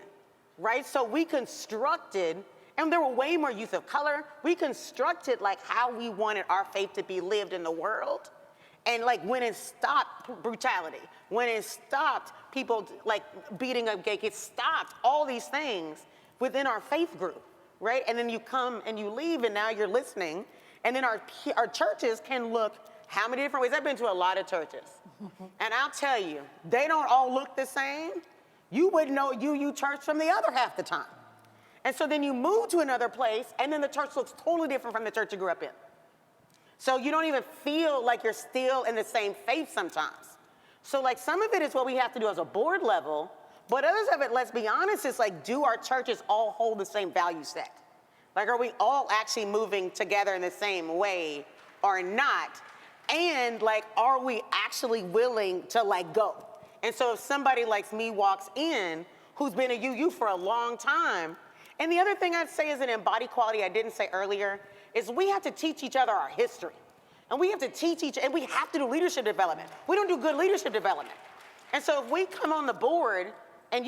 right? So we constructed, and there were way more youth of color, we constructed like how we wanted our faith to be lived in the world. And like when it stopped brutality, when it stopped people like beating up gay kids, stopped all these things within our faith group, right? And then you come and you leave and now you're listening. And then our churches can look how many different ways? I've been to a lot of churches. And I'll tell you, they don't all look the same. You wouldn't know UU church from the other half the time. And so then you move to another place and then the church looks totally different from the church you grew up in. So you don't even feel like you're still in the same faith sometimes. So like some of it is what we have to do as a board level, but others of it, let's be honest, is like, do our churches all hold the same value set? Like, are we all actually moving together in the same way or not? And like, are we actually willing to like go? And so if somebody like me walks in, who's been a UU for a long time, and the other thing I'd say is an embodied quality I didn't say earlier, is we have to teach each other our history. And we have to teach and we have to do leadership development. We don't do good leadership development. And so if we come on the board and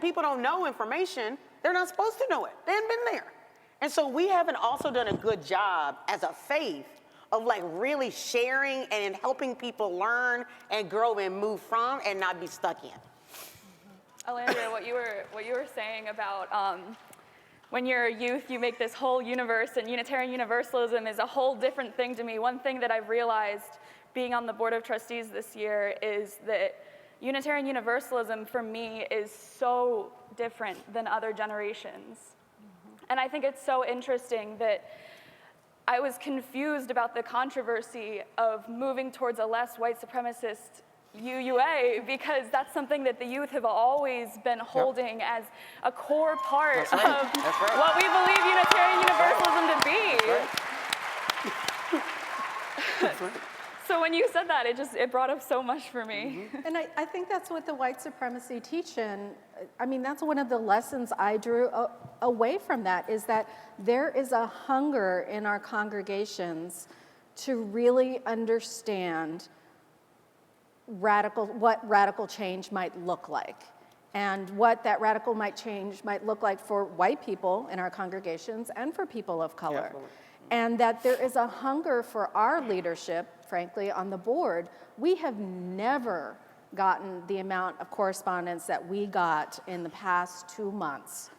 people don't know information, they're not supposed to know it. They haven't been there. And so we haven't also done a good job as a faith of like really sharing and helping people learn and grow and move from and not be stuck in. Alandria, what you were saying about when you're a youth, you make this whole universe, and Unitarian Universalism is a whole different thing to me. One thing that I've realized being on the Board of Trustees this year is that Unitarian Universalism for me is so different than other generations. And I think it's so interesting that I was confused about the controversy of moving towards a less white supremacist UUA, because that's something that the youth have always been holding as a core part of what we believe Unitarian Universalism to be. So when you said that, it brought up so much for me. And I think that's what the white supremacy teach-in, I mean, that's one of the lessons I drew away from that, is that there is a hunger in our congregations to really understand what radical change might look like, and what that radical change might look like for white people in our congregations and for people of color. And that there is a hunger for our leadership, frankly, on the board. We have never gotten the amount of correspondence that we got in the past 2 months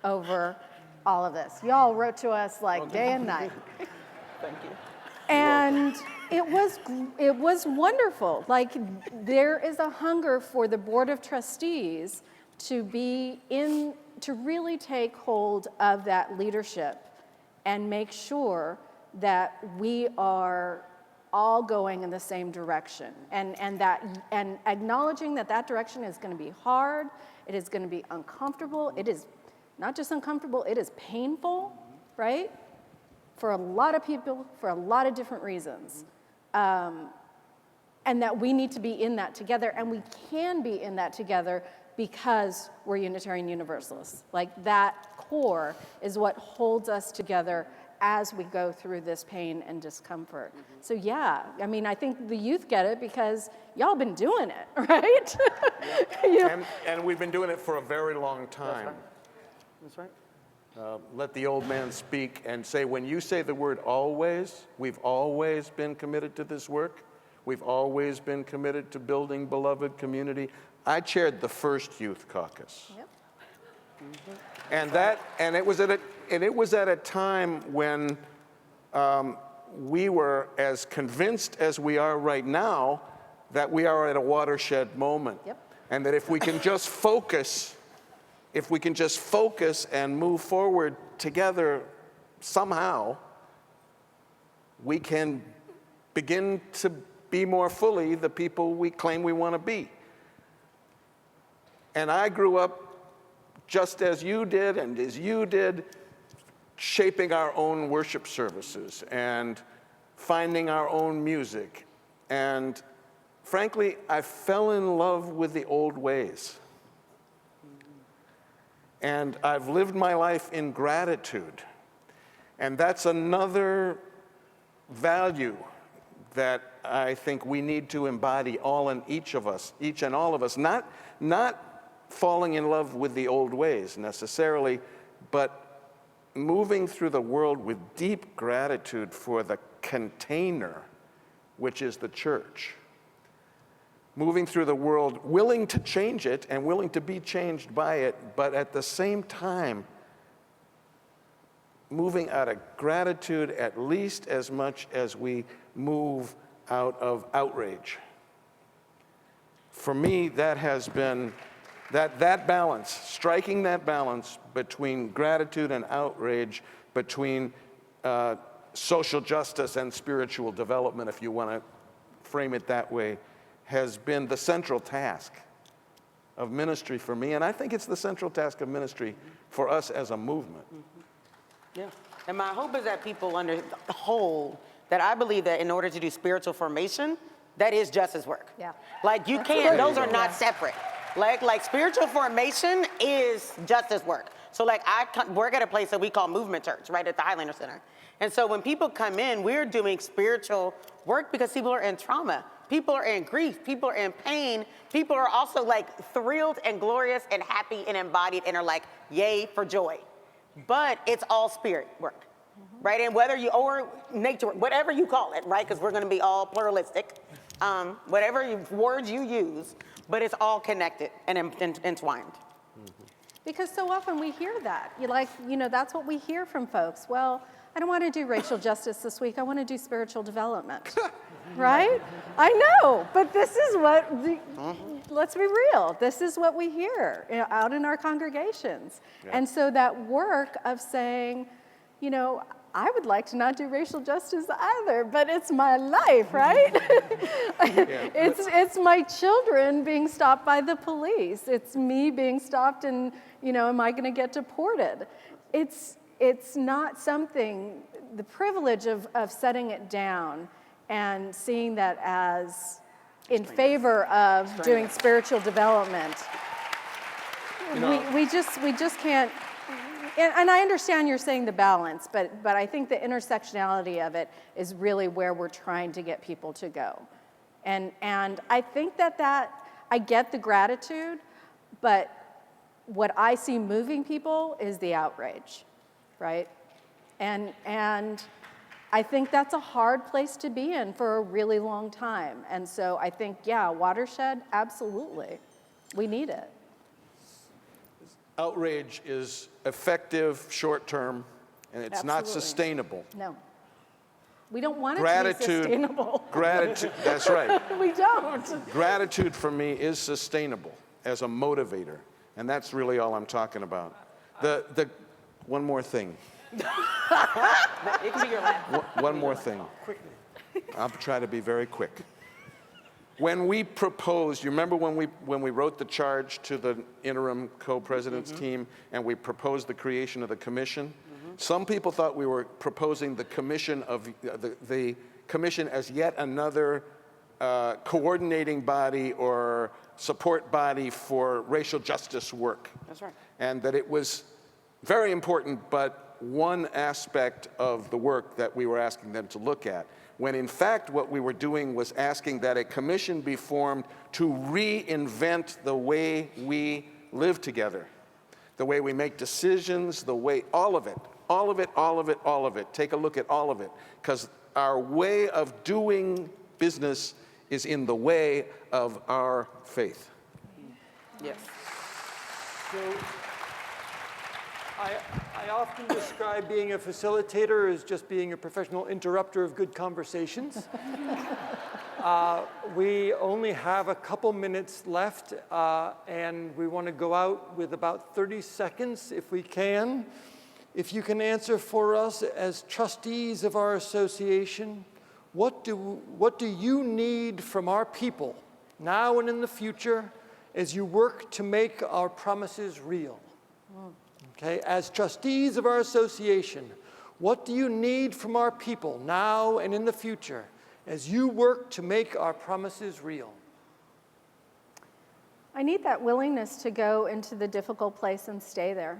over all of this. Y'all wrote to us like day and night. Thank you. And it was wonderful. Like, there is a hunger for the Board of Trustees to really take hold of that leadership and make sure that we are all going in the same direction, and acknowledging that direction is going to be hard, it is going to be uncomfortable, it is not just uncomfortable, it is painful, right? For a lot of people, for a lot of different reasons. And that we need to be in that together, and we can be in that together because we're Unitarian Universalists. Like, that core is what holds us together as we go through this pain and discomfort. So yeah, I mean, I think the youth get it because y'all been doing it, right? And we've been doing it for a very long time. That's right. Let the old man speak and say, when you say the word always, we've always been committed to this work. We've always been committed to building beloved community. I chaired the first youth caucus. Yep. And it was at a time when we were as convinced as we are right now that we are at a watershed moment. Yep. And that if we can just focus and move forward together somehow, we can begin to be more fully the people we claim we want to be. And I grew up just as you did and as you did, shaping our own worship services and finding our own music. And frankly, I fell in love with the old ways. And I've lived my life in gratitude. And that's another value that I think we need to embody, each and all of us. Not falling in love with the old ways necessarily, but moving through the world with deep gratitude for the container, which is the church. Moving through the world, willing to change it and willing to be changed by it, but at the same time, moving out of gratitude at least as much as we move out of outrage. For me, that has been, that balance, striking that balance between gratitude and outrage, between social justice and spiritual development, if you want to frame it that way, has been the central task of ministry for me. And I think it's the central task of ministry for us as a movement. Yeah. And my hope is that people hold that I believe that in order to do spiritual formation, that is justice work. Yeah. Like, you can't, those are not separate. Like spiritual formation is justice work. So like, I work at a place that we call Movement Church, right at the Highlander Center. And so when people come in, we're doing spiritual work because people are in trauma. People are in grief, people are in pain, people are also like thrilled and glorious and happy and embodied and are like, yay for joy. But it's all spirit work, right? And whether you, or nature, whatever you call it, right? Because we're gonna be all pluralistic, whatever words you use, but it's all connected and entwined. Because so often we hear that. That's what we hear from folks. Well, I don't want to do racial justice this week. I want to do spiritual development, right? I know, but this is what, let's be real. This is what we hear out in our congregations. Yeah. And so that work of saying, I would like to not do racial justice either, but it's my life, right? It's my children being stopped by the police. It's me being stopped and, am I going to get deported? It's not something, the privilege of setting it down and seeing that as in favor of doing spiritual development. We just can't. And I understand you're saying the balance, but I think the intersectionality of it is really where we're trying to get people to go. And I think that I get the gratitude, but what I see moving people is the outrage, right? And I think that's a hard place to be in for a really long time. And so I think, yeah, watershed, absolutely. We need it. Outrage is effective, short-term, and it's not sustainable. No. We don't want it to be sustainable. Gratitude, that's right. We don't. Gratitude for me is sustainable as a motivator, and that's really all I'm talking about. One more thing. It can be your last. One more thing. I'll try to be very quick. When we proposed, you remember when we wrote the charge to the interim co-president's team and we proposed the creation of the commission? Some people thought we were proposing the commission of the commission as yet another coordinating body or support body for racial justice work. That's right. And that it was very important, but one aspect of the work that we were asking them to look at, when in fact what we were doing was asking that a commission be formed to reinvent the way we live together, the way we make decisions, the way, all of it. Take a look at all of it, because our way of doing business is in the way of our faith. Yes. So I often describe being a facilitator as just being a professional interrupter of good conversations. We only have a couple minutes left, and we want to go out with about 30 seconds if we can. If you can answer for us as trustees of our association, what do you need from our people now and in the future as you work to make our promises real? Okay, as trustees of our association, what do you need from our people now and in the future as you work to make our promises real? I need that willingness to go into the difficult place and stay there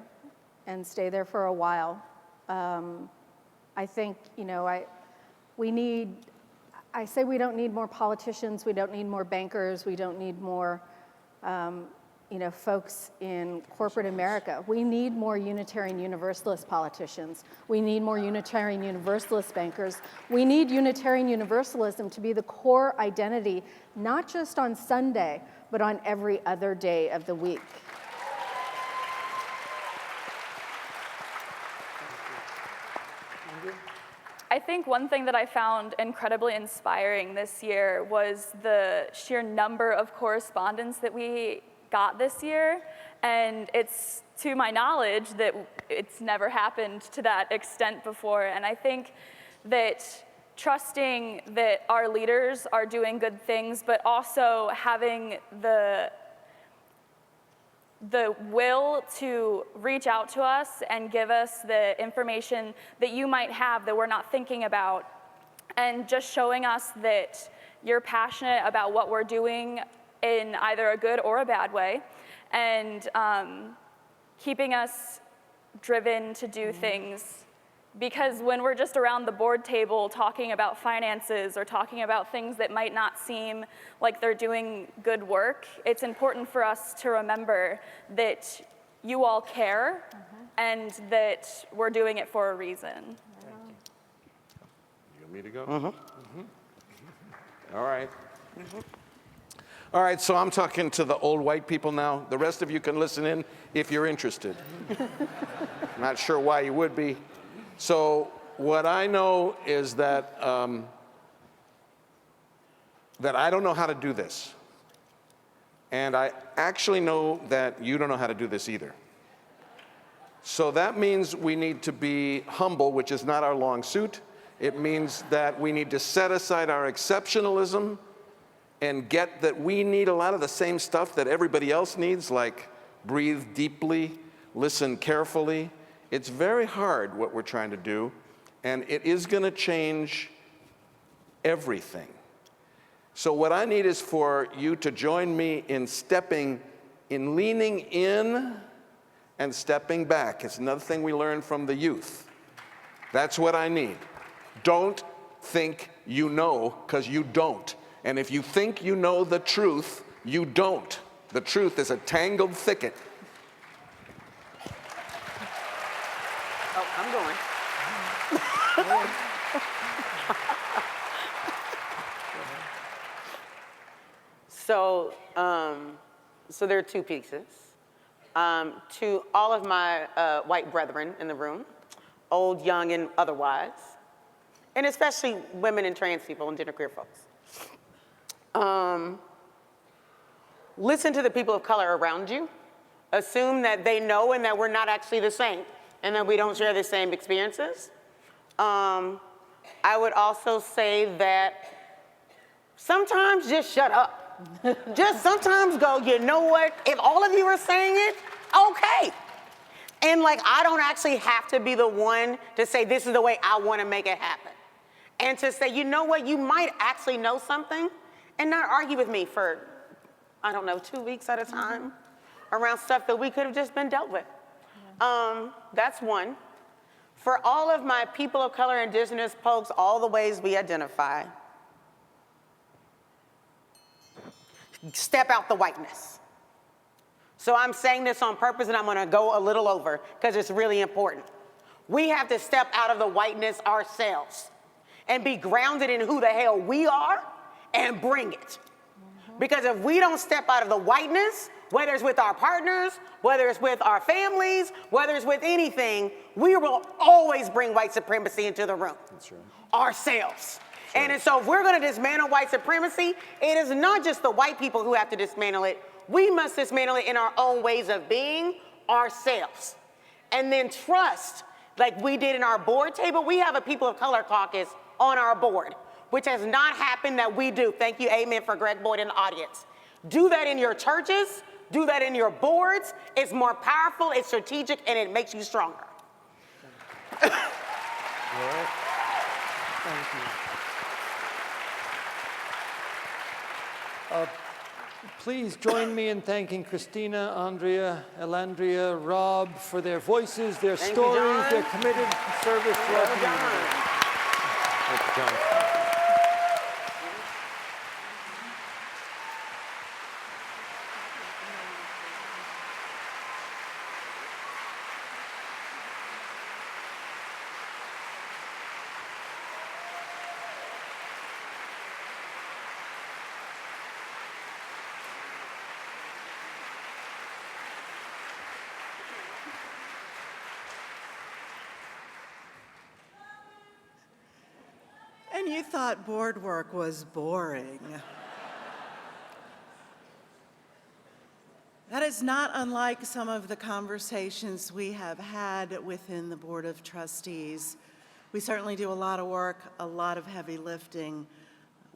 for a while. I think, I say we don't need more politicians, we don't need more bankers, we don't need more folks in corporate America. We need more Unitarian Universalist politicians. We need more Unitarian Universalist bankers. We need Unitarian Universalism to be the core identity, not just on Sunday, but on every other day of the week. I think one thing that I found incredibly inspiring this year was the sheer number of correspondence that we got this year, and it's to my knowledge that it's never happened to that extent before. And I think that trusting that our leaders are doing good things, but also having the will to reach out to us and give us the information that you might have that we're not thinking about, and just showing us that you're passionate about what we're doing in either a good or a bad way, and keeping us driven to do things. Because when we're just around the board table talking about finances or talking about things that might not seem like they're doing good work, it's important for us to remember that you all care and that we're doing it for a reason. You want me to go? All right. All right, so I'm talking to the old white people now. The rest of you can listen in if you're interested. Not sure why you would be. So what I know is that that I don't know how to do this. And I actually know that you don't know how to do this either. So that means we need to be humble, which is not our long suit. It means that we need to set aside our exceptionalism and get that we need a lot of the same stuff that everybody else needs, like breathe deeply, listen carefully. It's very hard what we're trying to do, and it is going to change everything. So what I need is for you to join me in leaning in and stepping back. It's another thing we learned from the youth. That's what I need. Don't think you know, because you don't. And if you think you know the truth, you don't. The truth is a tangled thicket. Oh, I'm going. So there are two pieces. To all of my white brethren in the room, old, young, and otherwise, and especially women and trans people and genderqueer folks. Listen to the people of color around you. Assume that they know and that we're not actually the same and that we don't share the same experiences. I would also say that sometimes just shut up. Just sometimes go, you know what? If all of you are saying it, okay. And like, I don't actually have to be the one to say this is the way I want to make it happen. And to say, you know what? You might actually know something and not argue with me for, I don't know, 2 weeks at a time around stuff that we could have just been dealt with. That's one. For all of my people of color, indigenous folks, all the ways we identify, step out the whiteness. So I'm saying this on purpose, and I'm going to go a little over because it's really important. We have to step out of the whiteness ourselves and be grounded in who the hell we are and bring it. Because if we don't step out of the whiteness, whether it's with our partners, whether it's with our families, whether it's with anything, we will always bring white supremacy into the room. That's right. Ourselves. And so if we're going to dismantle white supremacy, it is not just the white people who have to dismantle it. We must dismantle it in our own ways of being, ourselves. And then trust, like we did in our board table. We have a people of color caucus on our board, which has not happened that we do. Thank you, amen, for Greg Boyd in the audience. Do that in your churches. Do that in your boards. It's more powerful, it's strategic, and it makes you stronger. All right. Thank you. Please join me in thanking Christina, Andrea, Elandria, Rob for their voices, their stories, their committed service to our community. Thank you, John. And you thought board work was boring. That is not unlike some of the conversations we have had within the Board of Trustees. We certainly do a lot of work, a lot of heavy lifting.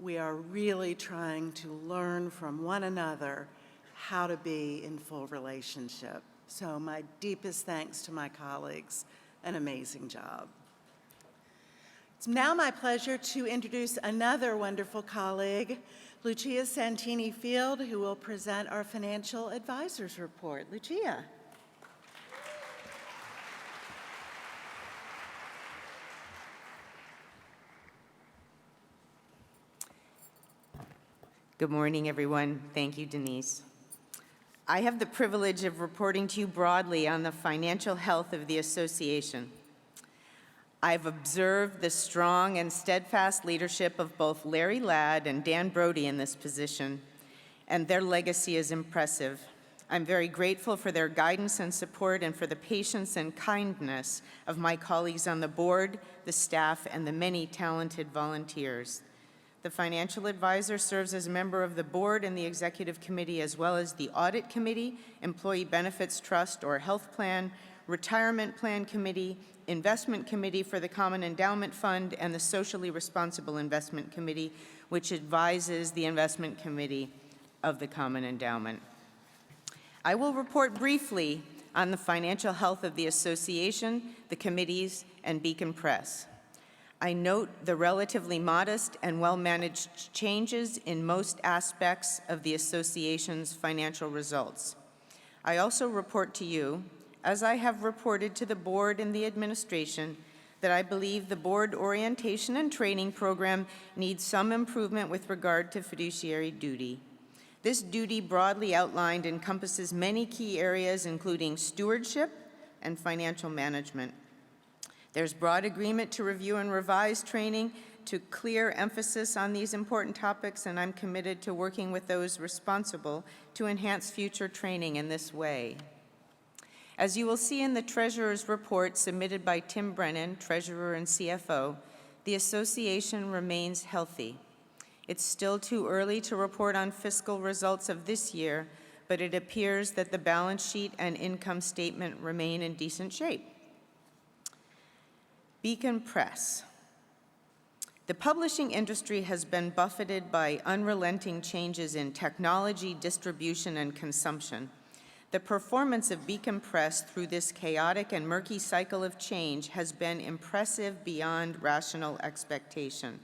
We are really trying to learn from one another how to be in full relationship. So my deepest thanks to my colleagues. An amazing job. It's now my pleasure to introduce another wonderful colleague, Lucia Santini Field, who will present our financial advisors report. Lucia. Good morning, everyone. Thank you, Denise. I have the privilege of reporting to you broadly on the financial health of the association. I've observed the strong and steadfast leadership of both Larry Ladd and Dan Brody in this position, and their legacy is impressive. I'm very grateful for their guidance and support and for the patience and kindness of my colleagues on the board, the staff, and the many talented volunteers. The financial advisor serves as a member of the board and the executive committee, as well as the audit committee, employee benefits trust or health plan, Retirement Plan Committee, Investment Committee for the Common Endowment Fund, and the Socially Responsible Investment Committee, which advises the Investment Committee of the Common Endowment. I will report briefly on the financial health of the association, the committees, and Beacon Press. I note the relatively modest and well-managed changes in most aspects of the association's financial results. I also report to you, as I have reported to the board and the administration, that I believe the board orientation and training program needs some improvement with regard to fiduciary duty. This duty, broadly outlined, encompasses many key areas, including stewardship and financial management. There's broad agreement to review and revise training to clear emphasis on these important topics, and I'm committed to working with those responsible to enhance future training in this way. As you will see in the Treasurer's report submitted by Tim Brennan, Treasurer and CFO, the association remains healthy. It's still too early to report on fiscal results of this year, but it appears that the balance sheet and income statement remain in decent shape. Beacon Press. The publishing industry has been buffeted by unrelenting changes in technology, distribution, and consumption. The performance of Beacon Press through this chaotic and murky cycle of change has been impressive beyond rational expectation.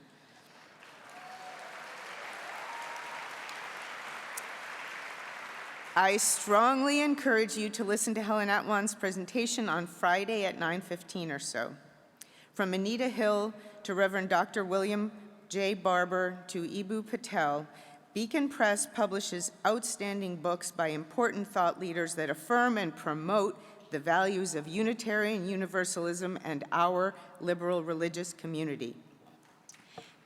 I strongly encourage you to listen to Helen Atwan's presentation on Friday at 9:15 or so. From Anita Hill to Reverend Dr. William J. Barber to Ibu Patel, Beacon Press publishes outstanding books by important thought leaders that affirm and promote the values of Unitarian Universalism and our liberal religious community.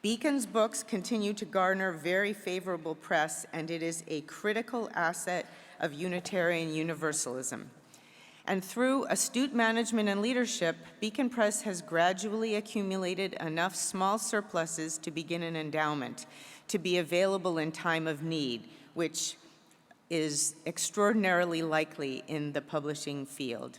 Beacon's books continue to garner very favorable press, and it is a critical asset of Unitarian Universalism. And through astute management and leadership, Beacon Press has gradually accumulated enough small surpluses to begin an endowment to be available in time of need, which is extraordinarily likely in the publishing field.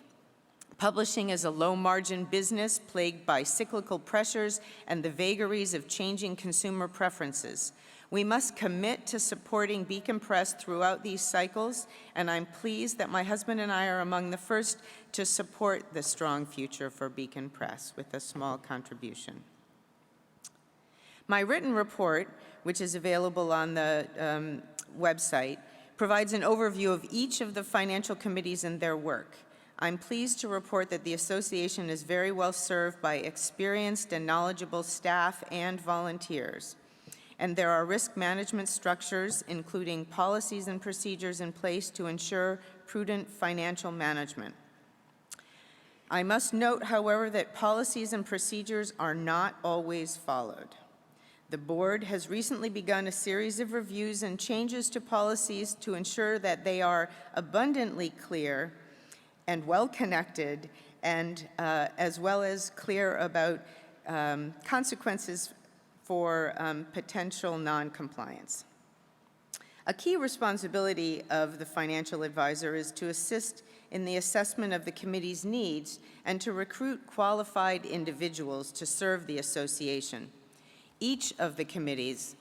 Publishing is a low-margin business plagued by cyclical pressures and the vagaries of changing consumer preferences. We must commit to supporting Beacon Press throughout these cycles, and I'm pleased that my husband and I are among the first to support the strong future for Beacon Press with a small contribution. My written report, which is available on the website, provides an overview of each of the financial committees and their work. I'm pleased to report that the association is very well served by experienced and knowledgeable staff and volunteers. And there are risk management structures, including policies and procedures in place to ensure prudent financial management. I must note, however, that policies and procedures are not always followed. The board has recently begun a series of reviews and changes to policies to ensure that they are abundantly clear and well-connected, and as well as clear about consequences for potential non-compliance. A key responsibility of the financial advisor is to assist in the assessment of the committee's needs and to recruit qualified individuals to serve the association. Each of the committees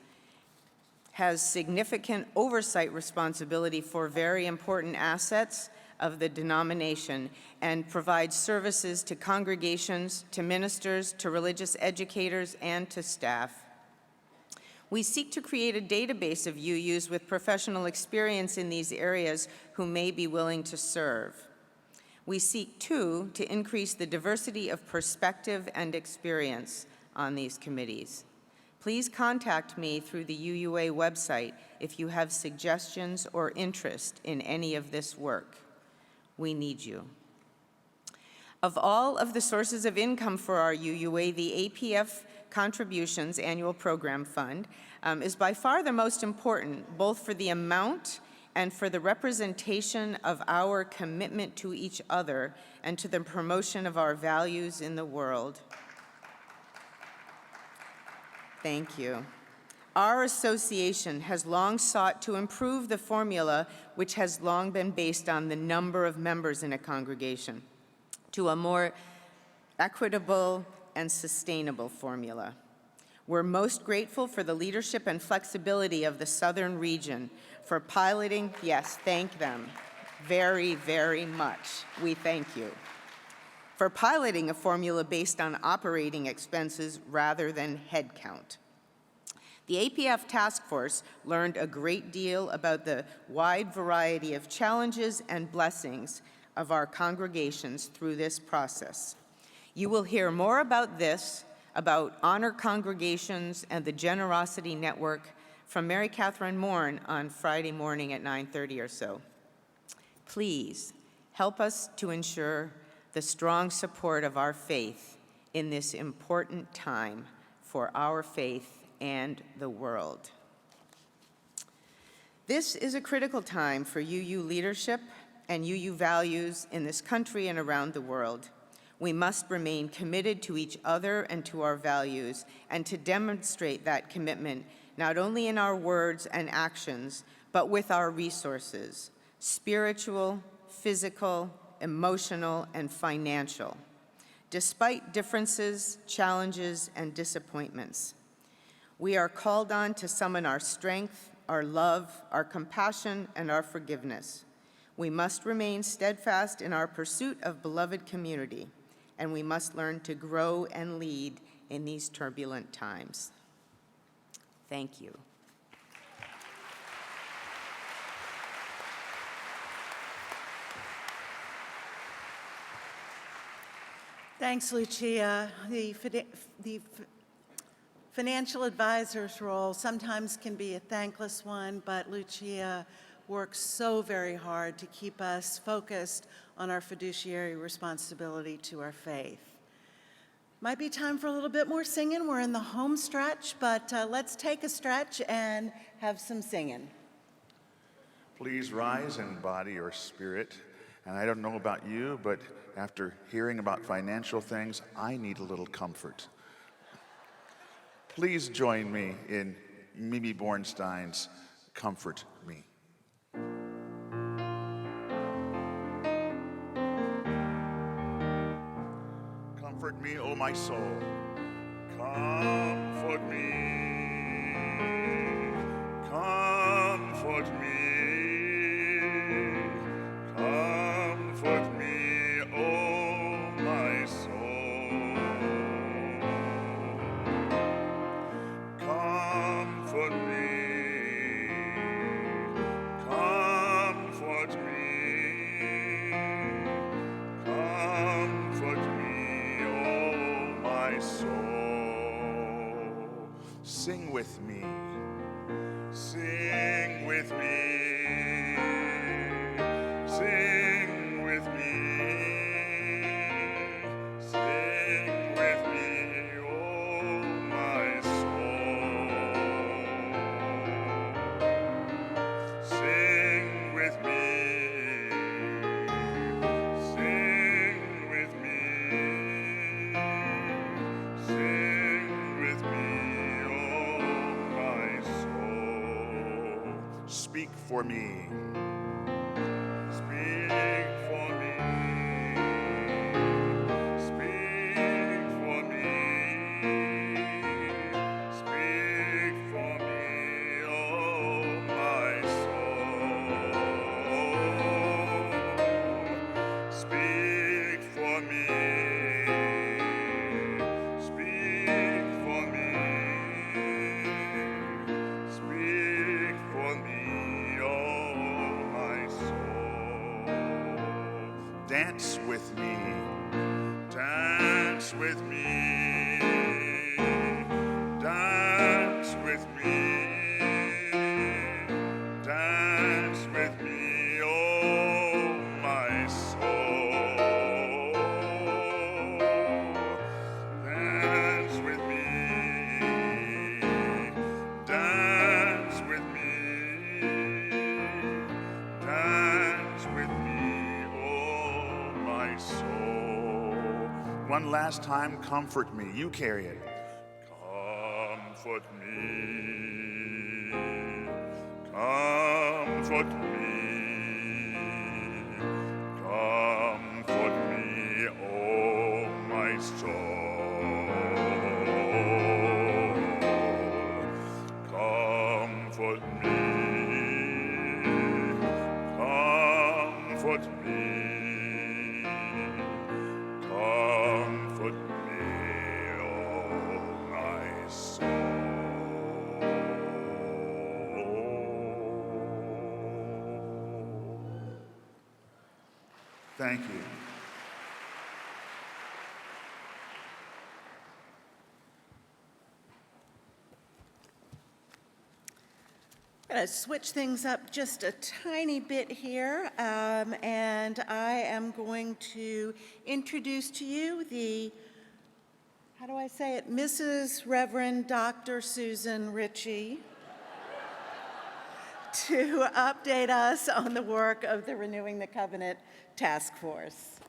has significant oversight responsibility for very important assets of the denomination and provides services to congregations, to ministers, to religious educators, and to staff. We seek to create a database of UUs with professional experience in these areas who may be willing to serve. We seek, too, to increase the diversity of perspective and experience on these committees. Please contact me through the UUA website if you have suggestions or interest in any of this work. We need you. Of all of the sources of income for our UUA, the APF Contributions Annual Program Fund is by far the most important, both for the amount and for the representation of our commitment to each other and to the promotion of our values in the world. Thank you. Our association has long sought to improve the formula, which has long been based on the number of members in a congregation. to a more equitable and sustainable formula. We're most grateful for the leadership and flexibility of the Southern region for piloting, yes, thank them very, very much. We thank you. For piloting a formula based on operating expenses rather than headcount. The APF task force learned a great deal about the wide variety of challenges and blessings of our congregations through this process. You will hear more about this, about honor congregations and the Generosity Network from Mary Catherine Mourn on Friday morning at 9:30 or so. Please help us to ensure the strong support of our faith in this important time for our faith and the world. This is a critical time for UU leadership and UU values in this country and around the world. We must remain committed to each other and to our values, and to demonstrate that commitment not only in our words and actions, but with our resources, spiritual, physical, emotional, and financial, despite differences, challenges, and disappointments. We are called on to summon our strength, our love, our compassion, and our forgiveness. We must remain steadfast in our pursuit of beloved community, and we must learn to grow and lead in these turbulent times. Thank you. Thanks, Lucia. The financial advisor's role sometimes can be a thankless one, but Lucia works so very hard to keep us focused on our fiduciary responsibility to our faith. Might be time for a little bit more singing. We're in the home stretch, but let's take a stretch and have some singing. Please rise in body or spirit. And I don't know about you, but after hearing about financial things, I need a little comfort. Please join me in Mimi Bornstein's Comfort Me. Comfort me, O my soul. Comfort me. Comfort me. Comfort me, O my soul. Comfort me. Comfort me. Comfort me, O my soul. Sing with me. Sing with me. Sing with me. Sing with me, oh my soul. Sing with me. Sing with me. Sing with me, oh my soul. Speak for me. Speak for me. Speak for me. Speak for me, oh my soul. Speak for me. Speak for me. Speak for me, oh my soul. Dance with me. Dance with me. Dance with me. Dance with me, oh my soul. Dance with me. Dance with me. Dance with me, oh my soul. One last time, comfort me. You carry it. Comfort me. Comfort me. Comfort me, comfort me, comfort me, oh my soul. Thank you. I'm going to switch things up just a tiny bit here, and I am going to introduce to you the, how do I say it, Mrs. Reverend Dr. Susan Ritchie, to update us on the work of the Renewing the Covenant Task Force.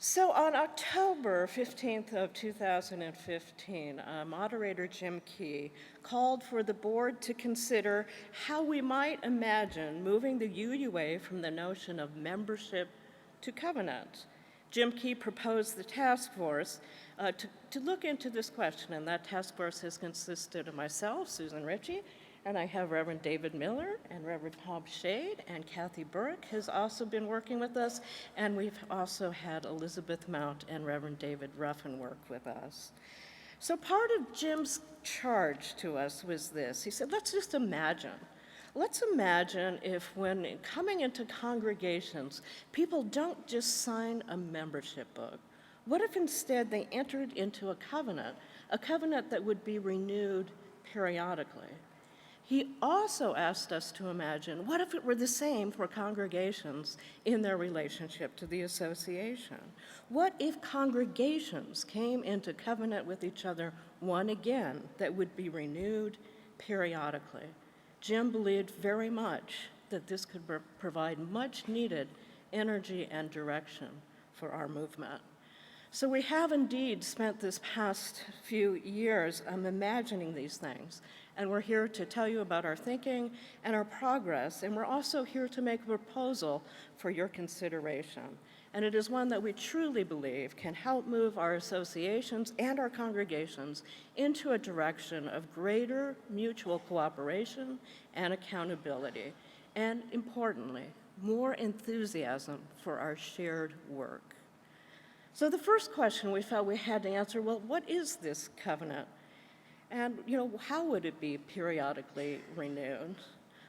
So on October 15th of 2015, moderator Jim Key called for the board to consider how we might imagine moving the UUA from the notion of membership to covenant. Jim Key proposed the task force to look into this question, and that task force has consisted of myself, Susan Ritchie, and I have Reverend David Miller and Reverend Bob Shade, and Kathy Burke has also been working with us, and we've also had Elizabeth Mount and Reverend David Ruffin work with us. So part of Jim's charge to us was this. He said, let's just imagine. Let's imagine if when coming into congregations, people don't just sign a membership book. What if instead they entered into a covenant that would be renewed periodically? He also asked us to imagine, what if it were the same for congregations in their relationship to the association? What if congregations came into covenant with each other one again that would be renewed periodically? Jim believed very much that this could provide much needed energy and direction for our movement. So we have indeed spent this past few years imagining these things, and we're here to tell you about our thinking and our progress, and we're also here to make a proposal for your consideration. And it is one that we truly believe can help move our associations and our congregations into a direction of greater mutual cooperation and accountability, and importantly, more enthusiasm for our shared work. So the first question we felt we had to answer, well, what is this covenant? And, how would it be periodically renewed?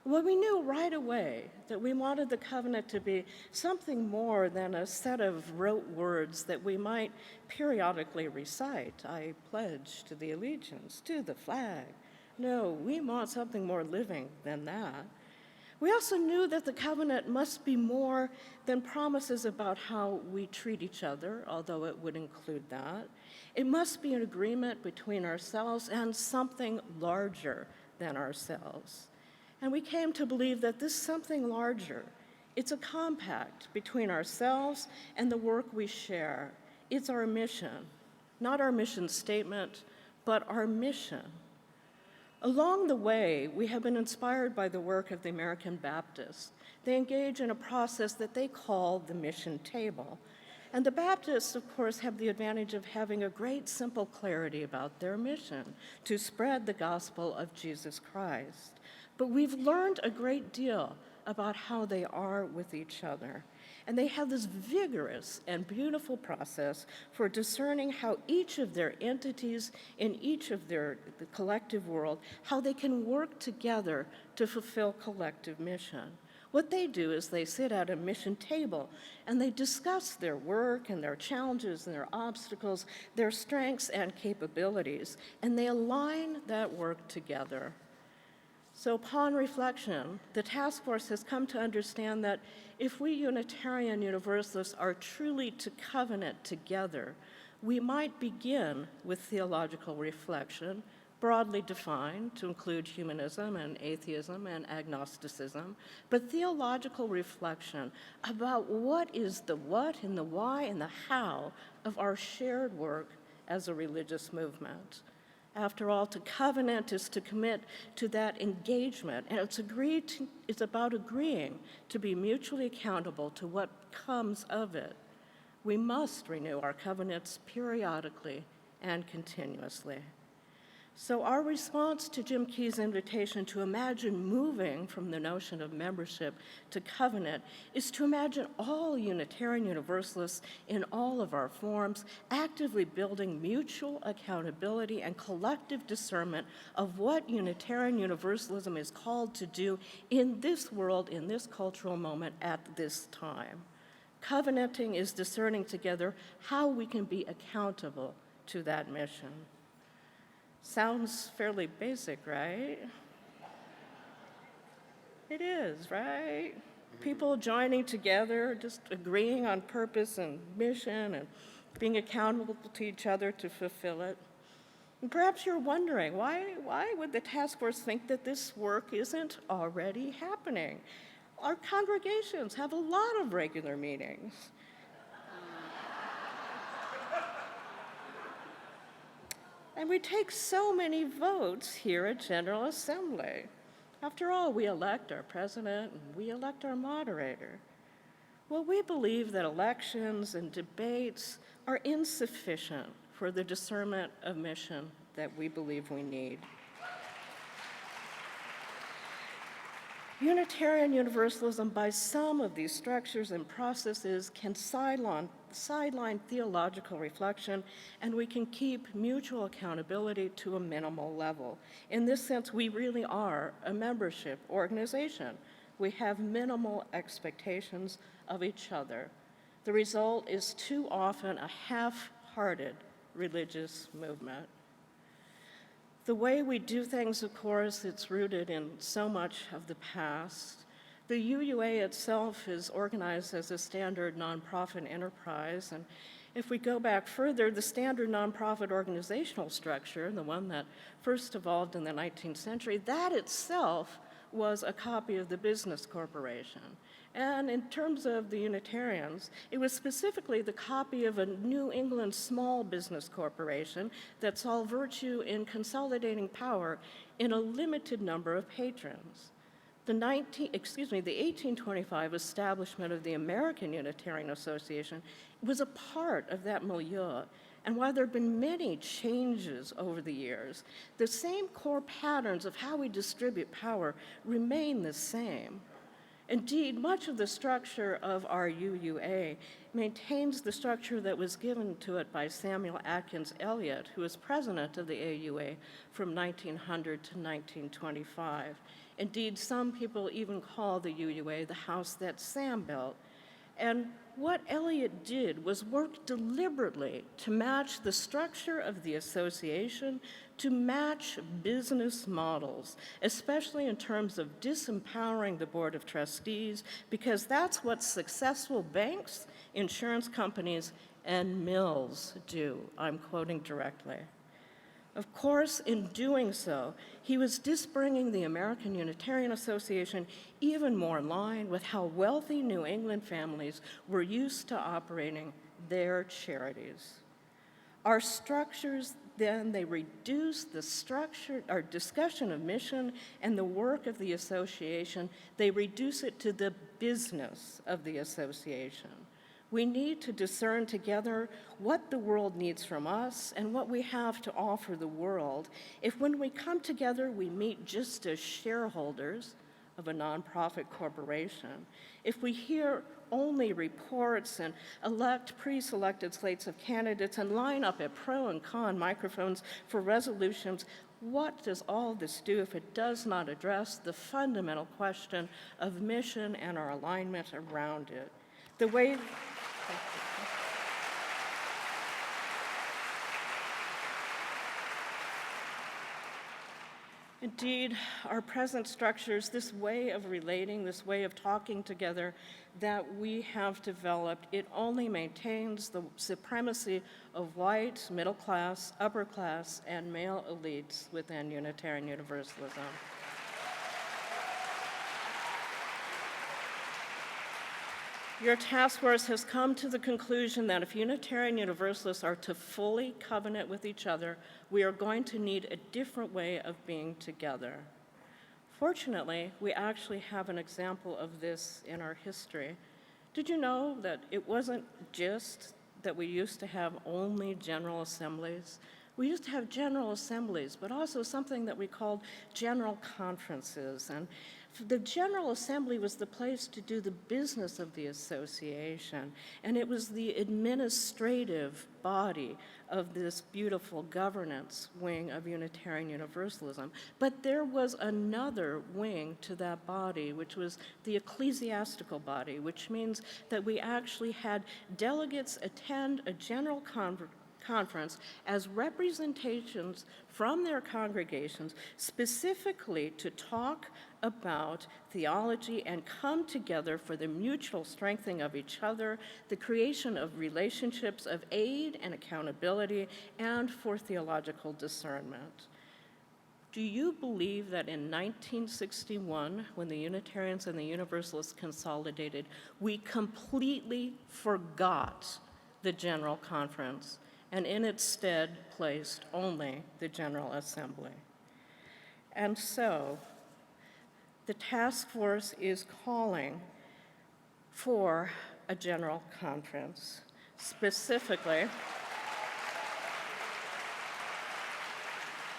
Well, we knew right away that we wanted the covenant to be something more than a set of rote words that we might periodically recite. I pledge to the allegiance, to the flag. No, we want something more living than that. We also knew that the covenant must be more than promises about how we treat each other, although it would include that. It must be an agreement between ourselves and something larger than ourselves. And we came to believe that this something larger, it's a compact between ourselves and the work we share. It's our mission, not our mission statement, but our mission. Along the way, we have been inspired by the work of the American Baptists. They engage in a process that they call the mission table. And the Baptists, of course, have the advantage of having a great simple clarity about their mission, to spread the gospel of Jesus Christ. But we've learned a great deal about how they are with each other. And they have this vigorous and beautiful process for discerning how each of their entities in each of the collective world, how they can work together to fulfill collective mission. What they do is they sit at a mission table and they discuss their work and their challenges and their obstacles, their strengths and capabilities, and they align that work together. So upon reflection, the task force has come to understand that if we Unitarian Universalists are truly to covenant together, we might begin with theological reflection, broadly defined to include humanism and atheism and agnosticism, but theological reflection about what is the what and the why and the how of our shared work as a religious movement. After all, to covenant is to commit to that engagement, and it's about agreeing to be mutually accountable to what comes of it. We must renew our covenants periodically and continuously. So our response to Jim Key's invitation to imagine moving from the notion of membership to covenant is to imagine all Unitarian Universalists in all of our forms actively building mutual accountability and collective discernment of what Unitarian Universalism is called to do in this world, in this cultural moment, at this time. Covenanting is discerning together how we can be accountable to that mission. Sounds fairly basic, right? It is, right? People joining together, just agreeing on purpose and mission and being accountable to each other to fulfill it. And perhaps you're wondering, why would the task force think that this work isn't already happening? Our congregations have a lot of regular meetings. And we take so many votes here at General Assembly. After all, we elect our president and we elect our moderator. Well, we believe that elections and debates are insufficient for the discernment of mission that we believe we need. Unitarian Universalism, by some of these structures and processes, can sideline theological reflection, and we can keep mutual accountability to a minimal level. In this sense, we really are a membership organization. We have minimal expectations of each other. The result is too often a half-hearted religious movement. The way we do things, of course, it's rooted in so much of the past. The UUA itself is organized as a standard nonprofit enterprise, and if we go back further, the standard nonprofit organizational structure, the one that first evolved in the 19th century, that itself was a copy of the business corporation. And in terms of the Unitarians, it was specifically the copy of a New England small business corporation that saw virtue in consolidating power in a limited number of patrons. The 1825 establishment of the American Unitarian Association was a part of that milieu. And while there have been many changes over the years, the same core patterns of how we distribute power remain the same. Indeed, much of the structure of our UUA maintains the structure that was given to it by Samuel Atkins Elliott, who was president of the AUA from 1900 to 1925. Indeed, some people even call the UUA the house that Sam built. And what Elliott did was work deliberately to match the structure of the association to match business models, especially in terms of disempowering the Board of Trustees, because that's what successful banks, insurance companies, and mills do. I'm quoting directly. Of course, in doing so, he was disbringing the American Unitarian Association even more in line with how wealthy New England families were used to operating their charities. Our structures, then, they reduce the structure, our discussion of mission and the work of the association, they reduce it to the business of the association. We need to discern together what the world needs from us and what we have to offer the world. If when we come together, we meet just as shareholders of a nonprofit corporation, if we hear only reports and elect pre-selected slates of candidates and line up at pro and con microphones for resolutions, what does all this do if it does not address the fundamental question of mission and our alignment around it? The way Indeed, our present structures, this way of relating, this way of talking together that we have developed, it only maintains the supremacy of white, middle class, upper class, and male elites within Unitarian Universalism. Your task force has come to the conclusion that if Unitarian Universalists are to fully covenant with each other, we are going to need a different way of being together. Fortunately, we actually have an example of this in our history. Did you know that it wasn't just that we used to have only General Assemblies? We used to have general assemblies, but also something that we called general conferences. And the General Assembly was the place to do the business of the association, and it was the administrative body of this beautiful governance wing of Unitarian Universalism. But there was another wing to that body, which was the ecclesiastical body, which means that we actually had delegates attend a general conference as representations from their congregations, specifically to talk about theology and come together for the mutual strengthening of each other, the creation of relationships of aid and accountability, and for theological discernment. Do you believe that in 1961, when the Unitarians and the Universalists consolidated, we completely forgot the General Conference and in its stead placed only the General Assembly? And so, the task force is calling for a general conference. Specifically,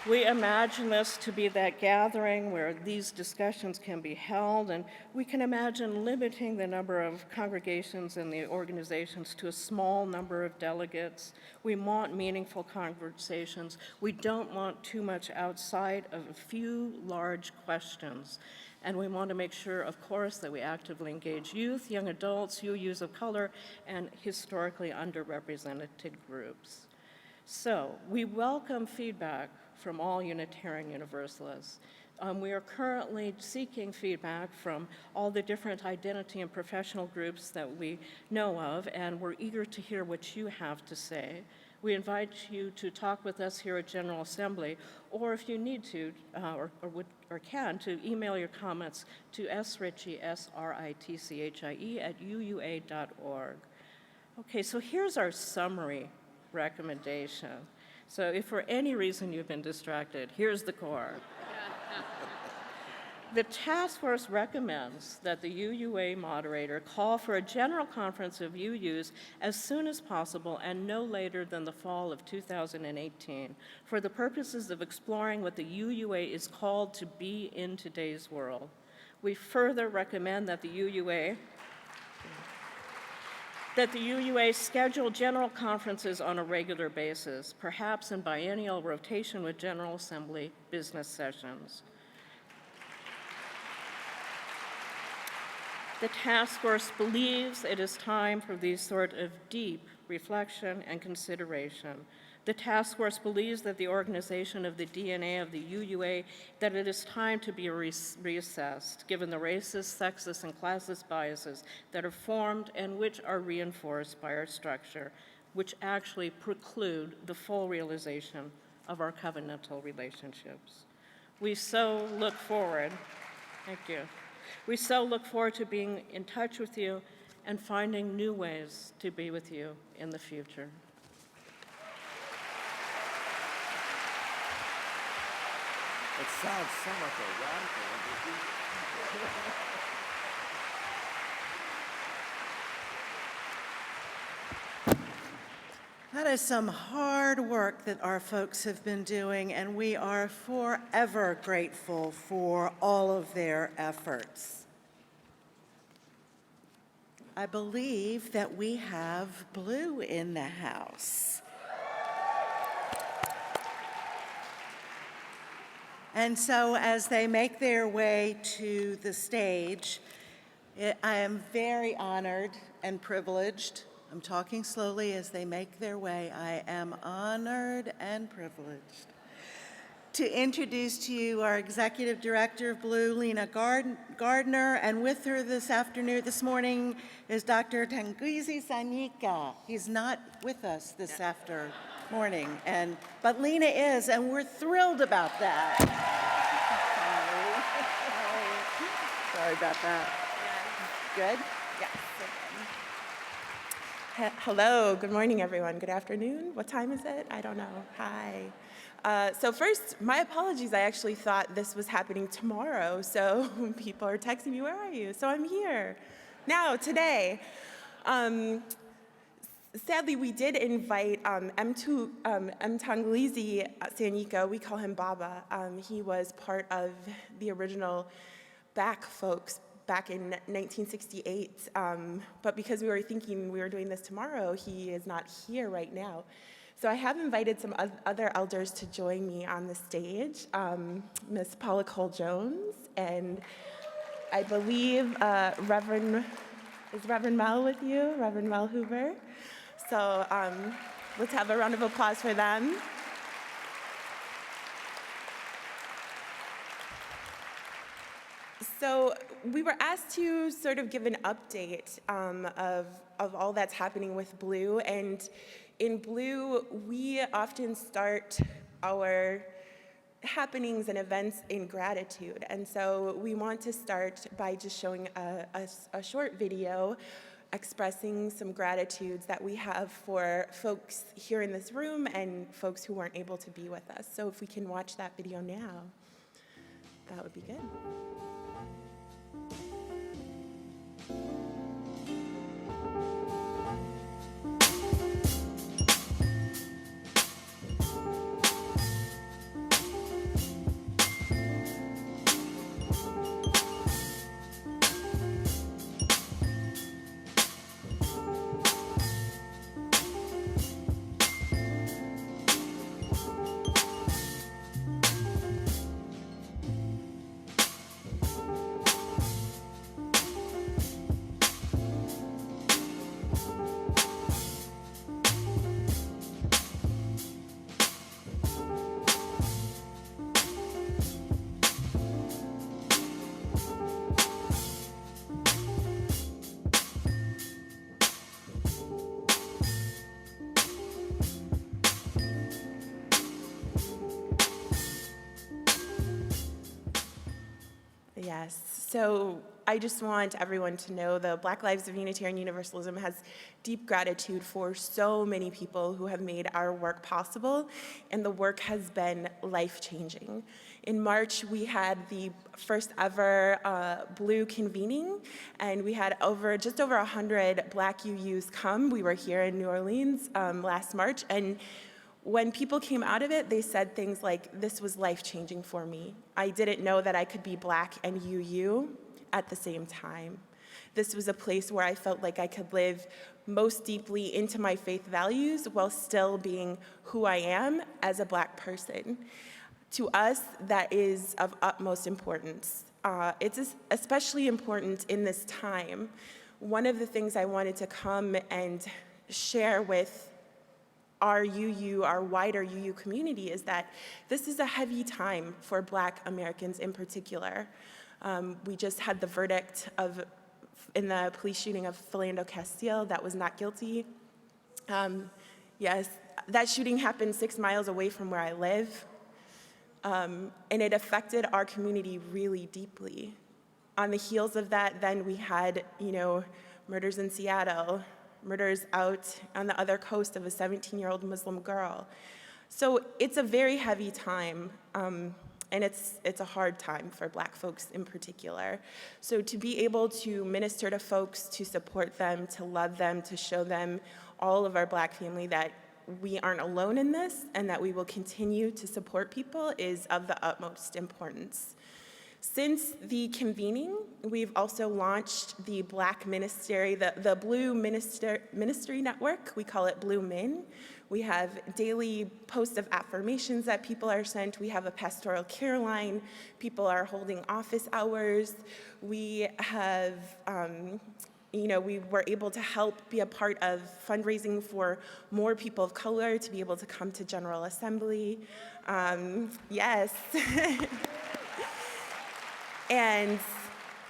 we imagine this to be that gathering where these discussions can be held, and we can imagine limiting the number of congregations and the organizations to a small number of delegates. We want meaningful conversations. We don't want too much outside of a few large questions. And we want to make sure, of course, that we actively engage youth, young adults, UUs of color, and historically underrepresented groups. So we welcome feedback from all Unitarian Universalists. We are currently seeking feedback from all the different identity and professional groups that we know of, and we're eager to hear what you have to say. We invite you to talk with us here at General Assembly, or if you need to, or can, to email your comments to sritchie, S-R-I-T-C-H-I-E, @uua.org. Okay, so here's our summary recommendation. So if for any reason you've been distracted, here's the core. The task force recommends that the UUA moderator call for a general conference of UUs as soon as possible and no later than the fall of 2018 for the purposes of exploring what the UUA is called to be in today's world. We further recommend that the UUA schedule general conferences on a regular basis, perhaps in biennial rotation with General Assembly business sessions. The task force believes it is time for these sort of deep reflection and consideration. The task force believes that the organization of the DNA of the UUA, that it is time to be reassessed, given the racist, sexist, and classist biases that are formed and which are reinforced by our structure, which actually preclude the full realization of our covenantal relationships. We so look forward, thank you. We so look forward to being in touch with you and finding new ways to be with you in the future. It sounds so much radical. That is some hard work that our folks have been doing, and we are forever grateful for all of their efforts. I believe that we have Blue in the house. And so as they make their way to the stage, I am very honored and privileged. I'm talking slowly as they make their way. I am honored and privileged to introduce to you our Executive Director of Blue, Lena Gardner, and with her this morning is Dr. Tanguizi Sanika. He's not with us this morning, but Lena is, and we're thrilled about that. Sorry about that. Good? Yes. Hello, good morning, everyone. Good afternoon. What time is it? I don't know. Hi. So first, my apologies. I actually thought this was happening tomorrow, so people are texting me, where are you? So I'm here now, today. Sadly, we did invite Mtanglizi Sanyika, we call him Baba. He was part of the original BAC folks back in 1968, but because we were thinking we were doing this tomorrow, he is not here right now. So I have invited some other elders to join me on the stage, Ms. Paula Cole-Jones, and I believe is Reverend Mel with you? Reverend Mel Hoover. So let's have a round of applause for them. So we were asked to sort of give an update of all that's happening with Blue. And in Blue, we often start our happenings and events in gratitude. And so we want to start by just showing a short video expressing some gratitudes that we have for folks here in this room and folks who weren't able to be with us. So if we can watch that video now, that would be good. Yes, so I just want everyone to know the Black Lives of Unitarian Universalism has deep gratitude for so many people who have made our work possible, and the work has been life-changing. In March, we had the first ever Blue convening, and we had just over 100 Black UUs come. We were here in New Orleans last March, and when people came out of it, they said things like, "This was life-changing for me. I didn't know that I could be Black and UU at the same time. This was a place where I felt like I could live most deeply into my faith values while still being who I am as a Black person." To us, that is of utmost importance. It's especially important in this time. One of the things I wanted to come and share with our UU, our wider UU community, is that this is a heavy time for Black Americans in particular. We just had the verdict in the police shooting of Philando Castile that was not guilty. Yes, that shooting happened 6 miles away from where I live, and it affected our community really deeply. On the heels of that, then we had, murders in Seattle, murders out on the other coast of a 17-year-old Muslim girl. So it's a very heavy time, and it's a hard time for Black folks in particular. So to be able to minister to folks, to support them, to love them, to show them, all of our Black family, that we aren't alone in this and that we will continue to support people is of the utmost importance. Since the convening, we've also launched the Black Ministry, the Blue Ministry Network. We call it Blue Min. We have daily posts of affirmations that people are sent. We have a pastoral care line. People are holding office hours. We have, we were able to help be a part of fundraising for more people of color to be able to come to General Assembly. Yes. And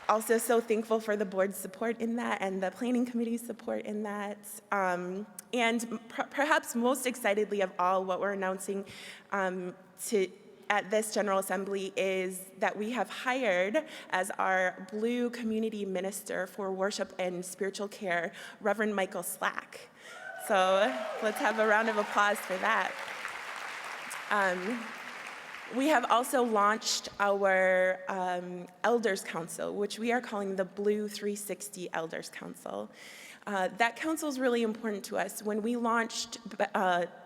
also so thankful for the board's support in that and the planning committee's support in that. And perhaps most excitedly of all, what we're announcing at this General Assembly is that we have hired as our Blue Community Minister for Worship and Spiritual Care, Reverend Michael Slack. So let's have a round of applause for that. We have also launched our Elders Council, which we are calling the Blue 360 Elders Council. That council is really important to us. When we launched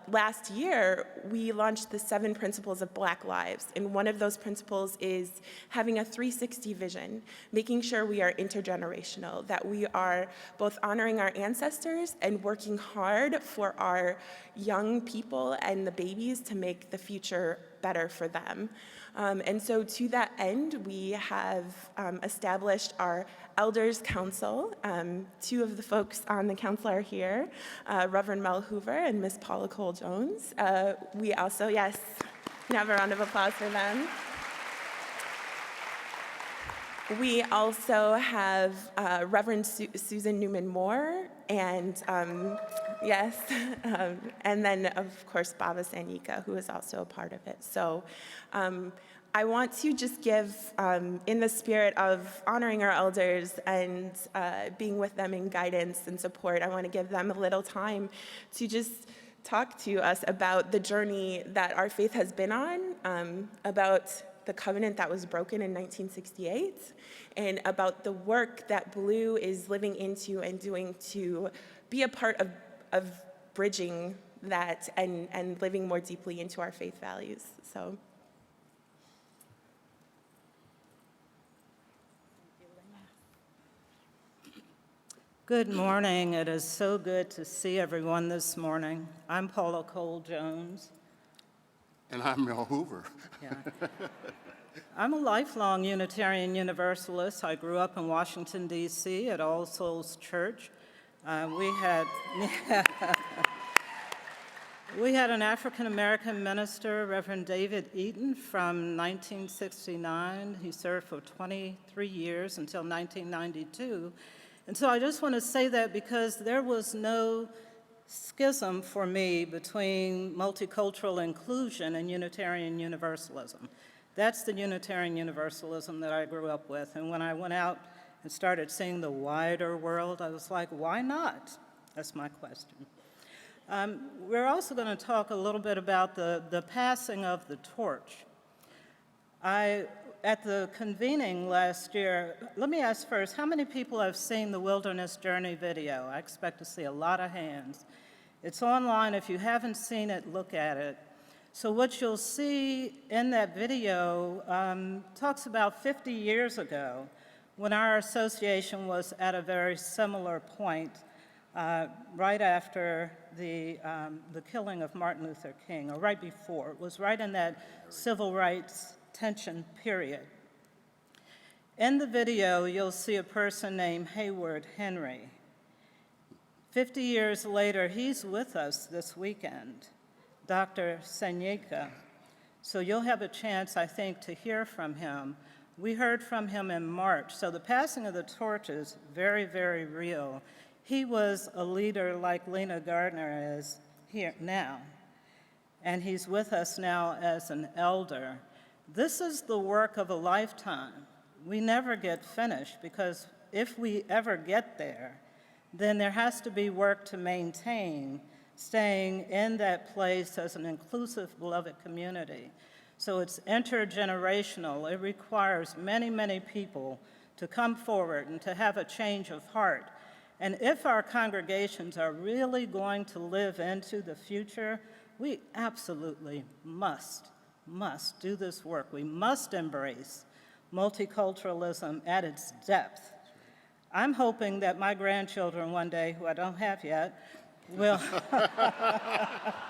last year, we launched the 7 principles of Black lives, and one of those principles is having a 360 vision, making sure we are intergenerational, that we are both honoring our ancestors and working hard for our young people and the babies to make the future better for them. And so to that end, we have established our Elders Council. 2 of the folks on the council are here, Reverend Mel Hoover and Miss Paula Cole-Jones. We also, yes, can have a round of applause for them. We also have Reverend Susan Newman-Moore, and yes, and then of course Baba Sanyika, who is also a part of it. So I want to just give, in the spirit of honoring our elders and being with them in guidance and support, I want to give them a little time to just talk to us about the journey that our faith has been on, about the covenant that was broken in 1968, and about the work that Blue is living into and doing to be a part of bridging that and living more deeply into our faith values. So. Good morning. It is so good to see everyone this morning. I'm Paula Cole-Jones. And I'm Mel Hoover. Yeah. I'm a lifelong Unitarian Universalist. I grew up in Washington, D.C. at All Souls Church. We had an African-American minister, Reverend David Eaton, from 1969. He served for 23 years until 1992. And so I just want to say that because there was no schism for me between multicultural inclusion and Unitarian Universalism. That's the Unitarian Universalism that I grew up with. And when I went out and started seeing the wider world, I was like, why not? That's my question. We're also going to talk a little bit about the passing of the torch. At the convening last year, let me ask first, how many people have seen the Wilderness Journey video? I expect to see a lot of hands. It's online. If you haven't seen it, look at it. So what you'll see in that video talks about 50 years ago when our association was at a very similar point right after the killing of Martin Luther King, or right before. It was right in that civil rights tension period. In the video, you'll see a person named Hayward Henry. 50 years later, he's with us this weekend, Dr. Sanyika. So you'll have a chance, I think, to hear from him. We heard from him in March, so the passing of the torch is very, very real. He was a leader like Lena Gardner is here now, and he's with us now as an elder. This is the work of a lifetime. We never get finished because if we ever get there, then there has to be work to maintain staying in that place as an inclusive, beloved community. So it's intergenerational. It requires many, many people to come forward and to have a change of heart. And if our congregations are really going to live into the future, we absolutely must do this work. We must embrace multiculturalism at its depth. I'm hoping that my grandchildren one day, who I don't have yet, will.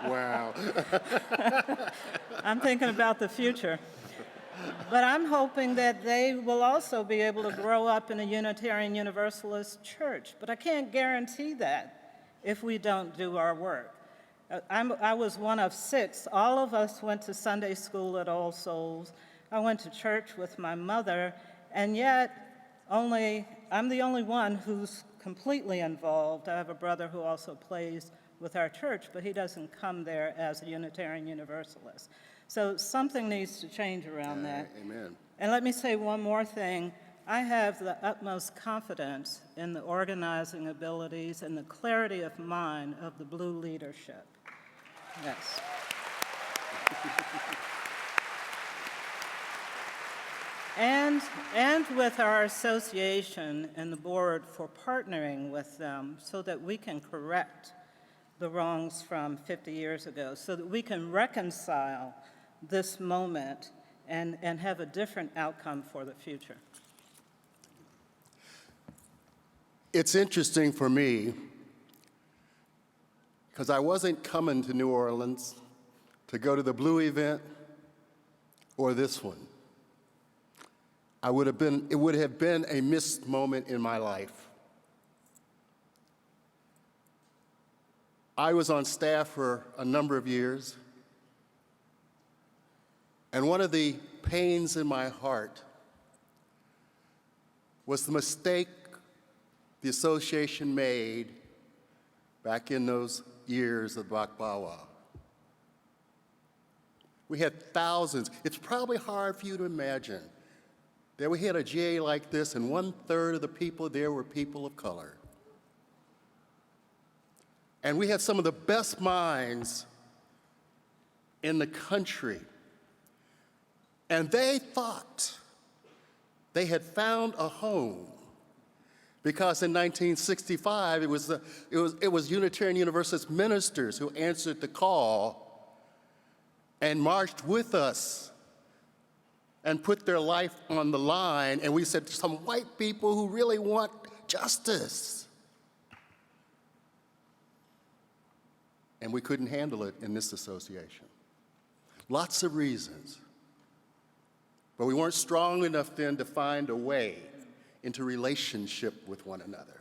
Wow. I'm thinking about the future. But I'm hoping that they will also be able to grow up in a Unitarian Universalist church. But I can't guarantee that if we don't do our work. I was one of 6. All of us went to Sunday school at All Souls. I went to church with my mother, and yet I'm the only one who's completely involved. I have a brother who also plays with our church, but he doesn't come there as a Unitarian Universalist. So something needs to change around that. Amen. And let me say one more thing. I have the utmost confidence in the organizing abilities and the clarity of mind of the Blue leadership. Yes. and with our association and the board for partnering with them so that we can correct the wrongs from 50 years ago, so that we can reconcile this moment and have a different outcome for the future. It's interesting for me because I wasn't coming to New Orleans to go to the Blue event or this one. It would have been a missed moment in my life. I was on staff for a number of years, and one of the pains in my heart was the mistake the association made back in those years of Bakbawa. We had thousands. It's probably hard for you to imagine that we had a GA like this and 1/3 of the people there were people of color. And we had some of the best minds in the country. And they thought they had found a home because in 1965, it was Unitarian Universalist ministers who answered the call and marched with us and put their life on the line. And we said, some white people who really want justice. And we couldn't handle it in this association. Lots of reasons. But we weren't strong enough then to find a way into relationship with one another.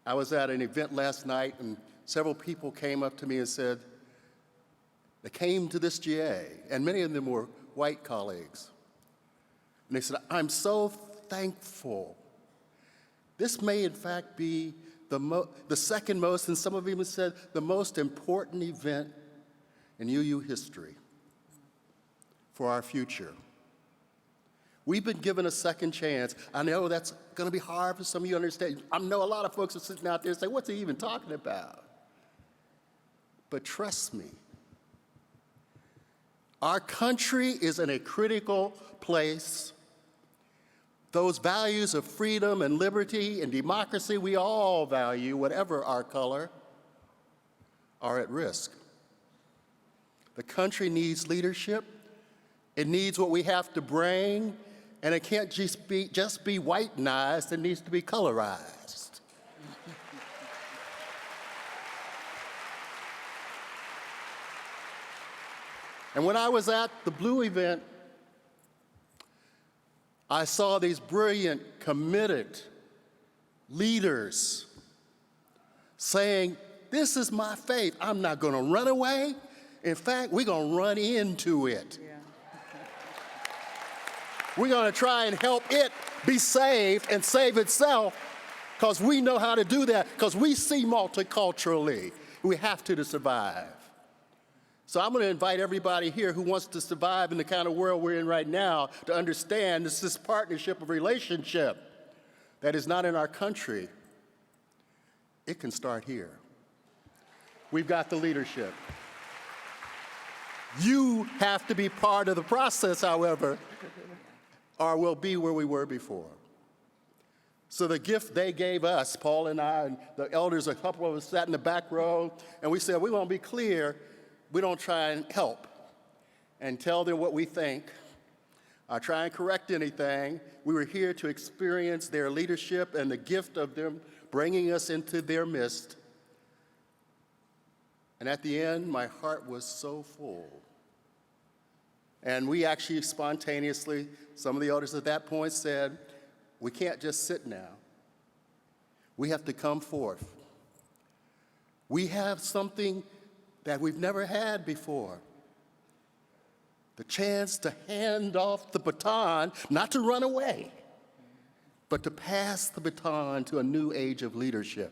I was at an event last night and several people came up to me and said, they came to this GA, and many of them were white colleagues. And they said, I'm so thankful. This may in fact be the second most, and some of them even said, the most important event in UU history for our future. We've been given a second chance. I know that's going to be hard for some of you to understand. I know a lot of folks are sitting out there and say, what's he even talking about? But trust me, our country is in a critical place. Those values of freedom and liberty and democracy we all value, whatever our color, are at risk. The country needs leadership. It needs what we have to bring, and it can't just be whitenized, it needs to be colorized. And when I was at the Blue event, I saw these brilliant, committed leaders saying, this is my faith. I'm not going to run away. In fact, we're going to run into it. Yeah. We're going to try and help it be saved and save itself because we know how to do that, because we see multiculturally. We have to survive. So I'm going to invite everybody here who wants to survive in the kind of world we're in right now to understand this partnership of relationship that is not in our country. It can start here. We've got the leadership. You have to be part of the process, however, or we'll be where we were before. So the gift they gave us, Paul and I, and the elders, a couple of us sat in the back row, and we said, we want to be clear. We don't try and help and tell them what we think, try and correct anything. We were here to experience their leadership and the gift of them bringing us into their midst. And at the end, my heart was so full. And we actually spontaneously, some of the elders at that point said, we can't just sit now. We have to come forth. We have something that we've never had before. The chance to hand off the baton, not to run away, but to pass the baton to a new age of leadership.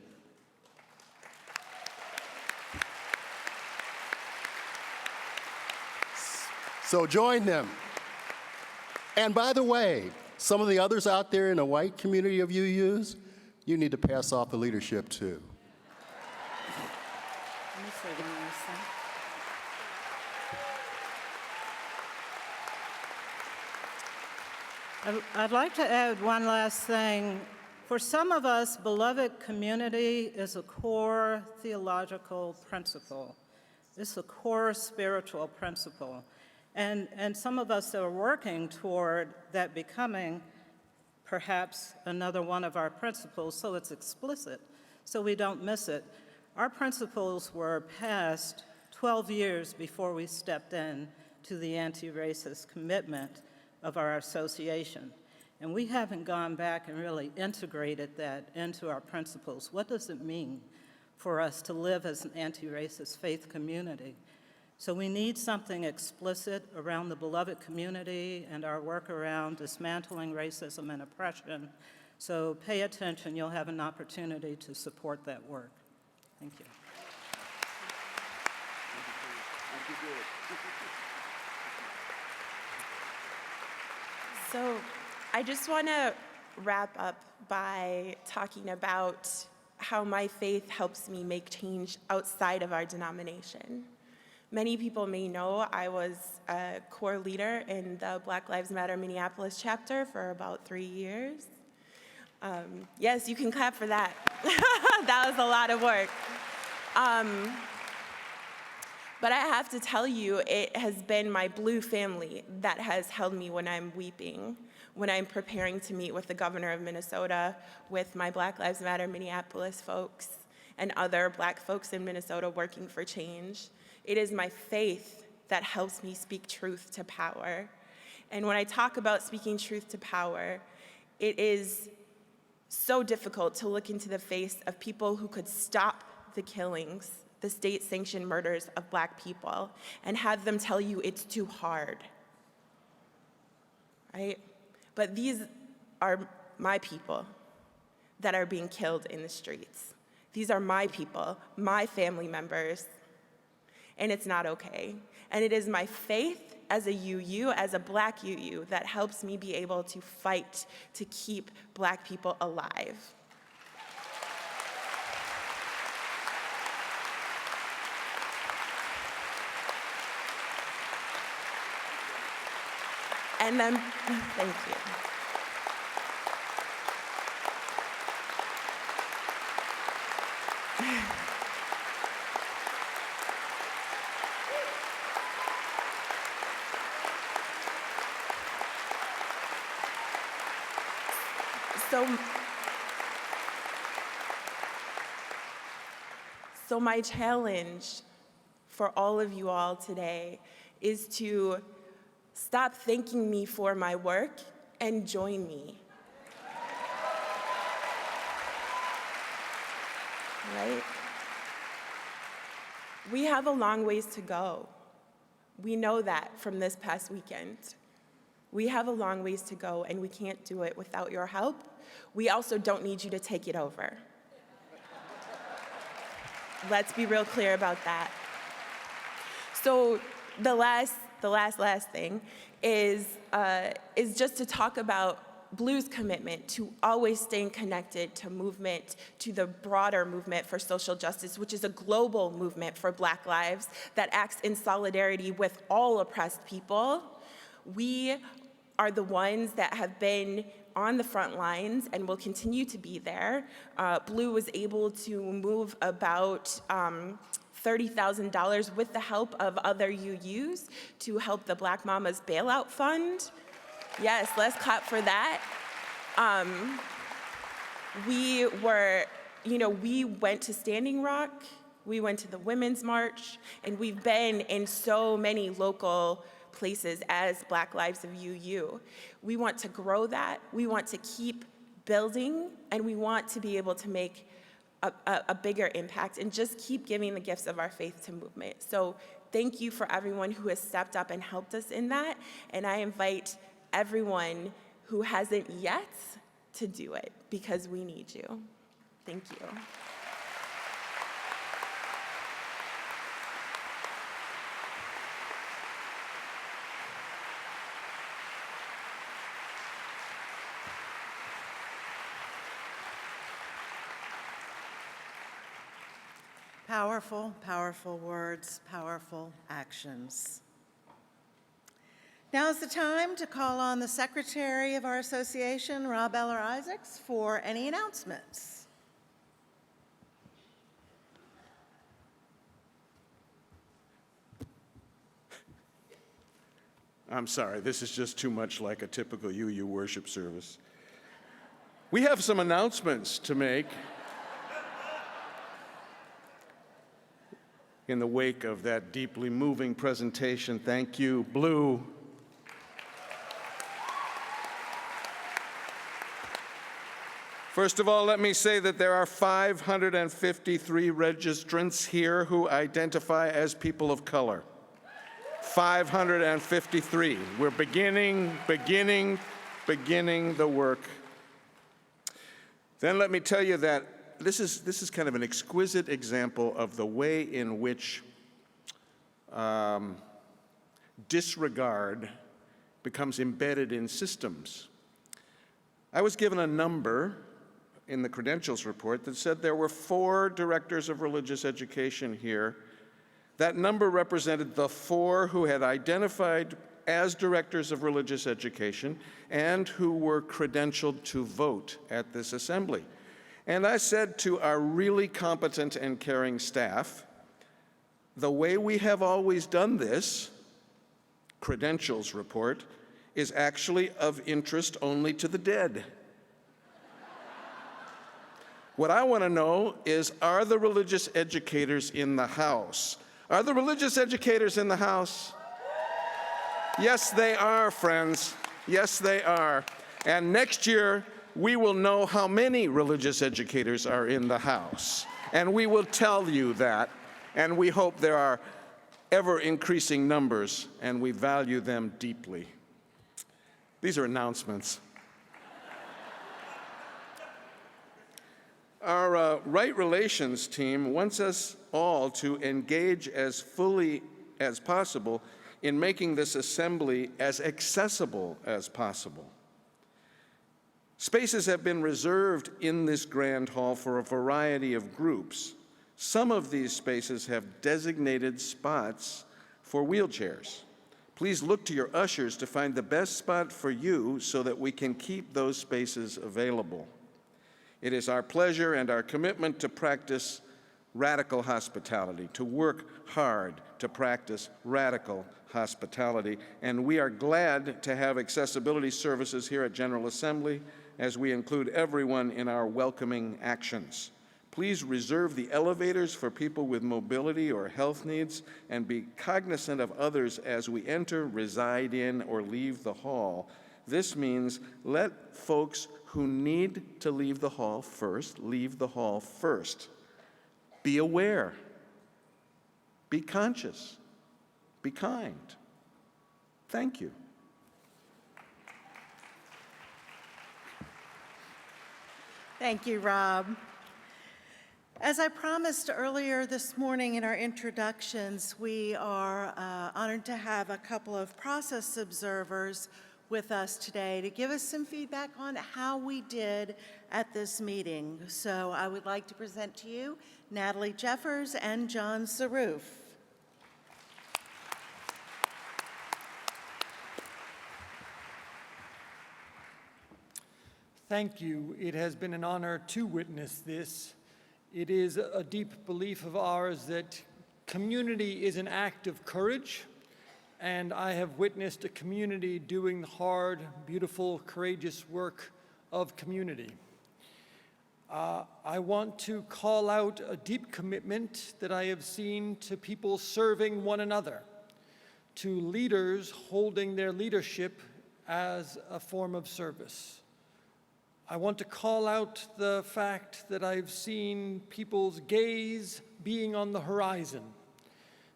So join them. And by the way, some of the others out there in the white community of UUs, you need to pass off the leadership too. I'd like to add one last thing. For some of us, beloved community is a core theological principle. It's a core spiritual principle. And some of us are working toward that becoming perhaps another one of our principles, so it's explicit, so we don't miss it. Our principles were passed 12 years before we stepped in to the anti-racist commitment of our association. And we haven't gone back and really integrated that into our principles. What does it mean for us to live as an anti-racist faith community? So we need something explicit around the beloved community and our work around dismantling racism and oppression. So pay attention, you'll have an opportunity to support that work. Thank you. So I just want to wrap up by talking about how my faith helps me make change outside of our denomination. Many people may know I was a core leader in the Black Lives Matter Minneapolis chapter for about 3 years. Yes, you can clap for that. That was a lot of work. But I have to tell you, it has been my blue family that has held me when I'm weeping, when I'm preparing to meet with the governor of Minnesota, with my Black Lives Matter Minneapolis folks, and other Black folks in Minnesota working for change. It is my faith that helps me speak truth to power. And when I talk about speaking truth to power, it is so difficult to look into the face of people who could stop the killings, the state-sanctioned murders of Black people, and have them tell you it's too hard, right? But these are my people that are being killed in the streets. These are my people, my family members, and it's not okay. And it is my faith as a UU, as a Black UU, that helps me be able to fight to keep Black people alive. And then, thank you. So my challenge for all of you all today is to stop thanking me for my work and join me. Right? We have a long ways to go. We know that from this past weekend. We have a long ways to go, and we can't do it without your help. We also don't need you to take it over. Let's be real clear about that. So the last thing is just to talk about Blue's commitment to always staying connected to movement, to the broader movement for social justice, which is a global movement for Black lives that acts in solidarity with all oppressed people. We are the ones that have been on the front lines and will continue to be there. Blue was able to move about $30,000 with the help of other UUs to help the Black Mamas Bailout Fund. Yes, let's clap for that. We went to Standing Rock, we went to the Women's March, and we've been in so many local places as Black Lives of UU. We want to grow that, we want to keep building, and we want to be able to make a bigger impact and just keep giving the gifts of our faith to movement. So thank you for everyone who has stepped up and helped us in that, and I invite everyone who hasn't yet to do it because we need you. Thank you. Powerful, powerful words, powerful actions. Now's the time to call on the secretary of our association, Rob Eller-Isaacs, for any announcements. I'm sorry, this is just too much like a typical UU worship service. We have some announcements to make in the wake of that deeply moving presentation. Thank you, Blue. First of all, let me say that there are 553 registrants here who identify as people of color. 553. We're beginning the work. Then let me tell you that this is kind of an exquisite example of the way in which disregard becomes embedded in systems. I was given a number in the credentials report that said there were 4 directors of religious education here. That number represented the 4 who had identified as directors of religious education and who were credentialed to vote at this assembly. And I said to our really competent and caring staff, the way we have always done this, credentials report, is actually of interest only to the dead. What I want to know is, are the religious educators in the house? Are the religious educators in the house? Yes, they are, friends. Yes, they are. And next year, we will know how many religious educators are in the house. And we will tell you that. And we hope there are ever-increasing numbers, and we value them deeply. These are announcements. Our Right Relations team wants us all to engage as fully as possible in making this assembly as accessible as possible. Spaces have been reserved in this grand hall for a variety of groups. Some of these spaces have designated spots for wheelchairs. Please look to your ushers to find the best spot for you so that we can keep those spaces available. It is our pleasure and our commitment to practice radical hospitality, to work hard to practice radical hospitality, and we are glad to have accessibility services here at General Assembly as we include everyone in our welcoming actions. Please reserve the elevators for people with mobility or health needs and be cognizant of others as we enter, reside in, or leave the hall. This means let folks who need to leave the hall first leave the hall first. Be aware. Be conscious. Be kind. Thank you. Thank you, Rob. As I promised earlier this morning in our introductions, we are honored to have a couple of process observers with us today to give us some feedback on how we did at this meeting. So I would like to present to you Natalie Jeffers and John Saroof. Thank you. It has been an honor to witness this. It is a deep belief of ours that community is an act of courage, and I have witnessed a community doing the hard, beautiful, courageous work of community. I want to call out a deep commitment that I have seen to people serving one another, to leaders holding their leadership as a form of service. I want to call out the fact that I've seen people's gaze being on the horizon,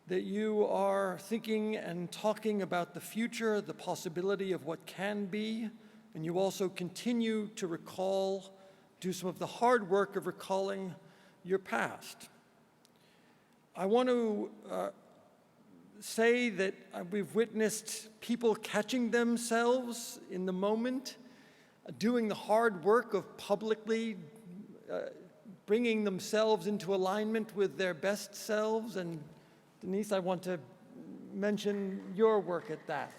that you are thinking and talking about the future, the possibility of what can be, and you also continue to recall, do some of the hard work of recalling your past. I want to say that we've witnessed people catching themselves in the moment, doing the hard work of publicly bringing themselves into alignment with their best selves. And Denise, I want to mention your work at that.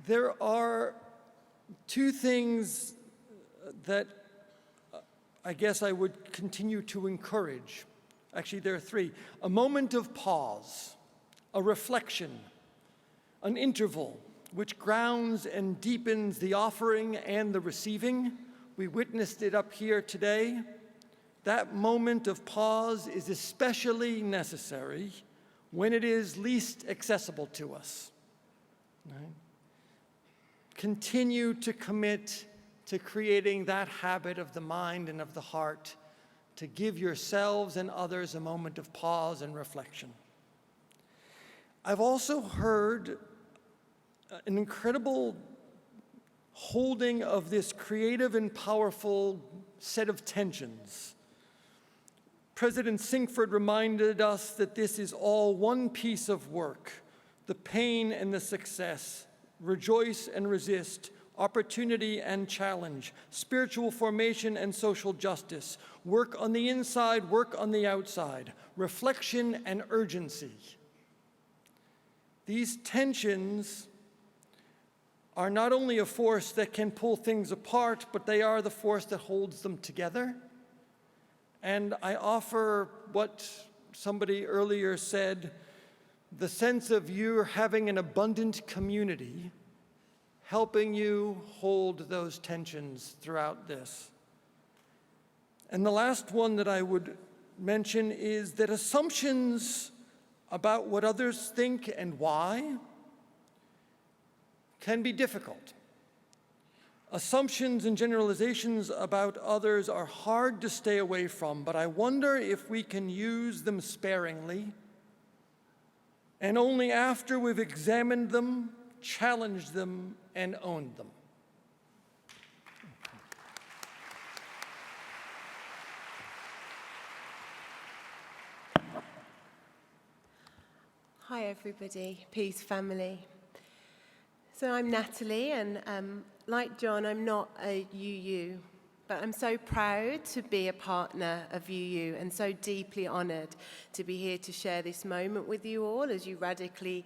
There are two things that I guess I would continue to encourage. Actually, there are three. A moment of pause, a reflection, an interval which grounds and deepens the offering and the receiving. We witnessed it up here today. That moment of pause is especially necessary when it is least accessible to us. Right? Continue to commit to creating that habit of the mind and of the heart to give yourselves and others a moment of pause and reflection. I've also heard an incredible holding of this creative and powerful set of tensions. President Sinkford reminded us that this is all one piece of work, the pain and the success, rejoice and resist, opportunity and challenge, spiritual formation and social justice, work on the inside, work on the outside, reflection and urgency. These tensions are not only a force that can pull things apart, but they are the force that holds them together. And I offer what somebody earlier said, the sense of you having an abundant community helping you hold those tensions throughout this. And the last one that I would mention is that assumptions about what others think and why can be difficult. Assumptions and generalizations about others are hard to stay away from, but I wonder if we can use them sparingly and only after we've examined them, challenged them, and owned them. Hi everybody, peace family. So I'm Natalie, and like John, I'm not a UU, but I'm so proud to be a partner of UU and so deeply honoured to be here to share this moment with you all as you radically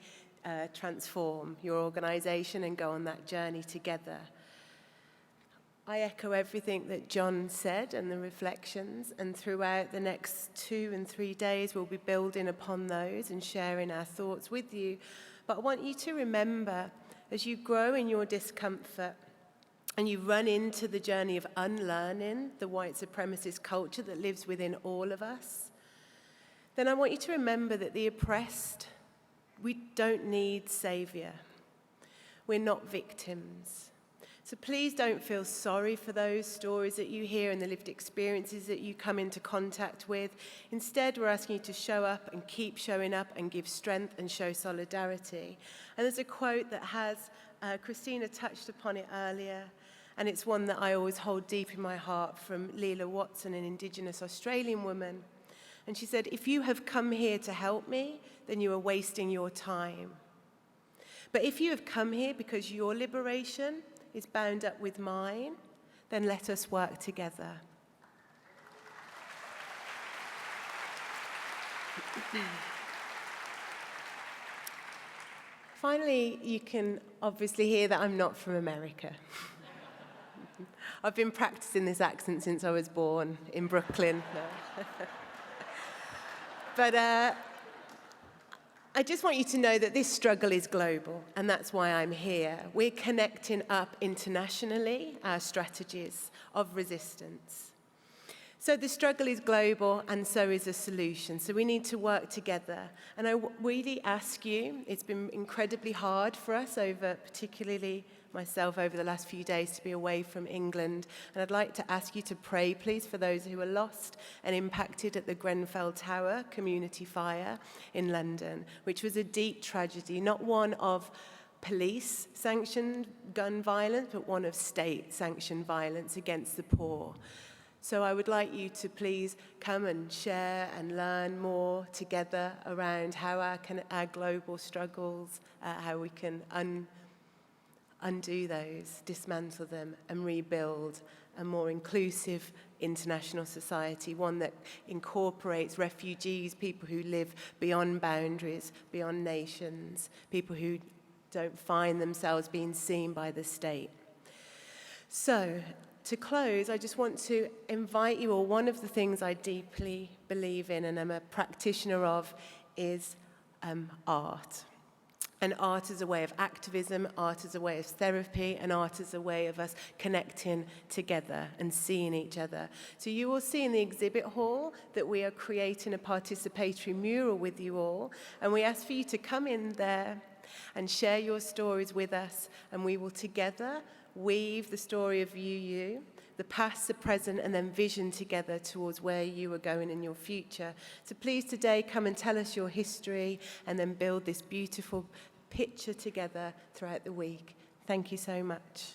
transform your organisation and go on that journey together. I echo everything that John said and the reflections, and throughout the next 2 and 3 days we'll be building upon those and sharing our thoughts with you. But I want you to remember, as you grow in your discomfort and you run into the journey of unlearning the white supremacist culture that lives within all of us, then I want you to remember that the oppressed, we don't need saviour. We're not victims. So please don't feel sorry for those stories that you hear and the lived experiences that you come into contact with. Instead, we're asking you to show up and keep showing up and give strength and show solidarity. And there's a quote that has, Christina touched upon it earlier, and it's one that I always hold deep in my heart, from Leela Watson, an Indigenous Australian woman. And she said, "If you have come here to help me, then you are wasting your time. But if you have come here because your liberation is bound up with mine, then let us work together." Finally, you can obviously hear that I'm not from America. I've been practicing this accent since I was born in Brooklyn. No. But I just want you to know that this struggle is global, and that's why I'm here. We're connecting up internationally our strategies of resistance. So the struggle is global, and so is the solution. So we need to work together. And I really ask you, it's been incredibly hard for us, particularly myself, over the last few days to be away from England. And I'd like to ask you to pray, please, for those who were lost and impacted at the Grenfell Tower community fire in London, which was a deep tragedy, not one of police-sanctioned gun violence, but one of state-sanctioned violence against the poor. So I would like you to please come and share and learn more together around how our global struggles, how we can undo those, dismantle them, and rebuild a more inclusive international society, one that incorporates refugees, people who live beyond boundaries, beyond nations, people who don't find themselves being seen by the state. So, to close, I just want to invite you all. One of the things I deeply believe in and I'm a practitioner of is art. And art is a way of activism, art is a way of therapy, and art is a way of us connecting together and seeing each other. So you will see in the exhibit hall that we are creating a participatory mural with you all, and we ask for you to come in there and share your stories with us, and we will together weave the story of UU, the past, the present, and then vision together towards where you are going in your future. So please today come and tell us your history and then build this beautiful picture together throughout the week. Thank you so much.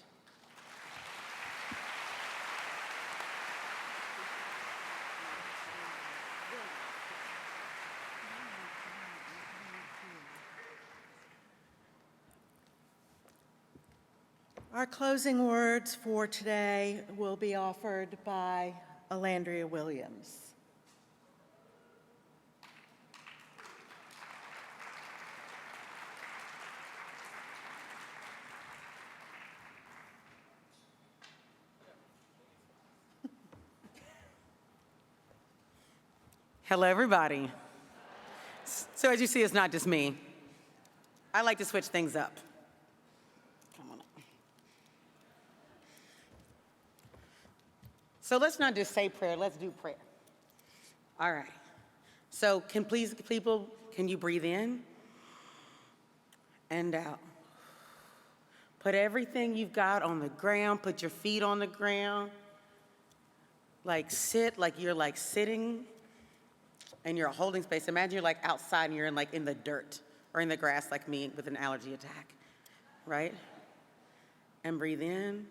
Our closing words for today will be offered by Alandria Williams. Hello, everybody. So as you see, it's not just me. I like to switch things up. Come on up. So let's not just say prayer, let's do prayer. All right. So can you breathe in and out? Put everything you've got on the ground, put your feet on the ground. Like sit, like you're like sitting and you're holding space. Imagine you're like outside and you're in the dirt or in the grass like me with an allergy attack, right? And breathe in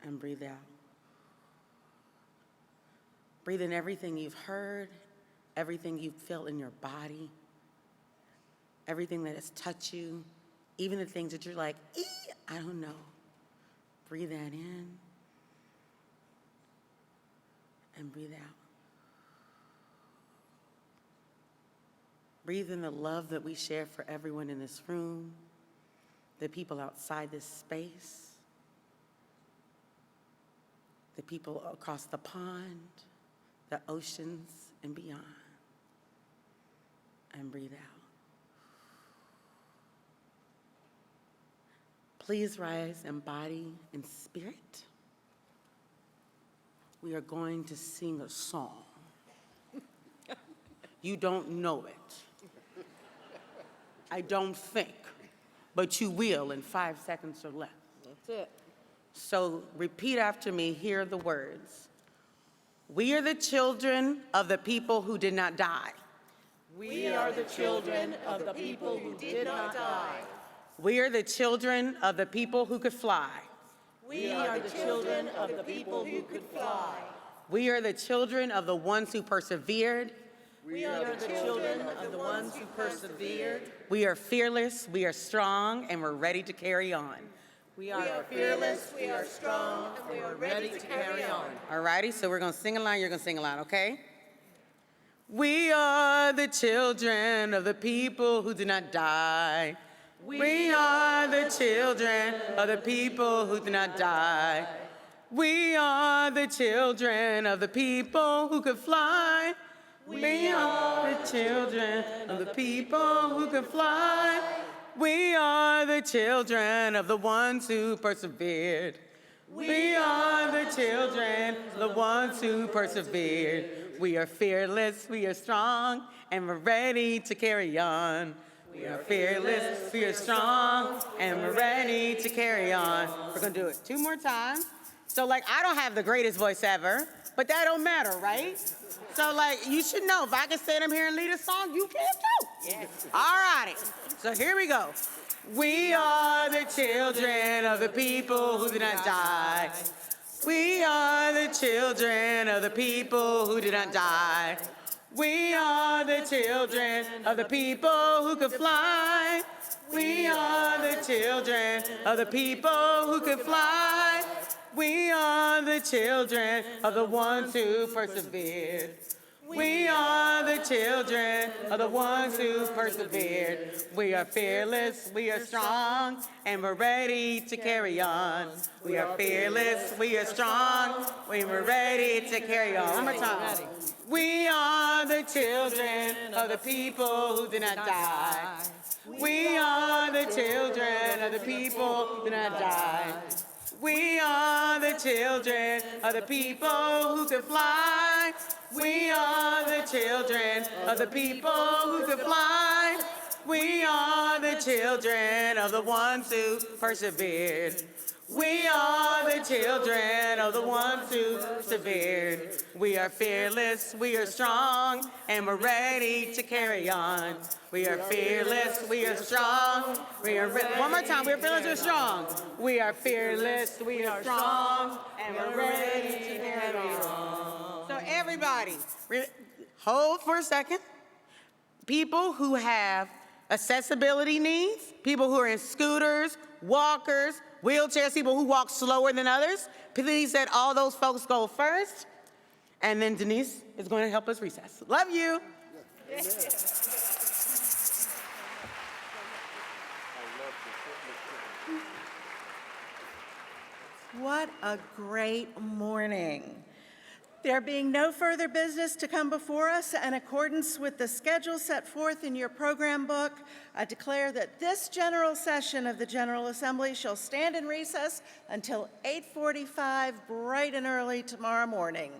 and breathe out. Breathe in everything you've heard, everything you've felt in your body, everything that has touched you, even the things that you're like, I don't know. Breathe that in and breathe out. Breathe in the love that we share for everyone in this room, the people outside this space, the people across the pond, the oceans and beyond. And breathe out. Please rise in body and spirit. We are going to sing a song. You don't know it. I don't think, but you will in 5 seconds or less. That's it. So repeat after me, hear the words. We are the children of the people who did not die. We are the children of the people who did not die. We are the children of the people who could fly. We are the children of the people who could fly. We are the children of the ones who persevered. We are the children of the ones who persevered. We are fearless, we are strong, and we're ready to carry on. We are fearless, we are strong, and we are ready to carry on. All righty, so we're going to sing a line, you're going to sing a line, okay? We are the children of the people who did not die. We are the children of the people who did not die. We are the children of the people who could fly. We are the children of the people who could fly. We are the children of the ones who persevered. We are the children of the ones who persevered. We are fearless, we are strong, and we're ready to carry on. We are fearless, we are strong, and we're ready to carry on. We're gonna do it 2 more times. So I don't have the greatest voice ever, but that don't matter, right? So you should know, if I can stand up here and lead a song, you can too. Yeah. All righty, so here we go. We are the children of the people who did not die. We are the children of the people who did not die. We are the children of the people who could fly. We are the children of the people who could fly. We are the children of the ones who persevered. We are the children of the ones who persevered. We are fearless, we are strong, and we're ready to carry on. We are fearless, we are strong, we were ready to carry on. One more time. We are the children of the people who did not die. We are the children of the people who did not die. We are the children of the people who can fly. We are the children of the people who can fly. We are the children of the ones who persevered. We are the children of the ones who persevered. We are fearless, we are strong, and we're ready to carry on. We are fearless, we are strong. One more time, we are fearless, we're strong. We are fearless, we are strong, and we're ready to carry on. So everybody, hold for a second. People who have accessibility needs, people who are in scooters, walkers, wheelchairs, people who walk slower than others, please let all those folks go first. And then Denise is going to help us recess. Love you. What a great morning. There being no further business to come before us, in accordance with the schedule set forth in your program book, I declare that this general session of the General Assembly shall stand in recess until 8:45 bright and early tomorrow morning.